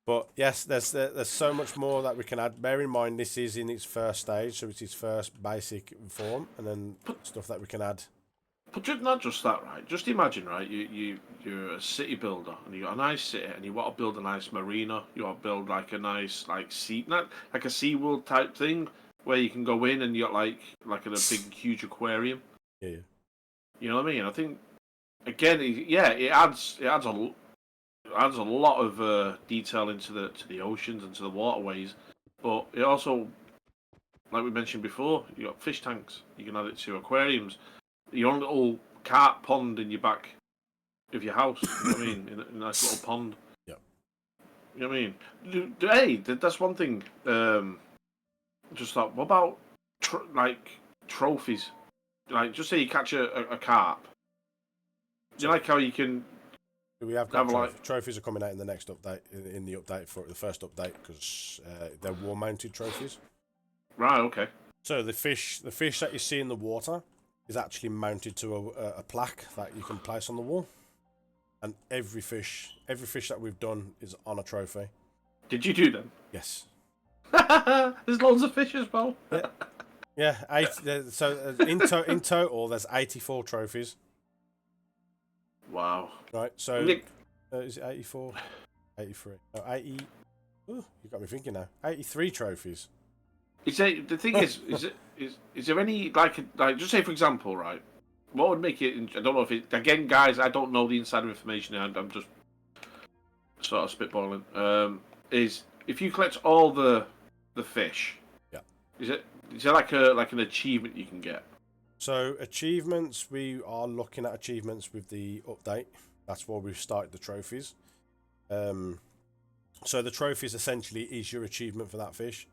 But yes, there's so much more that we can add. Bear in mind, this is in its first stage, so it's its first basic form, and then stuff that we can add. But not just that, right? Just imagine, right? You're a city builder, and you got a nice city, and you want to build a nice marina. You want to build like a nice like a SeaWorld type thing. Where you can go in and you got like in a big huge aquarium. Yeah. You know what I mean? I think again, it adds a lot of detail into the oceans and to the waterways, but it also, like we mentioned before, you got fish tanks. You can add it to aquariums. Your own little carp pond in your back of your house. You know what I mean? In a nice little pond. Yeah. You know what I mean? Hey, that's one thing. Just thought, what about like trophies. Like, just say you catch a carp. Do you like how you can? We have got Have trophies are coming out in the next update, in the update for the first update, because they're wall-mounted trophies. Right. Okay. So the fish that you see in the water is actually mounted to a plaque that you can place on the wall, and every fish that we've done is on a trophy. Did you do them? Yes. There's loads of fish as well. Yeah. So in total, there's 84 trophies. Wow. Right. So Nick, is it 84? 83. No, 80. Ooh, you got me thinking now. 83 trophies. the thing is there any like just say for example, right? What would make it? I don't know if it again, guys. I don't know the insider information. I'm just sort of spitballing. Is if you collect all the fish, Yeah. Is there like an achievement you can get? So achievements, we are looking at achievements with the update. That's where we've started the trophies. So the trophies essentially is your achievement for that fish.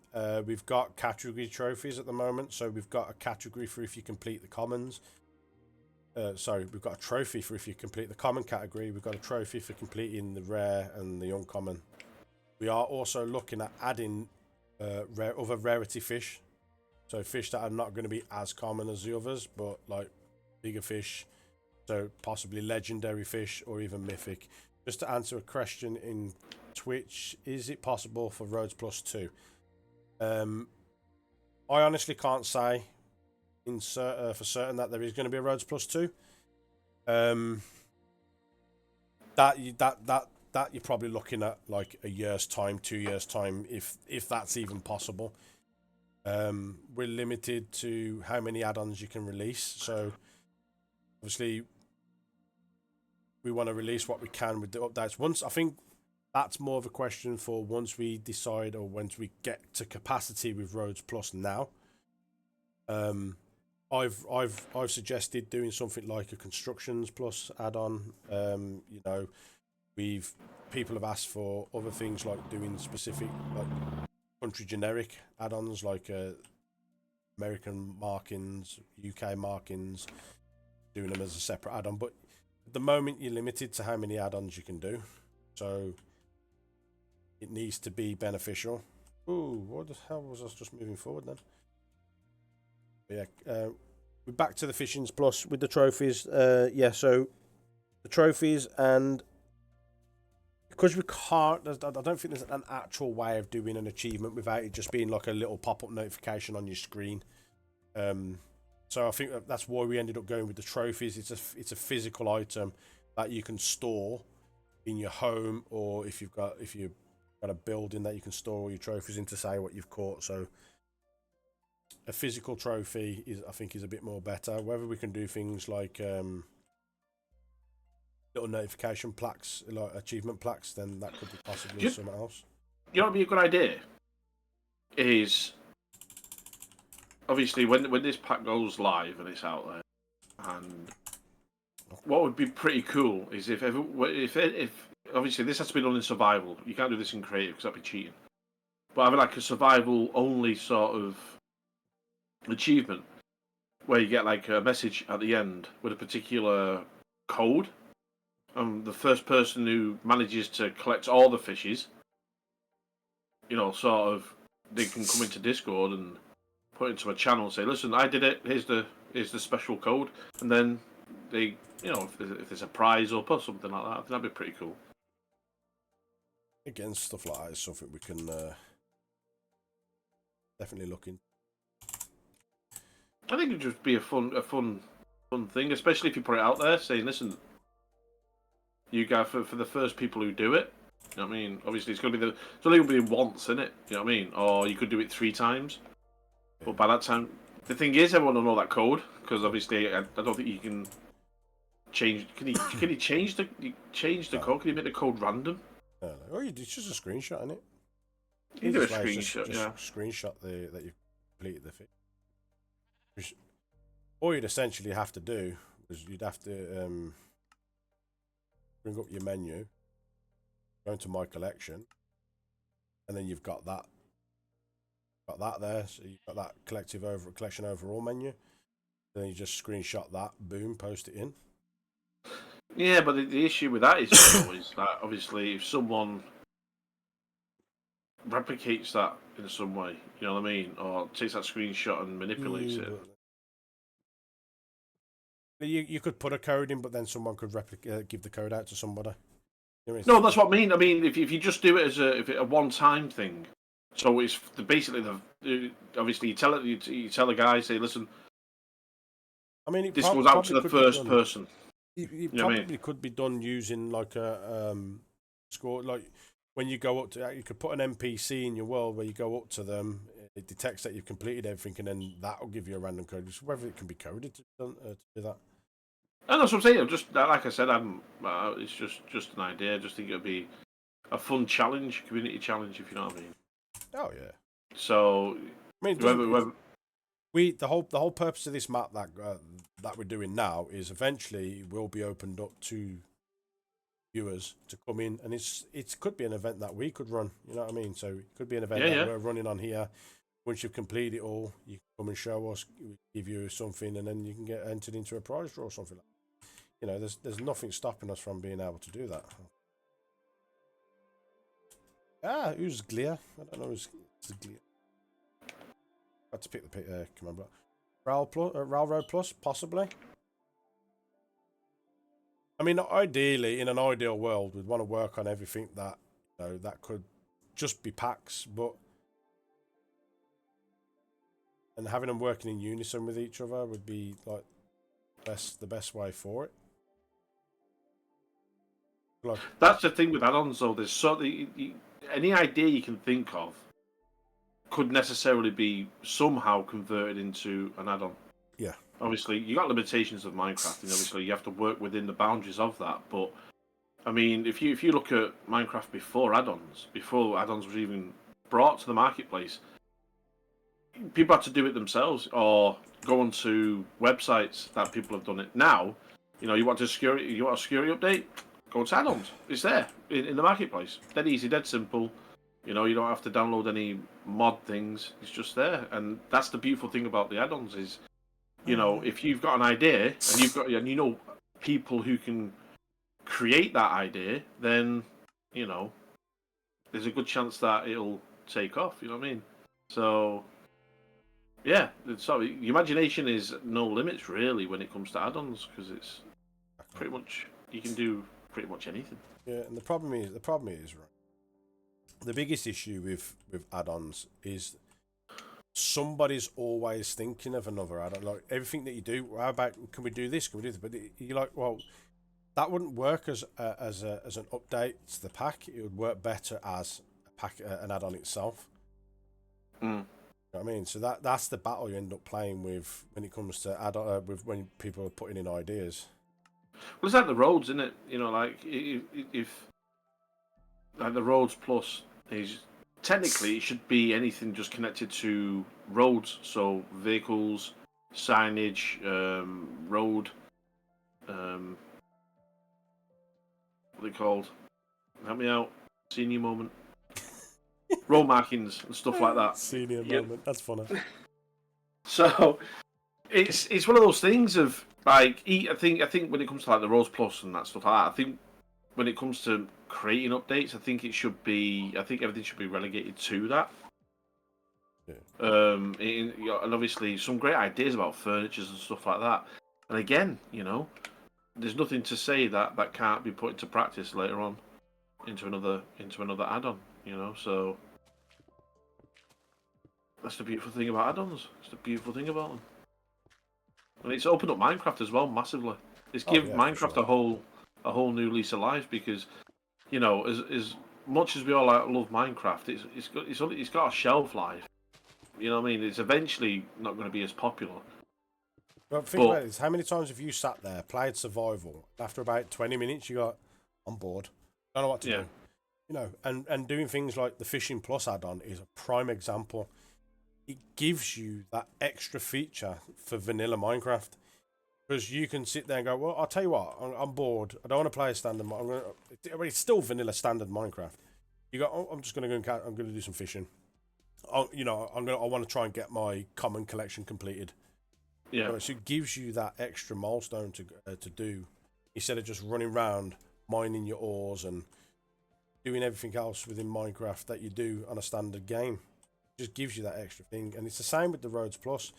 We've got category trophies at the moment. So we've got a category for if you complete the commons. We've got a trophy for if you complete the common category. We've got a trophy for completing the rare and the uncommon. We are also looking at adding other rarity fish. So fish that are not going to be as common as the others, but like bigger fish. So possibly legendary fish or even mythic. Just to answer a question in Twitch, is it possible for Rhodes Plus 2? I honestly can't say for certain that there is going to be a Rhodes Plus 2. That you're probably looking at like a year's time, 2 years time, if that's even possible. We're limited to how many add-ons you can release, so obviously we want to release what we can with the updates. I think that's more of a question for once we decide or once we get to capacity with Rhodes Plus now. I've suggested doing something like a Constructions Plus add-on. People have asked for other things like doing specific like country generic add-ons like American markings, UK markings, doing them as a separate add-on. But at the moment, you're limited to how many add-ons you can do, so it needs to be beneficial. Ooh, what the hell was I just moving forward then? But yeah, we're back to the Fishings Plus with the trophies. So the trophies, and because we can't, I don't think there's an actual way of doing an achievement without it just being like a little pop-up notification on your screen. So I think that's why we ended up going with the trophies. It's a physical item that you can store in your home, or if you've got a building that you can store all your trophies in to say what you've caught. So a physical trophy I think is a bit more better. Whether we can do things like little notification plaques, like achievement plaques, then that could be possibly something else. You know what would be a good idea? Is obviously when this pack goes live and it's out there, and what would be pretty cool is if obviously this has to be done in survival. You can't do this in creative because that'd be cheating. But having like a survival only sort of achievement where you get like a message at the end with a particular code. The first person who manages to collect all the fishes, sort of, they can come into Discord and put into a channel and say, "Listen, I did it. Here's the special code," and then they, if there's a prize or something like that, I think that'd be pretty cool. Again, stuff like that is something we can definitely look in. I think it'd just be a fun thing, especially if you put it out there, saying, "Listen, you guys for the first people who do it." You know what I mean? Obviously, it's only going to be once, isn't it? You know what I mean? Or you could do it 3 times. Yeah. But by that time, the thing is, everyone will know that code because obviously, I don't think you can change. Can you change the code? Can you make the code random? No. Oh, it's just a screenshot, isn't it? You do a screenshot, just screenshot that you've completed the fish. All you'd essentially have to do is you'd have to bring up your menu, go into my collection, and then you've got that. got that there. So you've got that collection overall menu. Then you just screenshot that, boom, post it in. Yeah, but the issue with that is that obviously if someone replicates that in some way, you know what I mean, or takes that screenshot and manipulates it. You could put a code in, but then someone could give the code out to somebody. No, that's what I mean. I mean, if you just do it as a one-time thing, so it's basically obviously you tell the guy, say, listen, I mean, this goes out to the first person. It probably could be done using like a score, like when you go up to, you could put an NPC in your world where you go up to them, it detects that you've completed everything, and then that will give you a random code. Just whether it can be coded to do that. And that's what I'm saying. Just like I said, it's just an idea. I just think it'd be a fun challenge, community challenge, if you know what I mean. Oh yeah. So I mean, the whole purpose of this map that we're doing now is eventually will be opened up to viewers to come in, and it could be an event that we could run. You know what I mean? So it could be an event that we're running on here. Once you've completed it all, you can come and show us, give you something, and then you can get entered into a prize draw or something like that. You know, there's nothing stopping us from being able to do that. Who's Glear? I don't know who's Glear. Had to pick the command block. Railroad Plus, possibly. I mean, ideally, in an ideal world, we'd want to work on everything that that could just be packs, and having them working in unison with each other would be like the best way for it. Like, that's the thing with add-ons, though. There's any idea you can think of could necessarily be somehow converted into an add-on. Yeah. Obviously, you got limitations of Minecraft, and obviously you have to work within the boundaries of that. But I mean, if you look at Minecraft before add-ons was even brought to the marketplace, people had to do it themselves or go onto websites that people have done it. Now, you want a security update, go to add-ons. It's there in the marketplace. Dead easy, dead simple. You don't have to download any mod things. It's just there, and that's the beautiful thing about the add-ons is, if you've got an idea and people who can create that idea, then there's a good chance that it'll take off. You know what I mean? So yeah, so your imagination is no limits really when it comes to add-ons, because it's pretty much you can do pretty much anything. Yeah, and the problem is right. The biggest issue with add-ons is somebody's always thinking of another add-on. Like everything that you do, how about can we do this? Can we do this? But you're like, well, that wouldn't work as an update to the pack. It would work better as a pack, an add-on itself. Mm. You know what I mean? So that's the battle you end up playing with when it comes to add-on, when people are putting in ideas. Well, it's like the roads, isn't it? Like if like the roads plus is technically it should be anything just connected to roads, so vehicles, signage, road, what are they called? Help me out. Senior moment. Road markings and stuff like that. Senior moment. That's funny. So it's one of those things of like I think when it comes to like the roads plus and that stuff like that, I think when it comes to creating updates, I think everything should be relegated to that. Yeah. And obviously some great ideas about furnitures and stuff like that. And again, there's nothing to say that can't be put into practice later on into another add-on. So that's the beautiful thing about add-ons. It's the beautiful thing about them. And it's opened up Minecraft as well massively. It's given Minecraft a whole new lease of life, because as much as we all love Minecraft, it's got a shelf life. You know what I mean? It's eventually not going to be as popular. But think about this: how many times have you sat there, played survival, after about 20 minutes you got on board, don't know what to do. And doing things like the Fishing Plus add-on is a prime example. It gives you that extra feature for vanilla Minecraft. Because you can sit there and go, well, I'll tell you what, I'm bored. I don't want to play a standard. It's still vanilla standard Minecraft. You go, I'm just going to go and I'm going to do some fishing. you know, I want to try and get my common collection completed. Yeah. So it gives you that extra milestone to do, instead of just running around mining your ores and doing everything else within Minecraft that you do on a standard game. It just gives you that extra thing, and it's the same with the Roads Plus.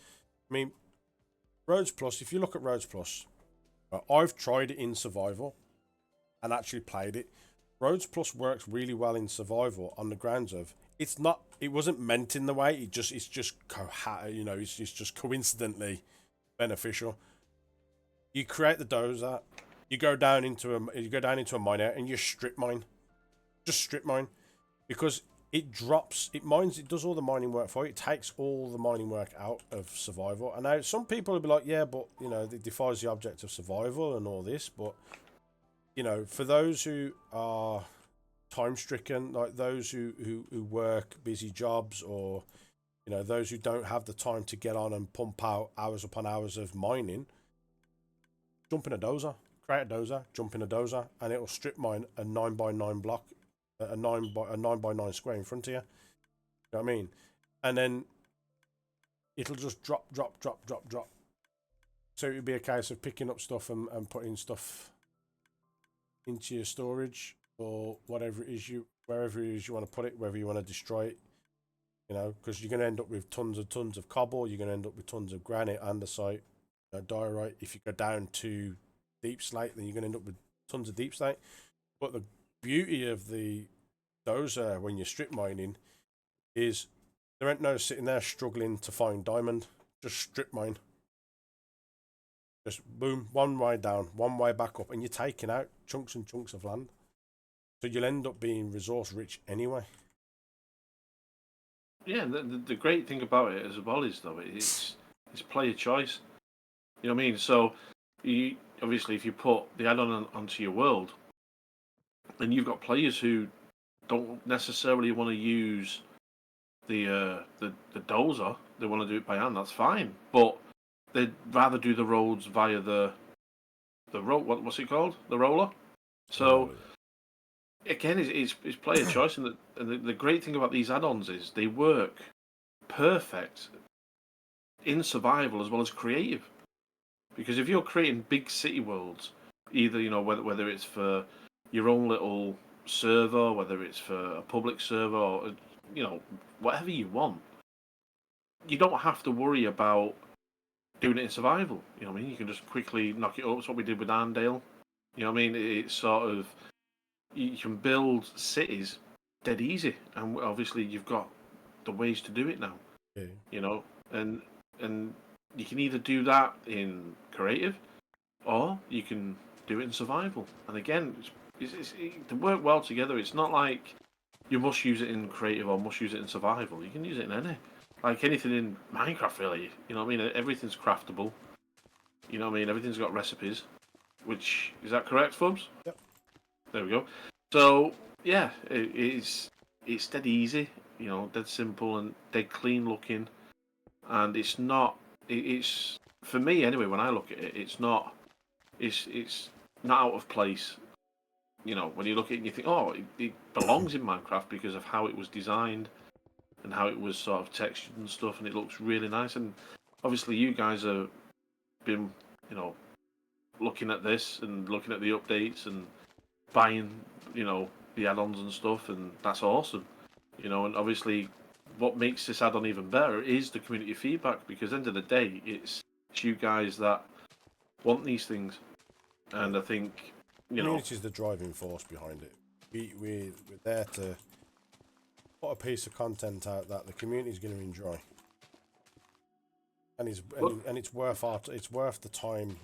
I mean, Roads Plus. If you look at Roads Plus, I've tried it in survival and actually played it. Roads Plus works really well in survival on the grounds of it's not. It wasn't meant in the way. It's just you know, it's just coincidentally beneficial. You create the dozer, you go down into a miner and you strip mine, just strip mine, because it mines, it does all the mining work for you. It takes all the mining work out of survival. And now some people will be like, yeah, but you know, it defies the object of survival and all this. But you know, for those who are time stricken, like those who work busy jobs, or you know, those who don't have the time to get on and pump out hours upon hours of mining, jump in a dozer, create a dozer, jump in a dozer, and it'll strip mine a 9x9 block, a 9x9 square in front of you. You know what I mean? And then it'll just drop. So it would be a case of picking up stuff and putting stuff into your storage, or whatever it is wherever it is you want to put it, whether you want to destroy it. You know, because you're going to end up with tons of cobble. You're going to end up with tons of granite, andesite, diorite. If you go down to deep slate, then you're going to end up with tons of deep slate. But the beauty of the dozer when you're strip mining is there ain't no sitting there struggling to find diamond. Just strip mine. Just boom, one way down, one way back up, and you're taking out chunks and chunks of land. So you'll end up being resource rich anyway. Yeah, the great thing about it as well is though it's player choice. You know what I mean? So you obviously if you put the add-on onto your world, and you've got players who don't necessarily want to use the dozer, they want to do it by hand. That's fine, but they'd rather do the roads via the what's it called, the roller. So again, it's player choice, and the great thing about these add-ons is they work perfect in survival as well as creative. Because if you're creating big city worlds, either you know whether it's for your own little server, whether it's for a public server, or you know whatever you want, you don't have to worry about doing it in survival. You know what I mean? You can just quickly knock it up. It's what we did with Arndale. You know what I mean? It's sort of you can build cities dead easy, and obviously you've got the ways to do it now. Yeah. You know, and you can either do that in creative, or you can do it in survival. And again, they work well together. It's not like you must use it in creative or must use it in survival. You can use it in any, like anything in Minecraft, really. You know what I mean? Everything's craftable. You know what I mean? Everything's got recipes. Which is that correct, Fubs? Yep. There we go. So yeah, it's dead easy. You know, dead simple and dead clean looking, and it's not. It's for me anyway. When I look at it, it's not. It's not out of place. You know, when you look at it and you think, oh, it belongs in Minecraft because of how it was designed and how it was sort of textured and stuff, and it looks really nice. And obviously, you guys have been, you know, looking at this and looking at the updates and buying, you know, the add-ons and stuff, and that's awesome. You know, and obviously, what makes this add-on even better is the community feedback, because at the end of the day, it's you guys that want these things, and I think you know, Community is the driving force behind it. We're there to put a piece of content out that the community is going to enjoy, and it's worth the time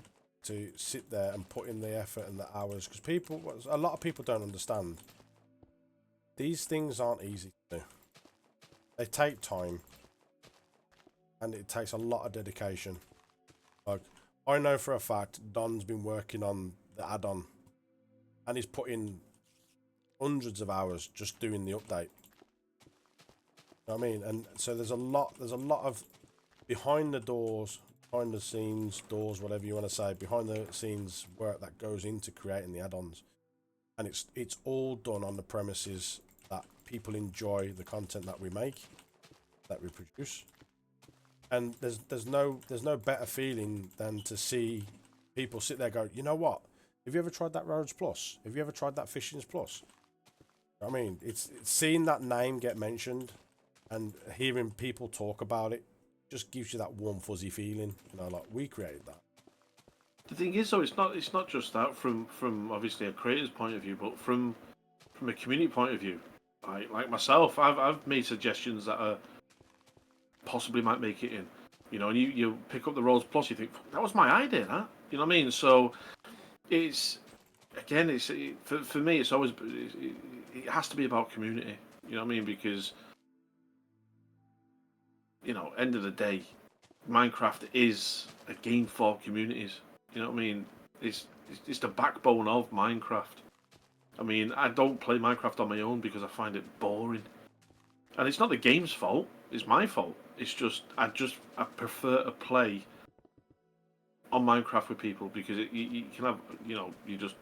to sit there and put in the effort and the hours, because a lot of people don't understand. These things aren't easy to do. They take time, and it takes a lot of dedication. Like, I know for a fact Don's been working on the add-on, and he's put in hundreds of hours just doing the update. You know what I mean? And so there's a lot of behind the doors, behind the scenes, doors, whatever you want to say, behind the scenes work that goes into creating the add-ons. And it's all done on the premises that people enjoy the content that we make. that we produce. And there's no better feeling than to see people sit there go, you know what? Have you ever tried that Roads Plus? Have you ever tried that Fishings Plus? I mean, it's seeing that name get mentioned and hearing people talk about it just gives you that warm fuzzy feeling. You know, like we created that. The thing is, though, it's not just that from obviously a creator's point of view, but from a community point of view. Like myself, I've made suggestions that are possibly might make it in. You know, and you pick up the Roads Plus, you think that was my idea, that. You know what I mean? So it's again, for me, it's always it has to be about community. You know what I mean? Because you know, end of the day, Minecraft is a game for communities. You know what I mean? It's the backbone of Minecraft. I mean, I don't play Minecraft on my own because I find it boring. And it's not the game's fault, it's my fault. It's just I prefer to play on Minecraft with people because you can have, you know, you just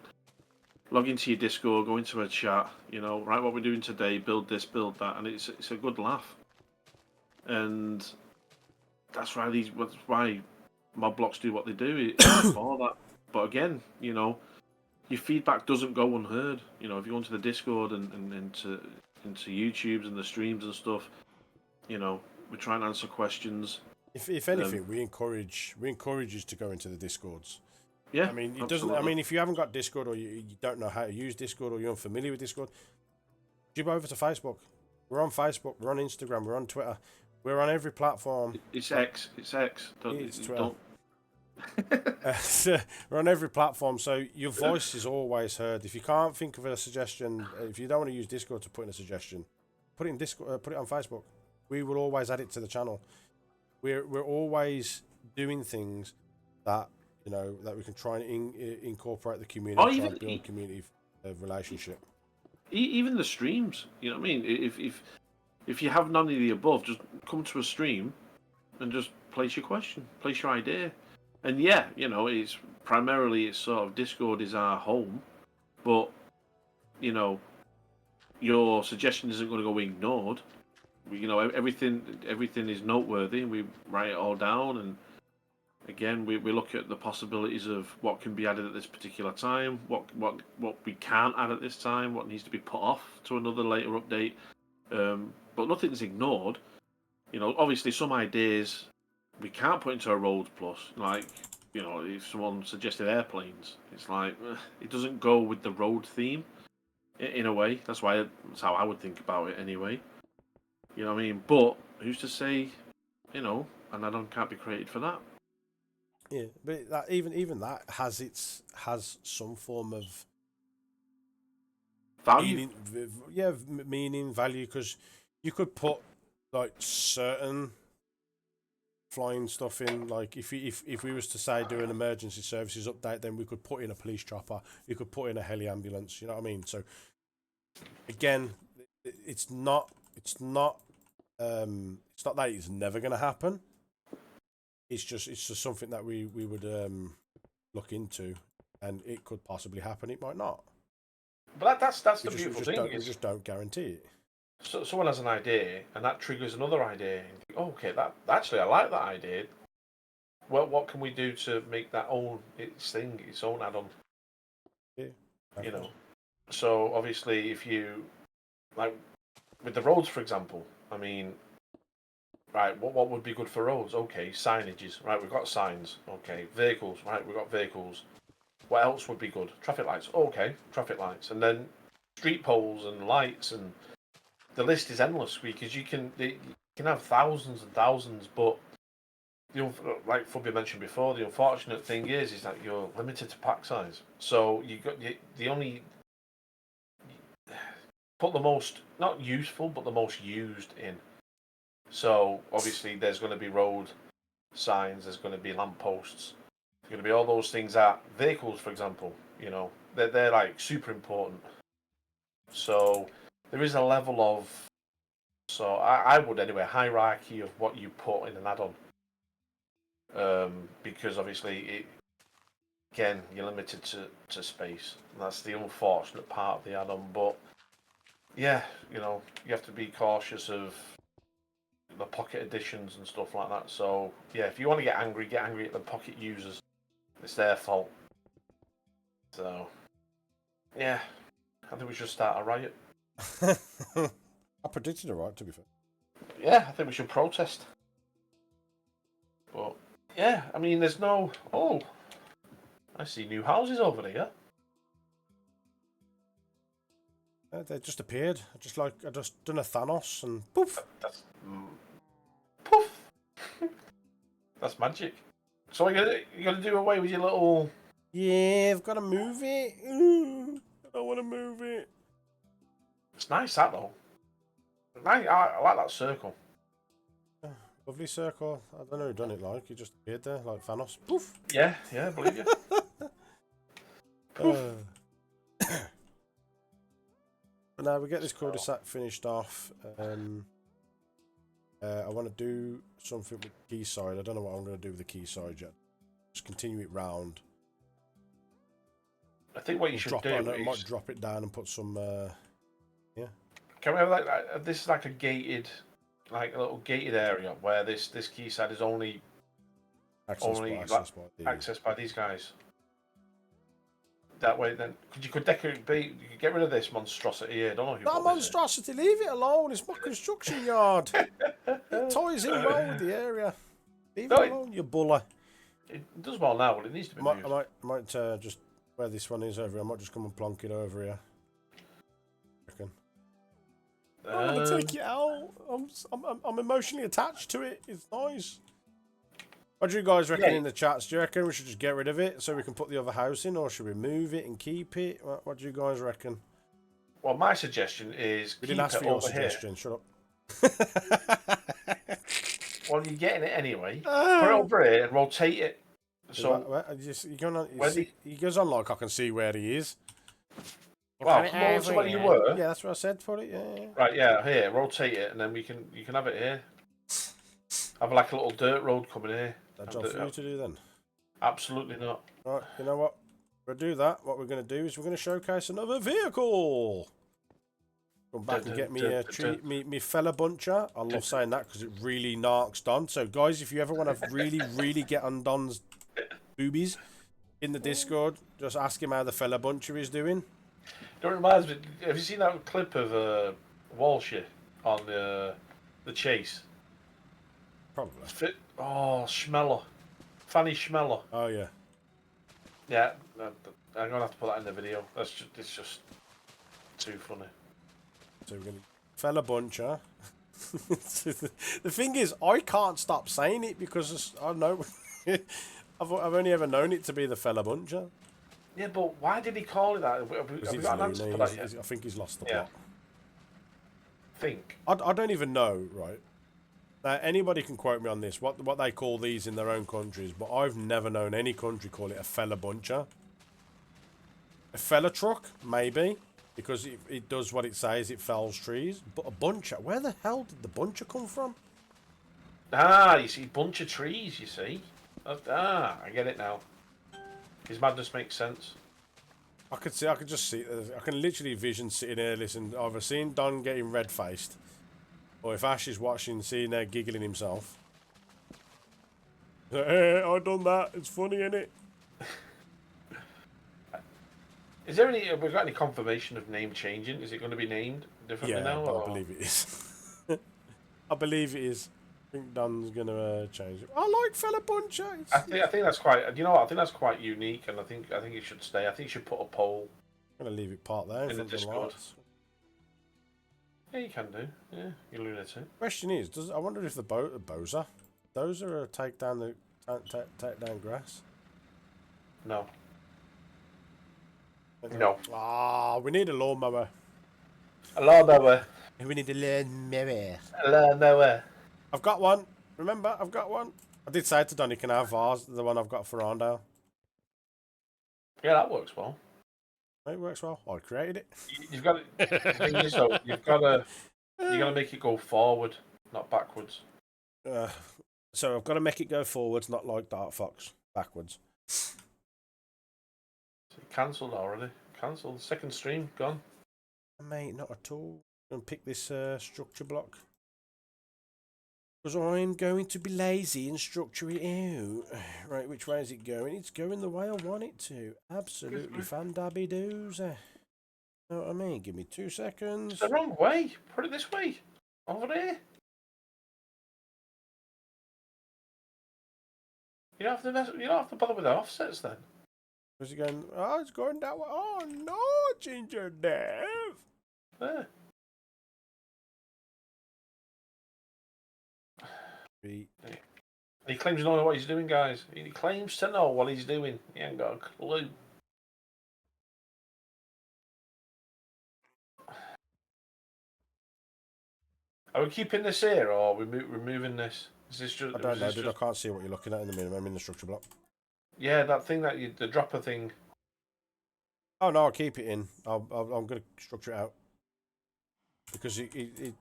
log into your Discord, go into a chat, you know, right, what we're doing today, build this, build that, and it's a good laugh. And that's why Mobblocks do what they do. It's for that. But again, you know, your feedback doesn't go unheard. You know, if you go into the Discord and into YouTubes and the streams and stuff, you know, we try and answer questions. If anything, we encourage you to go into the Discords. Yeah, I mean, it absolutely. doesn't. I mean, if you haven't got Discord or you don't know how to use Discord or you're unfamiliar with Discord, jump over to Facebook. We're on Facebook. We're on Instagram. We're on Twitter. We're on every platform. It's X. It's X. It's Twitter. We're on every platform, so your voice is always heard. If you can't think of a suggestion, if you don't want to use Discord to put in a suggestion, put it in Discord. Put it on Facebook. We will always add it to the channel. We're always doing things that, you know, that we can try and incorporate the community, try and build community relationship. Even the streams, you know what I mean? If you have none of the above, just come to a stream and just place your question, place your idea. And yeah, you know, it's sort of Discord is our home, but you know, your suggestion isn't going to go ignored. You know, everything is noteworthy, and we write it all down. And again, we look at the possibilities of what can be added at this particular time, what we can't add at this time, what needs to be put off to another later update. But nothing's ignored. You know, obviously some ideas we can't put into a Roads Plus. Like, you know, if someone suggested airplanes, it's like it doesn't go with the road theme in a way. That's how I would think about it anyway. You know what I mean? But who's to say, you know, an add-on can't be created for that? Yeah, but that, even that has some form of value. Meaning, value, because you could put like certain flying stuff in. Like if we was to say do an emergency services update, then we could put in a police chopper. You could put in a heli ambulance. You know what I mean? So again, it's not that it's never going to happen. It's just something that we would look into, and it could possibly happen. It might not. But that's the beautiful thing. We just don't guarantee it. So someone has an idea, and that triggers another idea. And you think, oh, okay, that actually I like that idea. Well, what can we do to make that its own add-on? Yeah, you know. So obviously, if you like with the roads, for example, I mean, right, what would be good for roads? Okay, signages. Right, we've got signs. Okay, vehicles. Right, we've got vehicles. What else would be good? Traffic lights. Okay, traffic lights, and then street poles and lights, and the list is endless because you can have thousands and thousands, but like Fubby mentioned before, the unfortunate thing is that you're limited to pack size. So the only put the most not useful, but the most used in. So obviously there's going to be road signs, there's going to be lampposts, there's going to be all those things that vehicles, for example, you know, they're like super important. So there is a level of, so I would anyway, hierarchy of what you put in an add-on. Because obviously again, you're limited to space. And that's the unfortunate part of the add-on. But yeah, you know, you have to be cautious of the pocket editions and stuff like that. So yeah, if you want to get angry at the pocket users. It's their fault. So yeah, I think we should start a riot. I predicted a riot, to be fair. Yeah, I think we should protest. But yeah, I mean, there's no. Oh, I see new houses over there. They just appeared. I just done a Thanos and poof. That's poof. That's magic. So you gonna do away with your little? Yeah, I've got to move it. I don't want to move it. It's nice that though. Nice. I like that circle. Lovely circle. I don't know who done it like. He just appeared there like Thanos. Poof. Yeah, I believe you. Poof. But now we get this cul-de-sac finished off. I want to do something with the quayside. I don't know what I'm going to do with the quayside yet. Just continue it round. I think what you should do is... I might drop it down and put some... yeah. Can we have like this is like a gated... Like a little gated area where this quayside is only accessed by these guys. That way, then you could decorate. You could get rid of this monstrosity here. Don't know who. Not a monstrosity. Leave it alone. It's my construction yard. It ties in well with the area. Leave it alone, you buller. It does well now, but it needs to be moved. I might just where this one is over here. I might just come and plonk it over here. I reckon. I want to take it out. I'm emotionally attached to it. It's nice. What do you guys reckon in the chats? Do you reckon we should just get rid of it so we can put the other house in, or should we move it and keep it? What do you guys reckon? Well, my suggestion is we didn't ask for your suggestion. Shut up. Well, you're getting it anyway. Put it over here and rotate it. So he goes on like I can see where he is. Well, come on to where you were. Yeah, that's what I said. Put it. Yeah. Right. Yeah. Here, rotate it, and then you can have it here. Have like a little dirt road coming here. That job for you to do then? Absolutely not. Right. You know what? We'll do that. What we're going to do is we're going to showcase another vehicle. Come back and get me me fella buncher. I love saying that because it really narks Don. So guys, if you ever want to really get on Don's boobies in the Discord, just ask him how the fella buncher is doing. It reminds me. Have you seen that clip of Walshy on the chase? Probably. Oh, Schmeller. Fanny Schmeller. Oh yeah. Yeah, I'm gonna have to put that in the video. It's just too funny. So we're gonna fella buncher. The thing is, I can't stop saying it because I don't know. I've only ever known it to be the fella buncher. Yeah, but why did he call it that? Have we got an answer for that yet? I think he's lost the plot. I don't even know, right? Now, anybody can quote me on this, what they call these in their own countries, but I've never known any country call it a fella buncher. A fella truck, maybe, because it does what it says, it fells trees. But a buncher, where the hell did the buncher come from? Ah, you see, bunch of trees, you see. I get it now. His madness makes sense. I could just see, I can literally vision sitting here listening, either seeing Don getting red-faced, or if Ash is watching, seeing her giggling himself. Hey, I done that. It's funny, innit? Is there any? Have we got any confirmation of name changing? Is it going to be named differently now? Yeah, I believe it is. I believe it is. I think Don's going to change it. I like fella buncher. I think that's quite. You know what? I think that's quite unique, and I think it should stay. I think you should put a poll. I'm going to leave it part there in front of the lights. Yeah, you can do. Yeah, you lunatic. Question is, I wonder if the Bozer take down grass? No. No. Ah, we need a lawnmower. A lawnmower. We need a lawnmower. A lawnmower. I've got one. Remember, I've got one. I did say to Don, he can have ours, the one I've got for Arndale. Yeah, that works well. It works well. I created it. You've got to. The thing is, though, you've got to make it go forward, not backwards. So I've got to make it go forwards, not like Dark Fox backwards. Cancelled already. Cancelled. Second stream gone. Mate, not at all. I'm gonna pick this structure block. Because I'm going to be lazy and structure it out. Right, which way is it going? It's going the way I want it to. Absolutely fan-dabby-doos. Know what I mean? Give me 2 It's seconds. the wrong way. Put it this way. Over there. You don't have to you don't have to bother with the offsets then. Where's it going? Oh, it's going that way. Oh no, Ginger Dev. There. He claims to know what he's doing, guys. He claims to know what he's doing. He ain't got a clue. Are we keeping this here, or are we removing this? Is this just? I don't know, dude. I can't see what you're looking at in the minute. I'm in the structure block. Yeah, that thing that the dropper thing. Oh no, I'll keep it in. I'm going to structure it out because it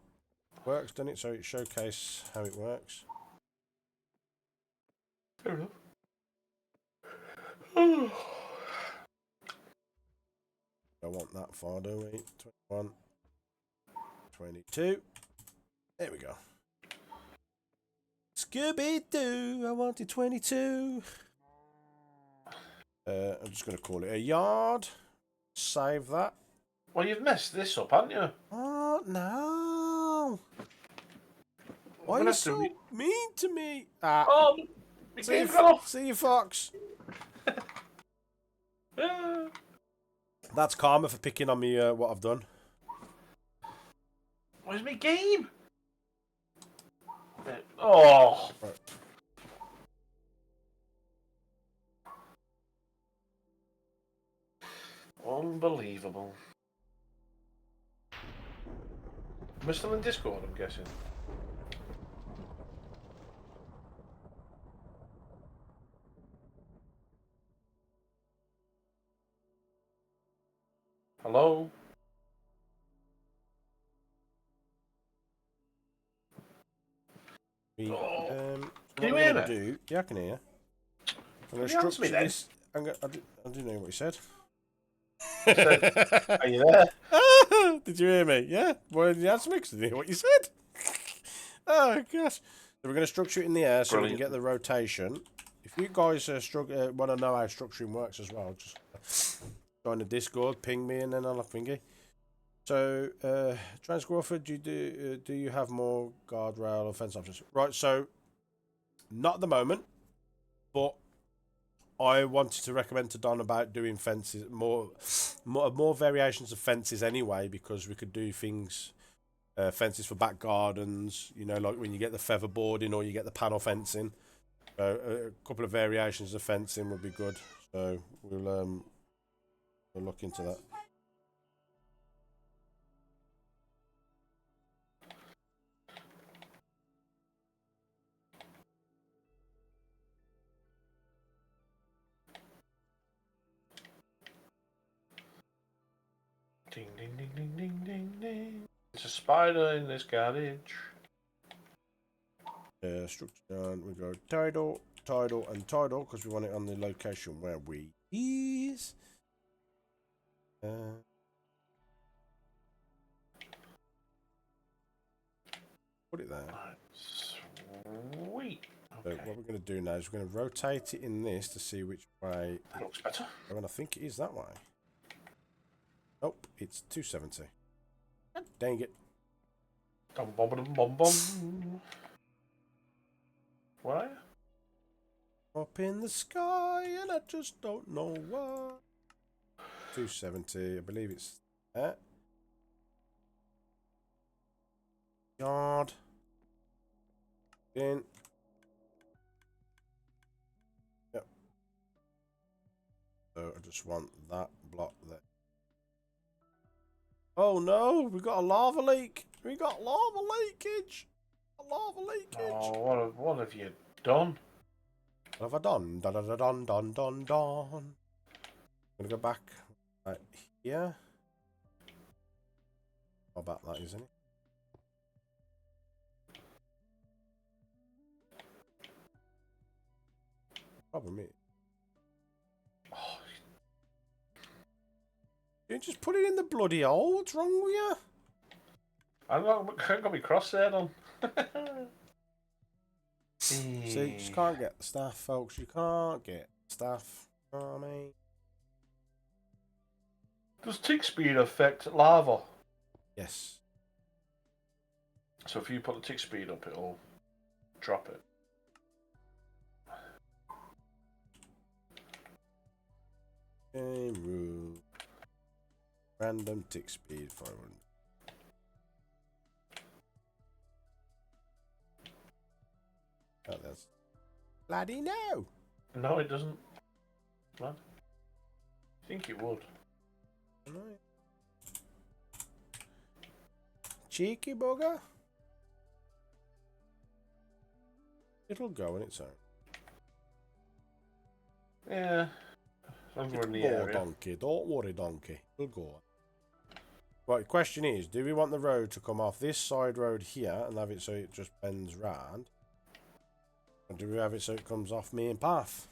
works, doesn't it? So it showcase how it works. Fair enough. Don't want that far, do we? 21, 22. There we go. Scooby-Doo, I wanted 22. I'm just going to call it a yard. Save that. Well, you've messed this up, haven't you? Oh, no. Why are you so mean to me? Ah. Oh, see you, Fox. That's karma for picking on me what I've done. Where's my game? Oh. Right. Unbelievable. We're still in Discord, I'm guessing. Hello? Can you hear me? Yeah, I can hear you. I'm going to structure this. I didn't know what you said. Are you there? Did you hear me? Yeah. Well, the answer makes didn't hear what you said. Oh gosh. So we're going to structure it in the air so we can get the rotation. If you guys want to know how structuring works as well, just join the Discord, ping me, and then I'll thingy. So, Transgrowford, do you have more guardrail or fence options? Right. So, not at the moment, but I wanted to recommend to Don about doing fences, more variations of fences anyway, because we could do things, fences for back gardens, you know, like when you get the feather boarding or you get the panel fencing. So a couple of variations of fencing would be good. So we'll look into that. Ding, ding, ding, ding, ding, ding, ding. There's a spider in this garage. Structure down. We go tidal, tidal, and tidal because we want it on the location where we is. Put it there. Sweet. So Okay. what we're going to do now is we're going to rotate it in this to see which way. That looks better. And I think it is that way. Nope, it's 270. Dang it. Dum bum bum bum bum. Where are you? Up in the sky, and I just don't know why. 270, I believe it's that. Yard. In. Yep. So I just want that block there. Oh no, we got a lava leak. We got lava leakage. A lava leakage. Oh, what have you done? What have I done? Dun dun dun dun dun dun dun. I'm gonna go back right here. How about that, isn't it? Problem is. Oh, You just put it in the bloody hole. What's wrong with you? I can't got me crosshair on. See, you just can't get the staff, folks. You can't get staff. You know what I mean? Does tick speed affect lava? Yes. So if you put the tick speed up, it'll drop it. Game rule. Random tick speed 500. Oh, that's bloody no. No, it doesn't. Lad. I think it would. Cheeky bugger. It'll go on its own. Yeah. As long as we're in the area. Donkey. Don't worry, donkey. It'll go on. Right, the question is, do we want the road to come off this side road here and have it so it just bends round? Or do we have it so it comes off main path?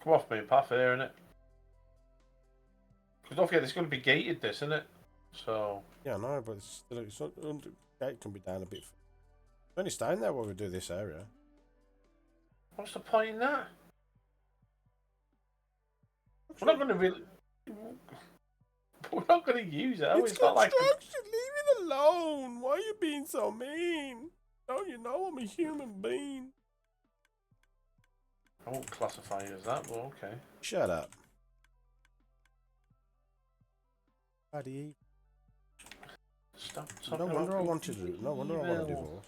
Come off main path here, innit? Because don't forget, it's going to be gated, this, isn't it? So... Yeah, no, but it's still, gate can be down a bit. It's only staying there while we do this area. What's the point in that? We're not going to really... We're not going to use it. It's not like... Leave it alone. Why are you being so mean? Don't you know I'm a human being? I won't classify you as that, but okay. Shut up. Buddy. Stop No talking wonder I about wanted to. No wonder I want a evil. divorce.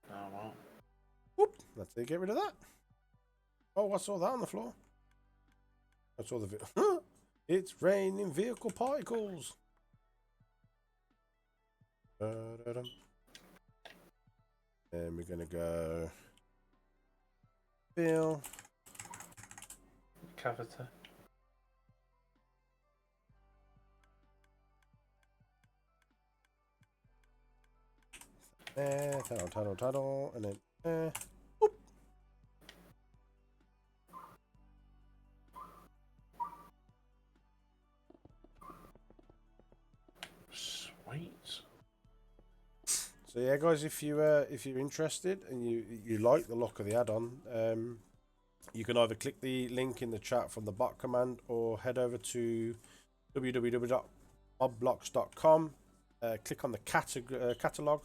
No, I won't. Whoop. Let's get rid of that. Oh, I saw that on the floor. I saw the. It's raining vehicle particles. Da-da-dum. And we're gonna go. Bill. Cavity. There, tunnel, and then there. Sweet. So yeah, guys, if you're interested and you like the look of the add-on, you can either click the link in the chat from the bot command or head over to www.mobblocks.com. Click on the catalog.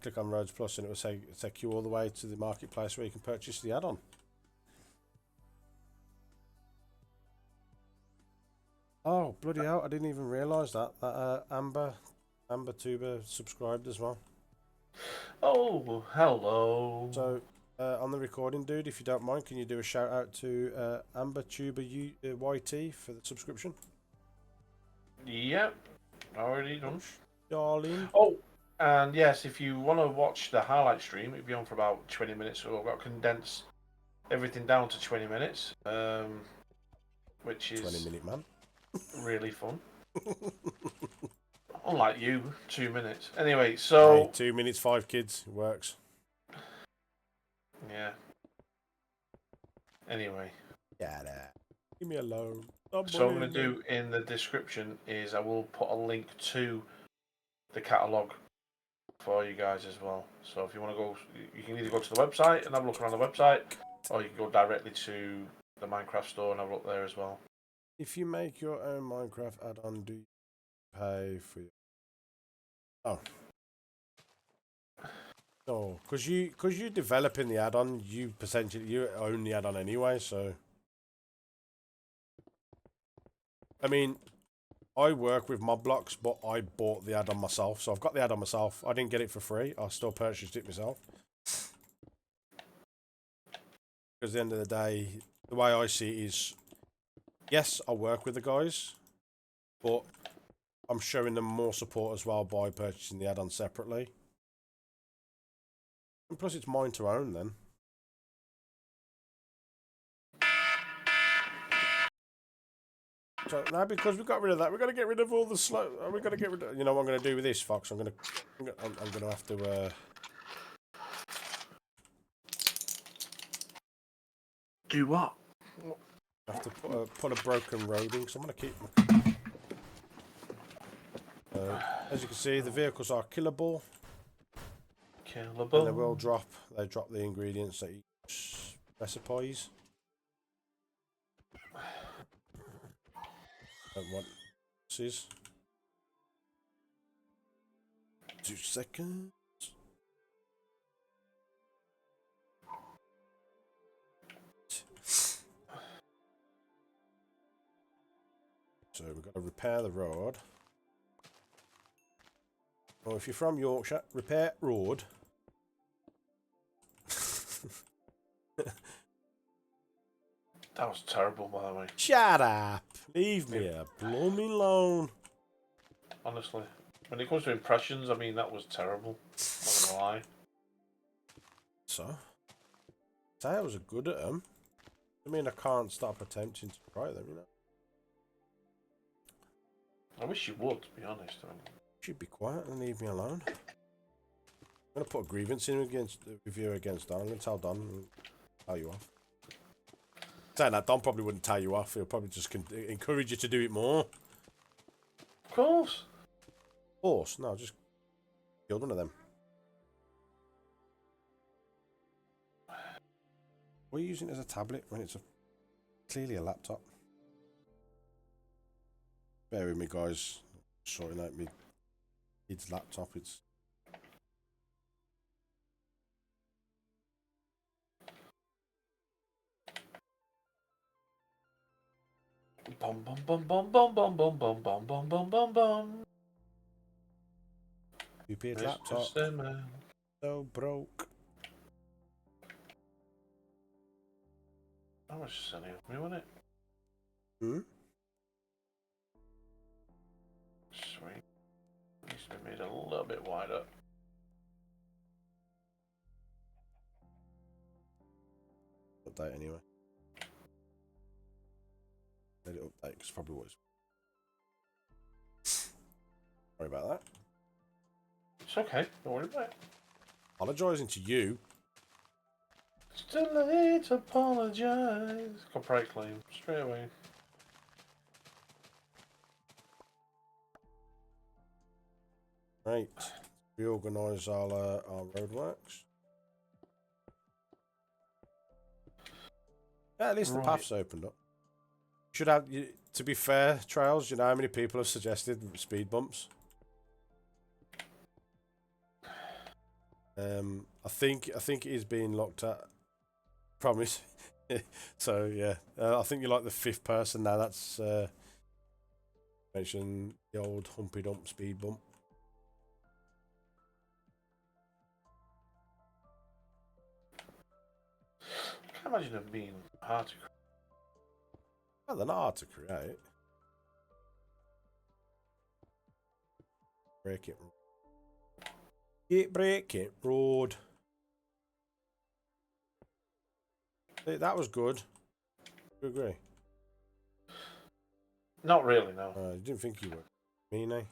Click on Roads Plus and it will take you all the way to the marketplace where you can purchase the add-on. Oh, bloody hell, I didn't even realise that Amber Tuber subscribed as well. Oh, hello. So, on the recording, dude, if you don't mind, can you do a shout out to Amber Tuber YT for the subscription? Yep, already done. Darling. Oh, and yes, if you want to watch the highlight stream, it'll be on for about 20 minutes. So I've got to condense everything down to 20 minutes, which is 20-minute man. really fun. Unlike you, 2 minutes. Anyway, so Hey, 2 minutes, 5 kids, it works. Yeah. Anyway. Yeah, leave me alone. So what I'm going to do in the description is I will put a link to the catalogue for you guys as well. So if you want to go, you can either go to the website and have a look around the website, or you can go directly to the Minecraft store and have a look there as well. If you make your own Minecraft add-on, do you pay for your... Oh. No, because you're developing the add-on, you own the add-on anyway, so... I mean, I work with Mobblocks, but I bought the add-on myself, so I've got the add-on myself. I didn't get it for free. I still purchased it myself. Because at the end of the day, the way I see it is, yes, I work with the guys, but I'm showing them more support as well by purchasing the add-on separately. And plus, it's mine to own then. So now, because we got rid of that, we're gonna get rid of all the slow. We're gonna get rid of. You know what I'm gonna do with this, Fox? I'm gonna have to. Do what? Have to put a broken road in. So I'm gonna keep. As you can see, the vehicles are killable. Killable. And they will drop. They drop the ingredients that each recipes. Don't want this is 2 seconds. So we've got to repair the road. Or if you're from Yorkshire, repair road. That was terrible, by the way. Shut up! Leave me blooming alone. Honestly. When it comes to impressions, I mean, that was terrible. Not gonna lie. So? Sales are good at them. I mean, I can't stop attempting to write them, you know? I wish you would, to be honest. I mean, You should be quiet and leave me alone. I'm going to put a grievance in against the reviewer against Don. I'm going to tell Don and tell you off. Saying that, Don probably wouldn't tell you off. He'll probably just encourage you to do it more. of course. Horse? No, just killed one of them. What are you using it as a tablet when it's clearly a laptop? Bear with me, guys. Sorting out my kid's laptop. It's Bum bum bum bum bum bum bum bum bum bum bum bum bum. stupid laptop. So broke. That was just silly of me, wasn't it? Hmm? Sweet. Needs to be made a little bit wider. Update anyway. Let it update because probably what it's. Sorry about that. It's okay. Don't worry about it. Apologising to you. It's too late to apologise. Copyright claim. Straight away. Right. Reorganise our roadworks. Yeah, at least the path's opened up. Should have, to be fair, Trails, you know how many people have suggested speed bumps? I think it is being looked at. Promise. So yeah, I think you're like the 5th person now that's mentioned the old Humpy Dump speed bump. I can't imagine them being hard to create. Well, they're not hard to create. Break it. Break it road. That was good. You agree? Not really, no. I didn't think you would. Mean, eh?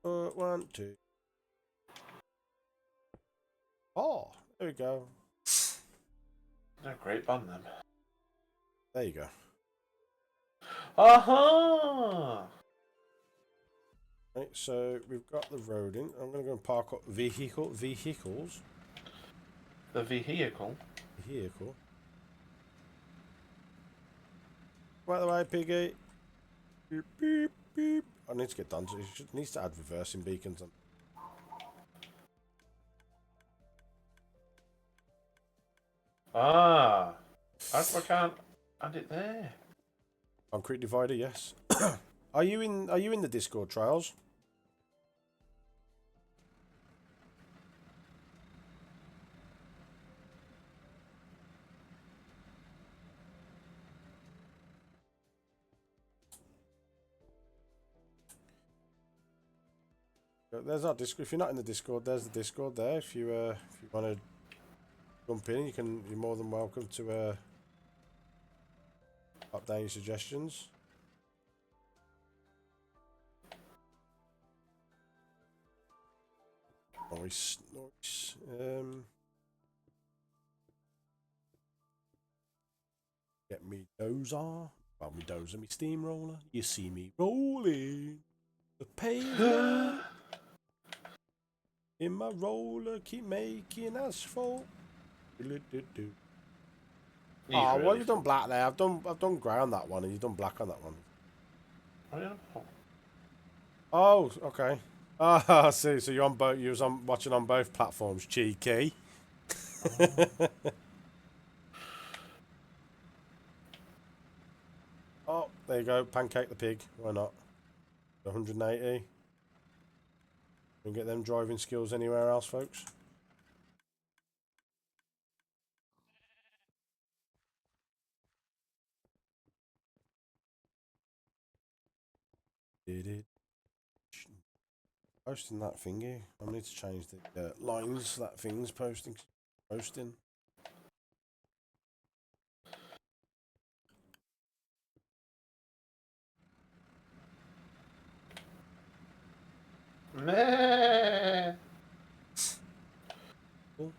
1, 2. Oh, there we go. They're a great band, them. There you go. Aha! Right, so we've got the road in. I'm going to go and park up vehicles. The vehicle. Vehicle. By the way, Piggy. Beep, beep, beep. I need to get done. It needs to add reversing beacons on. Ah! I can't add it there. Concrete divider, yes. Are you in the Discord, Trials? There's our Discord. If you're not in the Discord, there's the Discord there. If you want to jump in, you're more than welcome to pop down your suggestions. Nice. Get me dozer. Well, me dozer, me steamroller. You see me rolling. The pavement in my roller keep making asphalt. Do. Oh, what have you done black there? I've done grey on that one, and you've done black on that one. Oh, yeah. Oh, okay. Ah, I see. So you're on both. You was on watching on both platforms. Cheeky. Oh, there you go. Pancake the pig. Why not? 180. You can get them driving skills anywhere else, folks. Did it? Posting that thingy. I need to change the lines that thing's posting. Posting. Meh. Cool.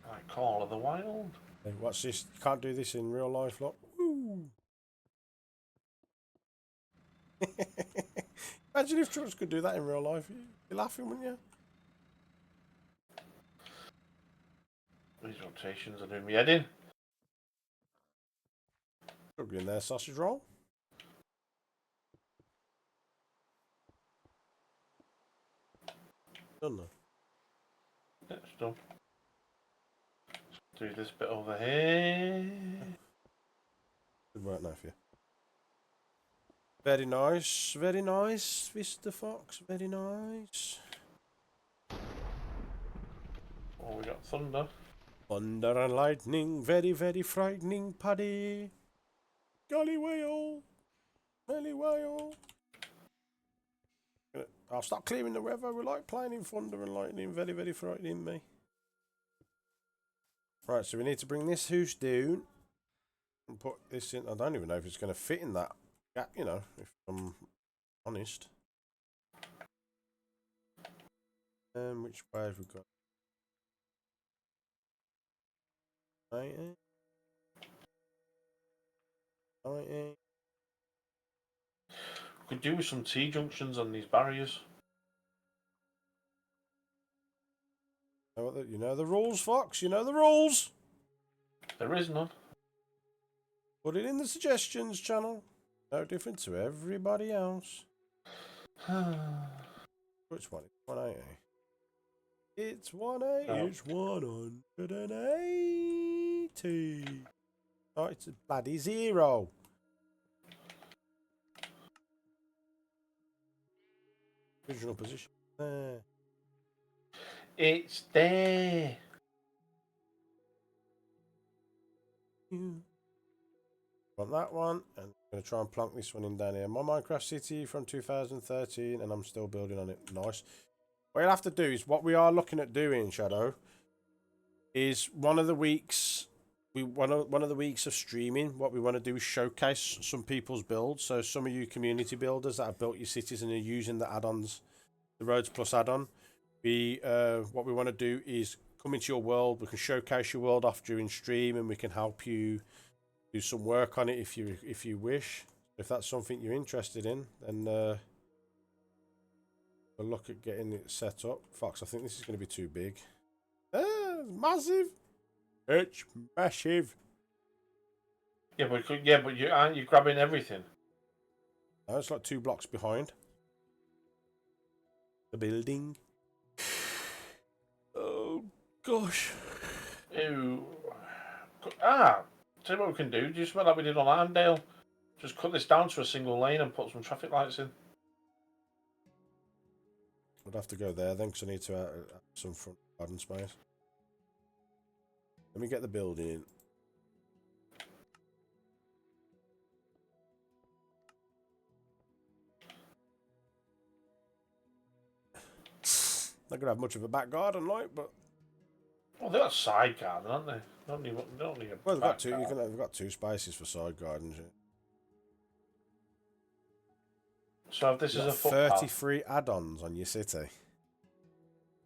Like Call of the Wild. Hey, watch this. You can't do this in real life, look. Woo. Imagine if trucks could do that in real life. You'd be laughing, wouldn't you? These rotations are doing me head in. Struggling there, sausage roll. Done though. That's done. Do this bit over here. Good work now for you. Very nice, Mr. Fox. Very nice. Oh, we got thunder. Thunder and lightning, very, very frightening, Paddy. Golly whale, belly whale. I'll stop clearing the weather. We like playing in thunder and lightning. Very, very frightening me. Right, so we need to bring this hoose down and put this in. I don't even know if it's going to fit in that gap, you know, if I'm honest. Which way have we got? 90. 90. Could do with some T-junctions on these barriers. You know the rules, Fox. You know the rules. There is none. Put it in the suggestions channel. No different to everybody else. Which one? 180. It's 180. No. It's 180. Oh, it's a bloody zero. Original position. There. It's there. Want that one, and I'm going to try and plonk this one in down here. My Minecraft City from 2013, and I'm still building on it. Nice. What you'll have to do is, what we are looking at doing, Shadow, is one of the weeks, one of the weeks of streaming, what we want to do is showcase some people's builds. So some of you community builders that have built your cities and are using the add-ons, the Roads Plus add-on. What we want to do is come into your world. We can showcase your world off during stream, and we can help you do some work on it if you wish. If that's something you're interested in, then we'll look at getting it set up. Fox, I think this is going to be too big. It's massive. It's massive. Yeah, but you aren't you grabbing everything? No, it's like 2 blocks behind the building. Oh gosh. Ew. Tell you what we can do. Just like we did on Arndale. Just cut this down to a single lane and put some traffic lights in. I'd have to go there then, because I need to add some front garden space. Let me get the building. Not gonna have much of a back garden, like, but Well, they're a side garden, aren't they? Don't need a well, they've got back two. garden. They've got 2 spaces for side gardens. Yeah. So if this is a footpath. 33 add-ons on your city.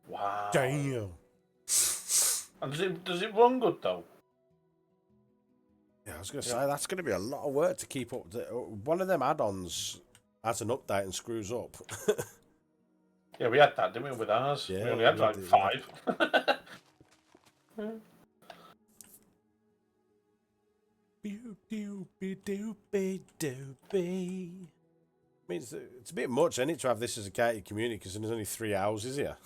Wow. Damn. And does it run good though? Yeah, I was going to say, that's going to be a lot of work to keep up. One of them add-ons has an update and screws up. Yeah, we had that, didn't we, with ours? Yeah, We only had we like did, 5. Doopy. I mean, it's a bit much, isn't it, to have this as a gated community because there's only 3 houses here.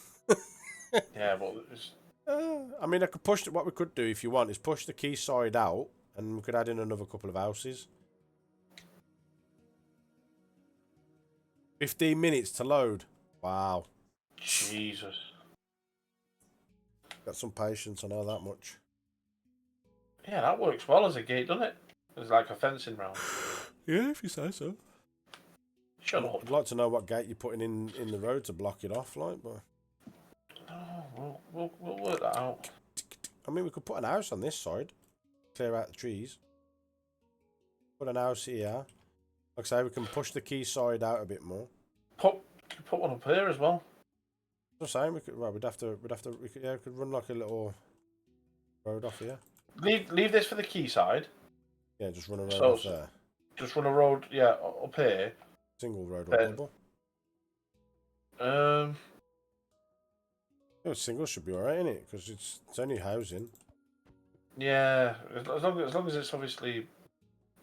Yeah, but it's... I mean, I could push. What we could do, if you want, is push the quayside out, and we could add in another couple of houses. 15 minutes to load. Wow. Jesus. Got some patience, I know that much. Yeah, that works well as a gate, doesn't it? There's like a fencing round. Yeah, if you say so. Shut up. I'd like to know what gate you're putting in the road to block it off, like, but... No, we'll work that out. I mean, we could put an house on this side. Clear out the trees. Put an house here. Like I say, we can push the quayside out a bit more. Put one up here as well. I'm saying we could. Well, we could run like a little road off here. Leave this for the quayside. Yeah, just run a road off there. Just run a road, yeah, up here. Single road or double? Oh, single should be alright, innit? Because it's only housing. Yeah, as long as it's obviously...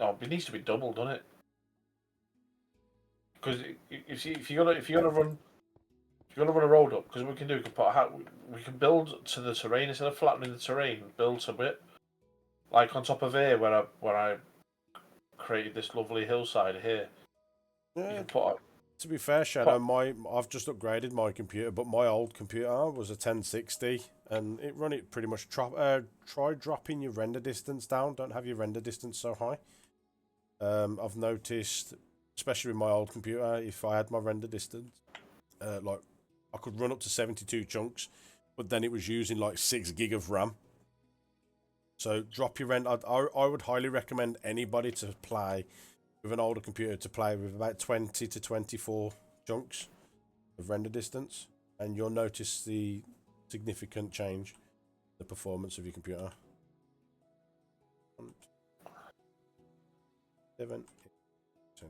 No, it needs to be double, doesn't it? Because if you're gonna run a road up, because we can we can build to the terrain instead of flattening the terrain. Build to it, like on top of here where I created this lovely hillside here. Yeah. You can put To be fair, Shadow, I've just upgraded my computer, but my old computer was a 1060, and it run it pretty much. Try dropping your render distance down. Don't have your render distance so high. I've noticed, especially with my old computer, if I had my render distance, like I could run up to 72 chunks, but then it was using like 6 gig of RAM. So drop your render. I would highly recommend anybody to play with an older computer to play with about 20 to 24 chunks of render distance, and you'll notice the significant change in the performance of your computer. 7, 8, 10.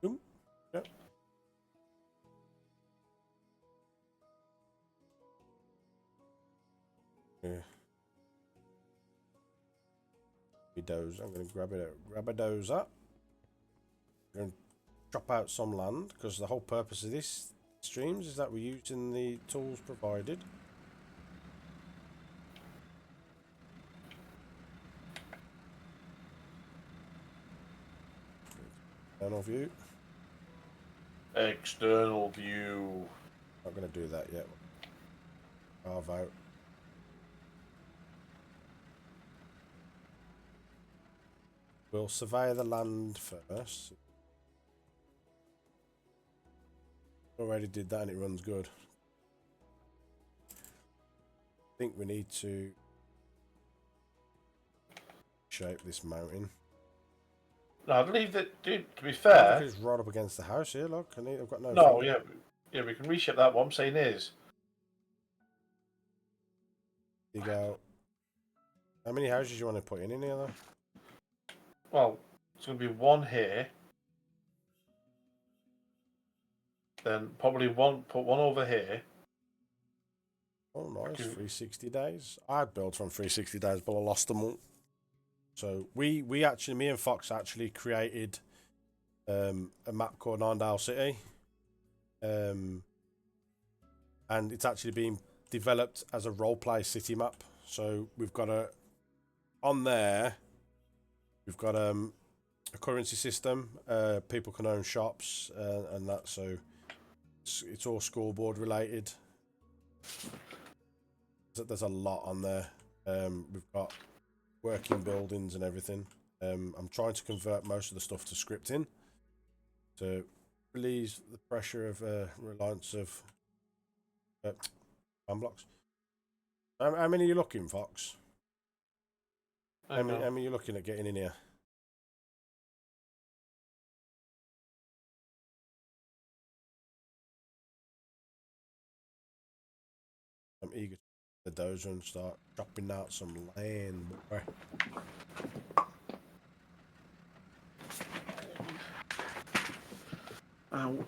Boom. Yep. Yeah. Dozer. I'm going to grab a dozer. I'm going to chop out some land because the whole purpose of this streams is that we're using the tools provided. External view. external view. Not going to do that yet. Carve out. We'll survey the land first. Already did that and it runs good. I think we need to shape this mountain. No, I believe that, dude, to be fair... It's right up against the house here, look. I've got no... No, yeah, we can reshape that. What I'm saying is... Dig out. How many houses do you want to put in here, though? Well, it's going to be one here. Then probably put one over here. Oh, nice. 360 days. I'd built from 360 days, but I lost them all. So we actually, me and Fox actually created a map called Arndale City. And it's actually being developed as a roleplay city map. So we've got on there, we've got a currency system. People can own shops and that. So it's all scoreboard related. There's a lot on there. We've got working buildings and everything. I'm trying to convert most of the stuff to scripting to release the pressure of reliance of Mobblocks. How many are you looking, Fox? How many are you looking at getting in here? I'm eager. the dozer and start chopping out some land, boy. Ow.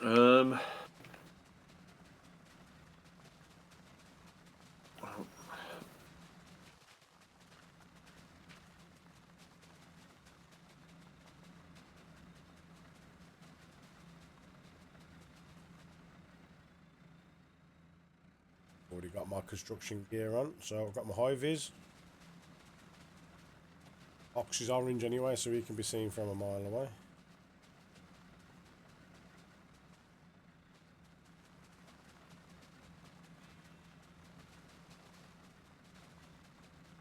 Um. Already got my construction gear on, so I've got my high vis. Ox is orange anyway, so he can be seen from a mile away.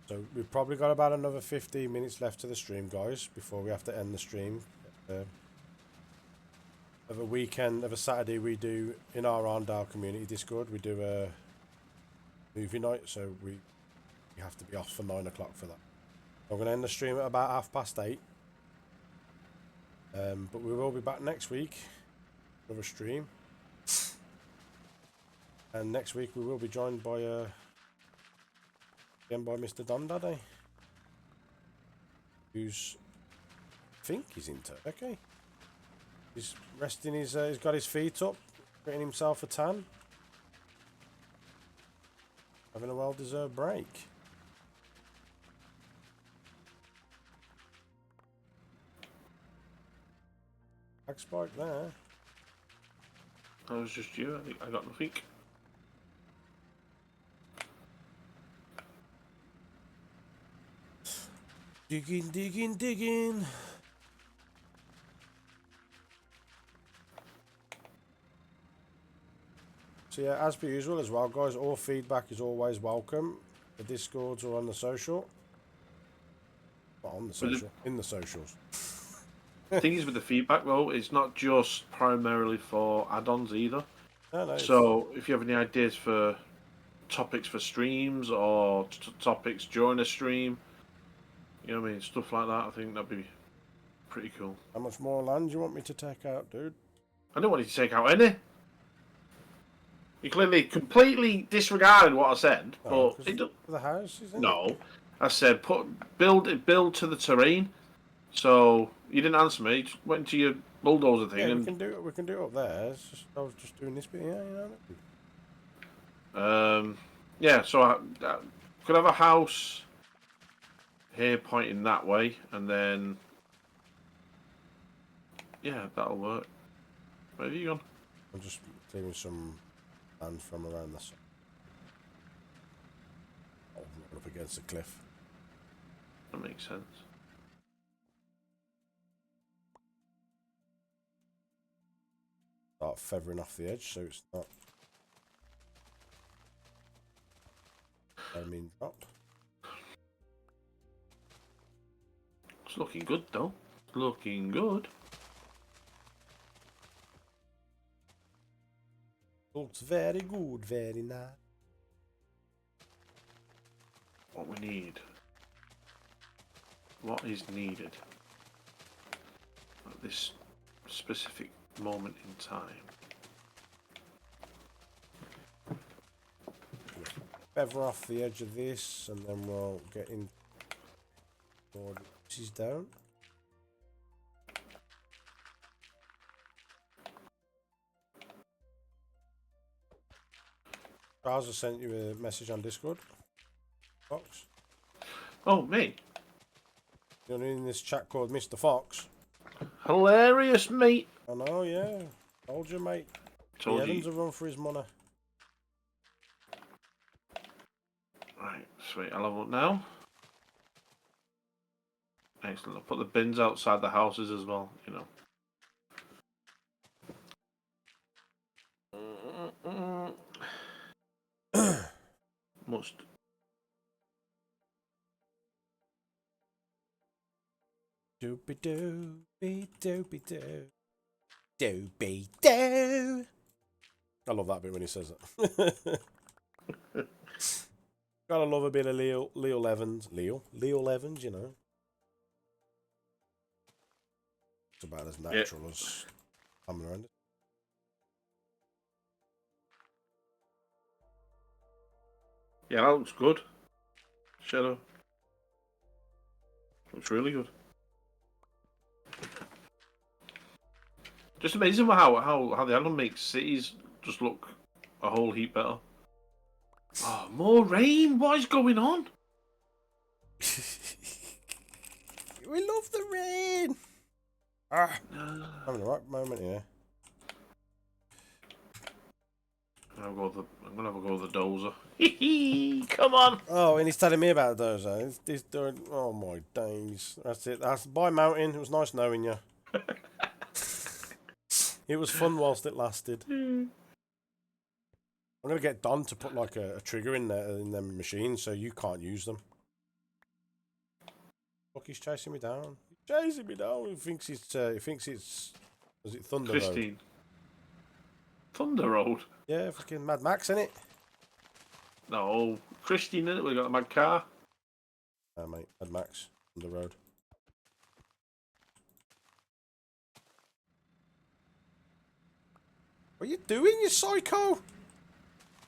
So we've probably got about another 15 minutes left to the stream, guys, before we have to end the stream. Of a weekend, of a Saturday, we do, in our Arndale community Discord, we do a movie night, so we have to be off for 9 o'clock for that. I'm going to end the stream at about 8:30. But we will be back next week, another stream. And next week we will be joined by again by Mr. Don Daddy, who's, I think he's in Turkey. He's resting his, he's got his feet up, getting himself a tan. Having a well-deserved break. Back spike there. That was just you. I got nothing. Digging, digging, digging. So yeah, as per usual as well, guys, all feedback is always welcome. The Discords or on the social. Not on the social, in the socials. The thing is with the feedback though, it's not just primarily for add-ons either. No, So if you have any ideas for topics for streams or topics during a stream, you know what I mean, stuff like that, I think that'd be pretty cool. How much more land do you want me to take out, dude? I don't want you to take out any. You clearly completely disregarded what I said. No, but it the house, isn't it? No, I said build to the terrain. So you didn't answer me. You just went to your bulldozer thing. Yeah, and we can do it up there. It's just, I was just doing this bit here, you know what I mean? Yeah. So I could have a house here pointing that way, and then yeah, that'll work. Where have you gone? I'm just clearing some land from around the side. Oh, right up against the cliff. That makes sense. Start feathering off the edge so it's not. I mean, drop. It's looking good though. It's looking good. Looks very good, very nice. What we need. What is needed at this specific moment in time? Feather off the edge of this, and then we'll get in. This is down. Charles has sent you a message on Discord. Fox. Oh, me? You're in this chat called Mr. Fox. Hilarious, mate. I know, yeah. Told you, mate. Told Evans you. will run for his money. Right, sweet. I'll have a look now. Excellent. I'll put the bins outside the houses as well, you know. Must. Doopy doo, be doopy doo. Doopy doo. I love that bit when he says it. Gotta love a bit of Leo Evans. Leo Evans, you know. It's about as natural as coming around it. Yeah, that looks good. Shadow. Looks really good. Just amazing how the addon makes cities just look a whole heap better. Oh, more rain! What is going on? We love the rain. Ah, having the right moment here. I'm gonna have a go with the dozer. Come on! Oh, and he's telling me about those. He's doing. Oh my days. That's it. That's bye, mountain. It was nice knowing you. It was fun whilst it lasted. I'm gonna get Don to put like a trigger in there in them machines so you can't use them. Look, he's chasing me down. He's chasing me down. He thinks it's. Was it Thunder Christine. Road? Thunder Road? Yeah, fucking Mad Max, innit? No, Christine, innit? We got a mad car. Ah, mate, Mad Max, Thunder Road. What are you doing, you psycho?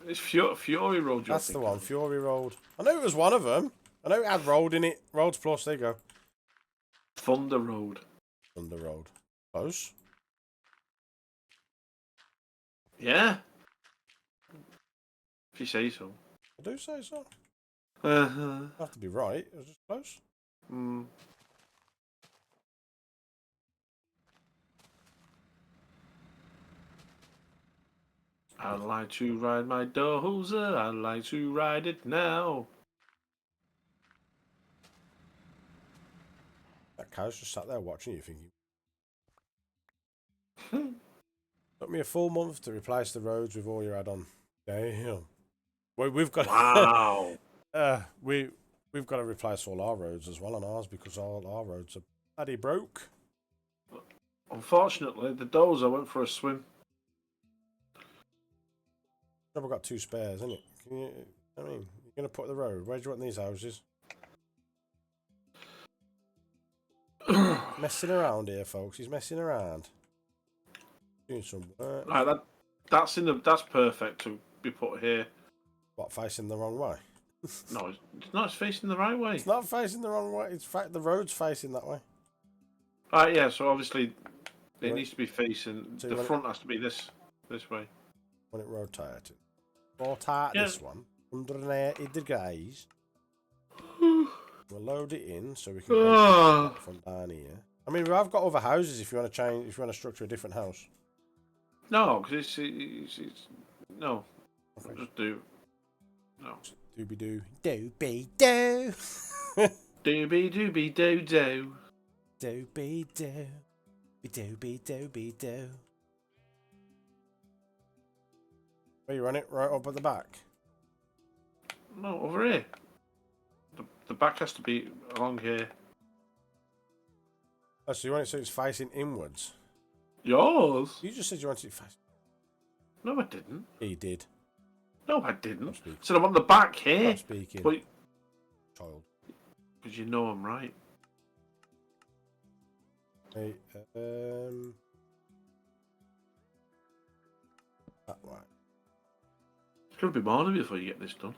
It's Fury Road. That's the one, Fury Road. I know it was one of them. I know it had Road in it. Roads Plus, there you go. Thunder Road. Thunder Road. Close. Yeah. If you say so. I do say so. Uh-huh. Have to be right. It was just close. Mm. I'd like to ride my dozer. I'd like to ride it now. That cow's just sat there watching you thinking. Took me a full month to replace the roads with all your add-on. Damn. Well, we've got. Wow. We've got to replace all our roads as well on ours because all our roads are bloody broke. Unfortunately, the dozer went for a swim. I've got 2 spares, isn't it? You're going to put the road. Where do you want these houses? Messing around here, folks. He's messing around. Doing some work. Right, that's perfect to be put here. What, facing the wrong way? No, it's not facing the right way. It's not facing the wrong way. It's the road's facing that way. Right, yeah. So obviously, it Right. needs to be facing. So The front has to be this way. When it rotated. Rotate this one. 180 degrees. We'll load it in so we can go from down here. I mean, I've got other houses if you want to change, if you want to structure a different house. No, because it's no. Okay. Just do. No. Dooby doo. Dooby doo. Dooby dooby doo doo. Dooby doo. Dooby dooby doo. Where you run it? Right up at the back? No, over here. The back has to be along here. Oh, so you want it so it's facing inwards? Yours? You just said you wanted it facing. No, I didn't. He did. No, I didn't. Stop So I'm on the back here. Stop speaking. But, Child. because you know I'm right. Hey, that way. It's going to be morning before you get this done.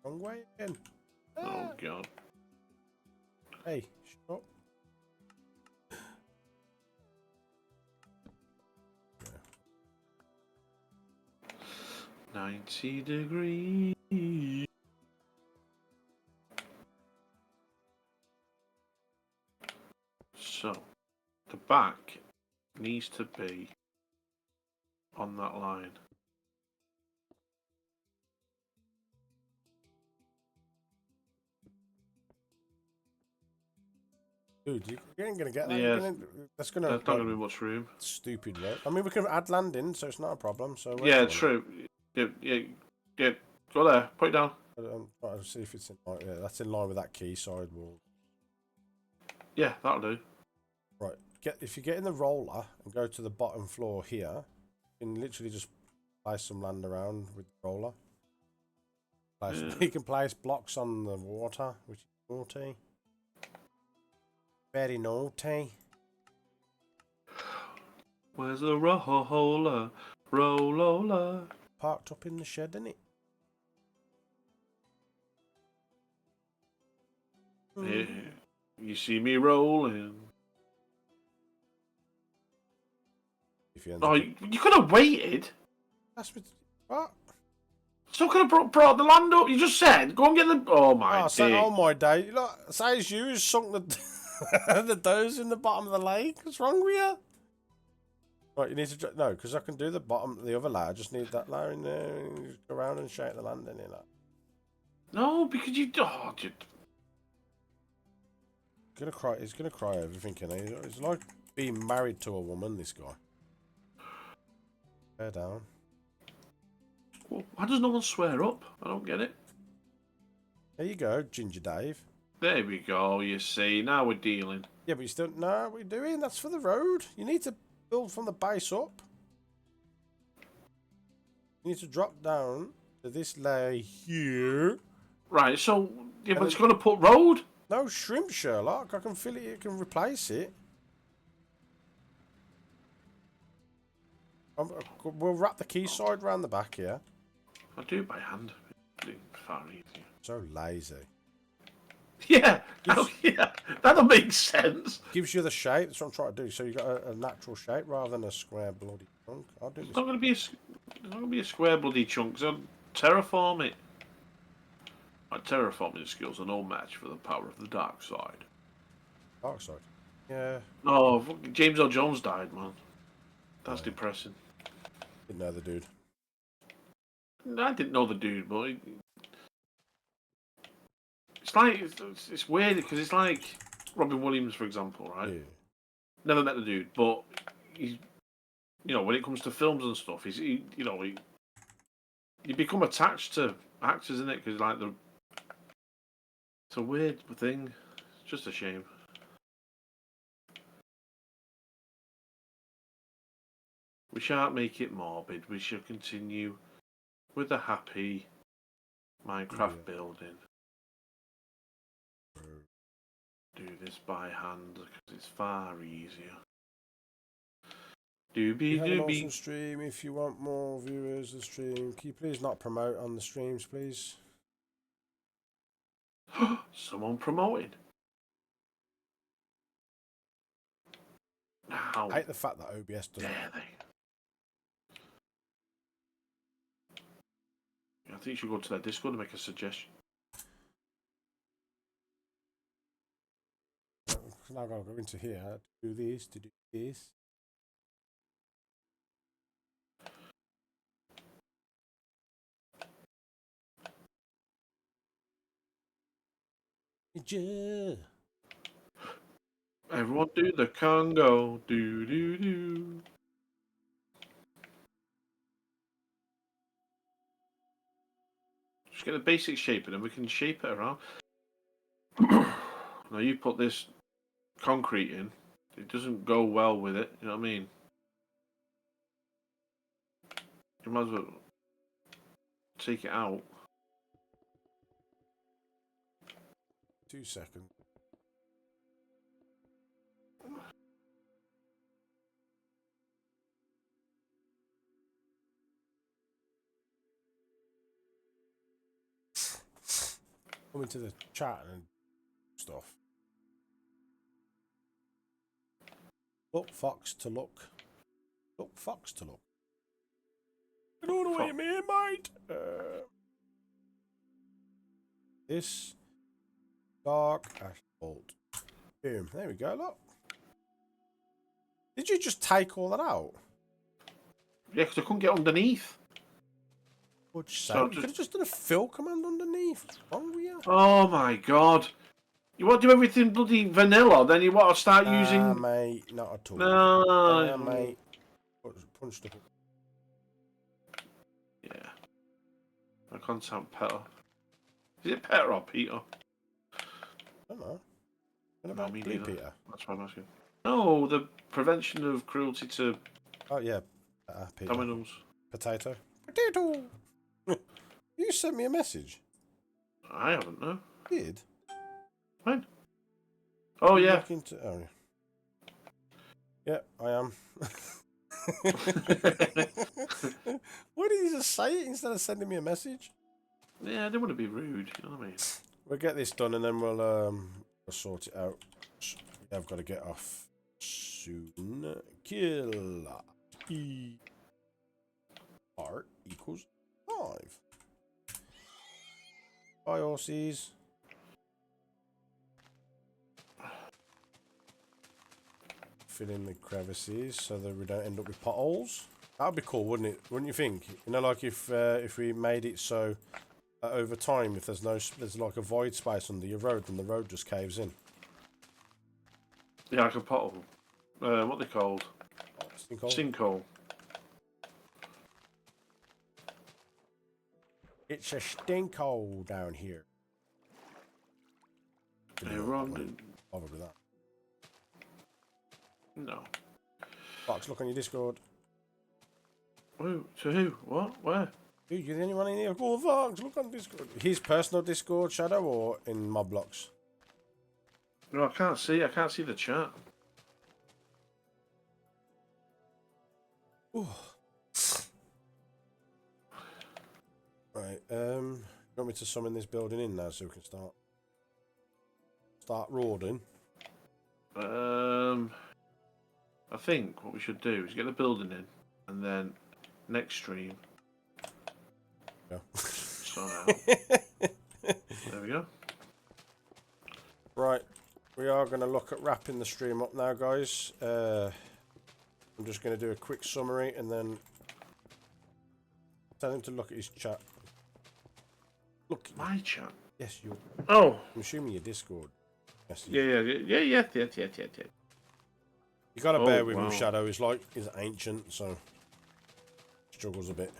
Wrong way again. Oh, God. Hey, shut up. 90 degrees. So, the back needs to be on that line. Dude, you ain't gonna get that. Yeah, That's gonna. there's not going to be much room. Stupid, right? I mean, we can add landing, so it's not a problem. So Yeah, true. Yeah. Go there. Put it down. I'm trying to see if it's in line. Yeah, that's in line with that quayside wall. Yeah, that'll do. Right. If you get in the roller and go to the bottom floor here, you can literally just place some land around with the roller. You can place blocks on the water, which is naughty. Very naughty. Where's the roller? Roller. parked up in the shed, innit? Yeah. You see me rolling. If you Oh, you could have waited. That's what? Still could have brought the land up. You just said, go and get the. Oh my day. Oh my day! Look, says you sunk the the does in the bottom of the lake. What's wrong with you? Right, you need to no, because I can do the bottom, the other layer. I just need that layer in there. And just go around and shake the land in it. Like. No, because you. Oh, dude. Gonna cry. He's gonna cry over thinking he's like being married to a woman. This guy. Bear down. Well, why does no one swear up? I don't get it. There you go, Ginger Dave. There we go. You see, now we're dealing. Yeah, but you still no. What are you doing? That's for the road. You need to build from the base up. You need to drop down to this layer here. Right. So, yeah, but it's going to put road. No shrimp, Sherlock. I can fill it. You can replace it. We'll wrap the quayside around the back here. I do it by hand. It's far easier. So lazy. Yeah. Oh, yeah. That'll make sense. Gives you the shape. That's what I'm trying to do. So you got a natural shape rather than a square bloody chunk. I'll do this. It's not going to be a square bloody chunk. So terraform it. My terraforming skills are no match for the power of the dark side. Dark side. Yeah. Oh, James Earl Jones died, man. That's depressing. Didn't know the dude. I didn't know the dude, but it's like it's weird because it's like Robin Williams, for example, right? Yeah. Never met the dude, but he's, you know, when it comes to films and stuff, you become attached to actors, isn't it? Because like it's a weird thing. It's just a shame. We shan't make it morbid. We shall continue with a happy Minecraft building. Do this by hand because it's far easier. We have an awesome stream. If you want more viewers of the stream, can you please not promote on the streams, please? Someone promoted. Now, I hate the fact that OBS doesn't. dare they? I think you should go to their Discord and make a suggestion. Now I've got to go into here to do this, to do this. Yeah. Everyone do the Congo. Do do do. Just get a basic shape and then we can shape it around. Now you put this concrete in. It doesn't go well with it. You know what I mean? You might as well take it out. 2 seconds. Come into the chat and stuff. Look, Fox to look. Look, Fox to look. I don't know what you mean, mate. This dark asphalt. Boom. There we go. Look. Did you just take all that out? Yeah, because I couldn't get underneath. What'd you say? You could have just done a fill command underneath. What's wrong with you? Oh my god. You want to do everything bloody vanilla, then you want to start using... mate, not at all. No. Mate. Punched up. Yeah. I can't sound Peter. Is it Peter or Peter? I don't know. What about me Blue neither. Peter? That's what I'm asking. No, the prevention of cruelty to Oh, yeah. Peter. dominoes. Potato. Potato! You sent me a message. I haven't, no. Did? When? Oh, yeah. Oh, yeah. Yeah, I am. Why did you just say it instead of sending me a message? Yeah, I don't want to be rude. You know what I mean? We'll get this done and then we'll sort it out. Yeah, I've got to get off soon. Kill E R equals 5. Bye, horsies. Fill in the crevices so that we don't end up with potholes. That'd be cool, wouldn't it? Wouldn't you think? You know, like if we made it so over time, if there's like a void space under your road, then the road just caves in. Yeah, like a pothole. What they called? Sinkhole. It's a stinkhole down here. Yeah, wrong. Bother with that. No. Fox, look on your Discord. Who? To who? What? Where? Dude, you're the only one in here. Go Fox, look on Discord. His personal Discord, Shadow, or in Mobblocks? No, I can't see. I can't see the chat. Ooh. Right, you want me to summon this building in now so we can start roaring? I think what we should do is get the building in, and then next stream. Yeah. Start out. There we go. Right, we are going to look at wrapping the stream up now, guys. I'm just going to do a quick summary and then tell him to look at his chat. Look. My chat? Yes, you. Oh. I'm assuming your Discord. Yes. Yeah. You got to bear with him, Shadow. He's ancient, so struggles a bit.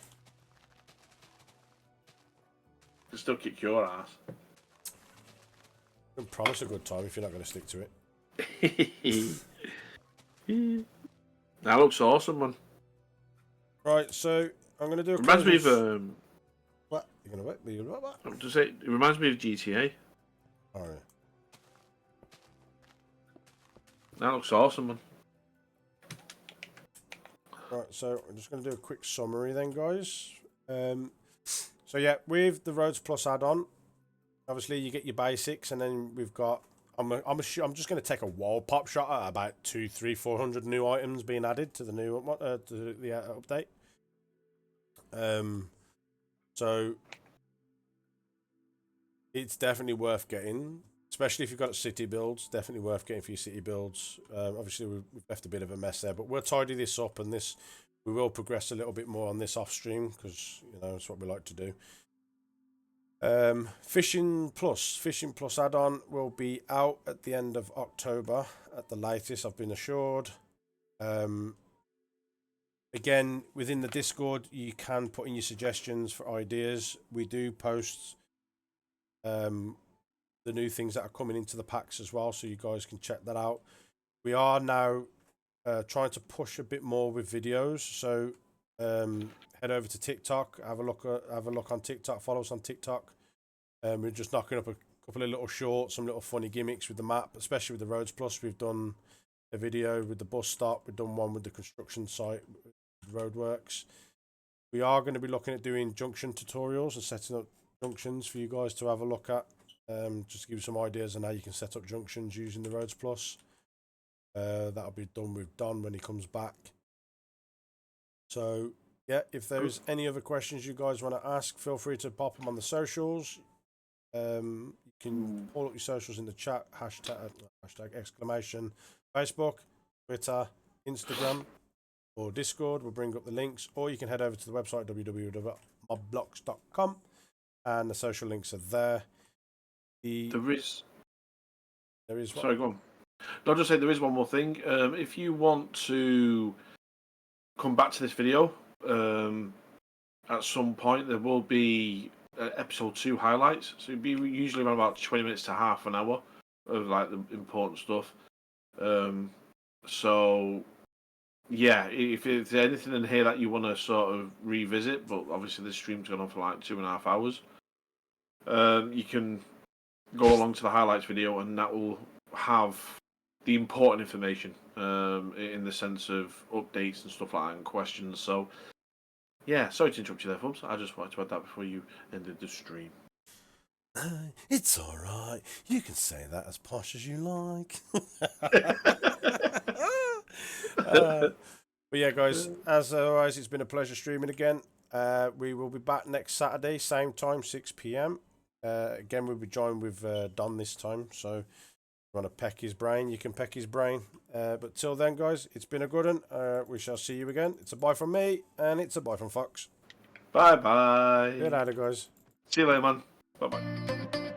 Can still kick your ass. I can promise a good time if you're not going to stick to it. That looks awesome, man. Right, so I'm going to do a. Reminds me of what? You're going to what? I'm to say, it reminds me of GTA. Oh, yeah. That looks awesome, man. Right, so I'm just going to do a quick summary then, guys. So yeah, with the Roads Plus add-on, obviously you get your basics, and then we've got. I'm just going to take a wall pop shot at about 200, 300, 400 new items being added to the new to the update. So it's definitely worth getting, especially if you've got city builds. Definitely worth getting for your city builds. Obviously we've left a bit of a mess there, but we'll tidy this up, and we will progress a little bit more on this off stream because it's what we like to do. Fishing Plus add-on will be out at the end of October at the latest, I've been assured. Again, within the Discord, you can put in your suggestions for ideas. We do post the new things that are coming into the packs as well, so you guys can check that out. We are now trying to push a bit more with videos, so head over to TikTok, have a look on TikTok, follow us on TikTok. We're just knocking up a couple of little shorts, some little funny gimmicks with the map, especially with the Roads Plus. We've done a video with the bus stop, we've done one with the construction site, roadworks. We are going to be looking at doing junction tutorials and setting up junctions for you guys to have a look at, just to give you some ideas on how you can set up junctions using the Roads Plus. That'll be done with Don when he comes back. So yeah, if there's any other questions you guys want to ask, feel free to pop them on the socials. You can pull up your socials in the chat, hashtag exclamation, Facebook, Twitter, Instagram, or Discord. We'll bring up the links, or you can head over to the website www.mobblocks.com, and the social links are there. There is Sorry, go on. I'll just say there is one more thing. If you want to come back to this video at some point, there will be episode 2 highlights. So it'd be usually around about 20 minutes to half an hour of like the important stuff. So yeah, if there's anything in here that you want to sort of revisit, but obviously this stream's gone on for like 2.5 hours, you can go along to the highlights video, and that will have the important information in the sense of updates and stuff like that and questions. So, yeah, sorry to interrupt you there, folks. I just wanted to add that before you ended the stream. It's all right. You can say that as posh as you like. But yeah, guys, as always, it's been a pleasure streaming again. We will be back next Saturday, same time, 6 p.m. Again, we'll be joined with Don this time. So if you want to peck his brain, you can peck his brain. But till then, guys, it's been a good one. We shall see you again. It's a bye from me, and it's a bye from Fox. Bye-bye. Good night, guys. See you later, man. Bye-bye.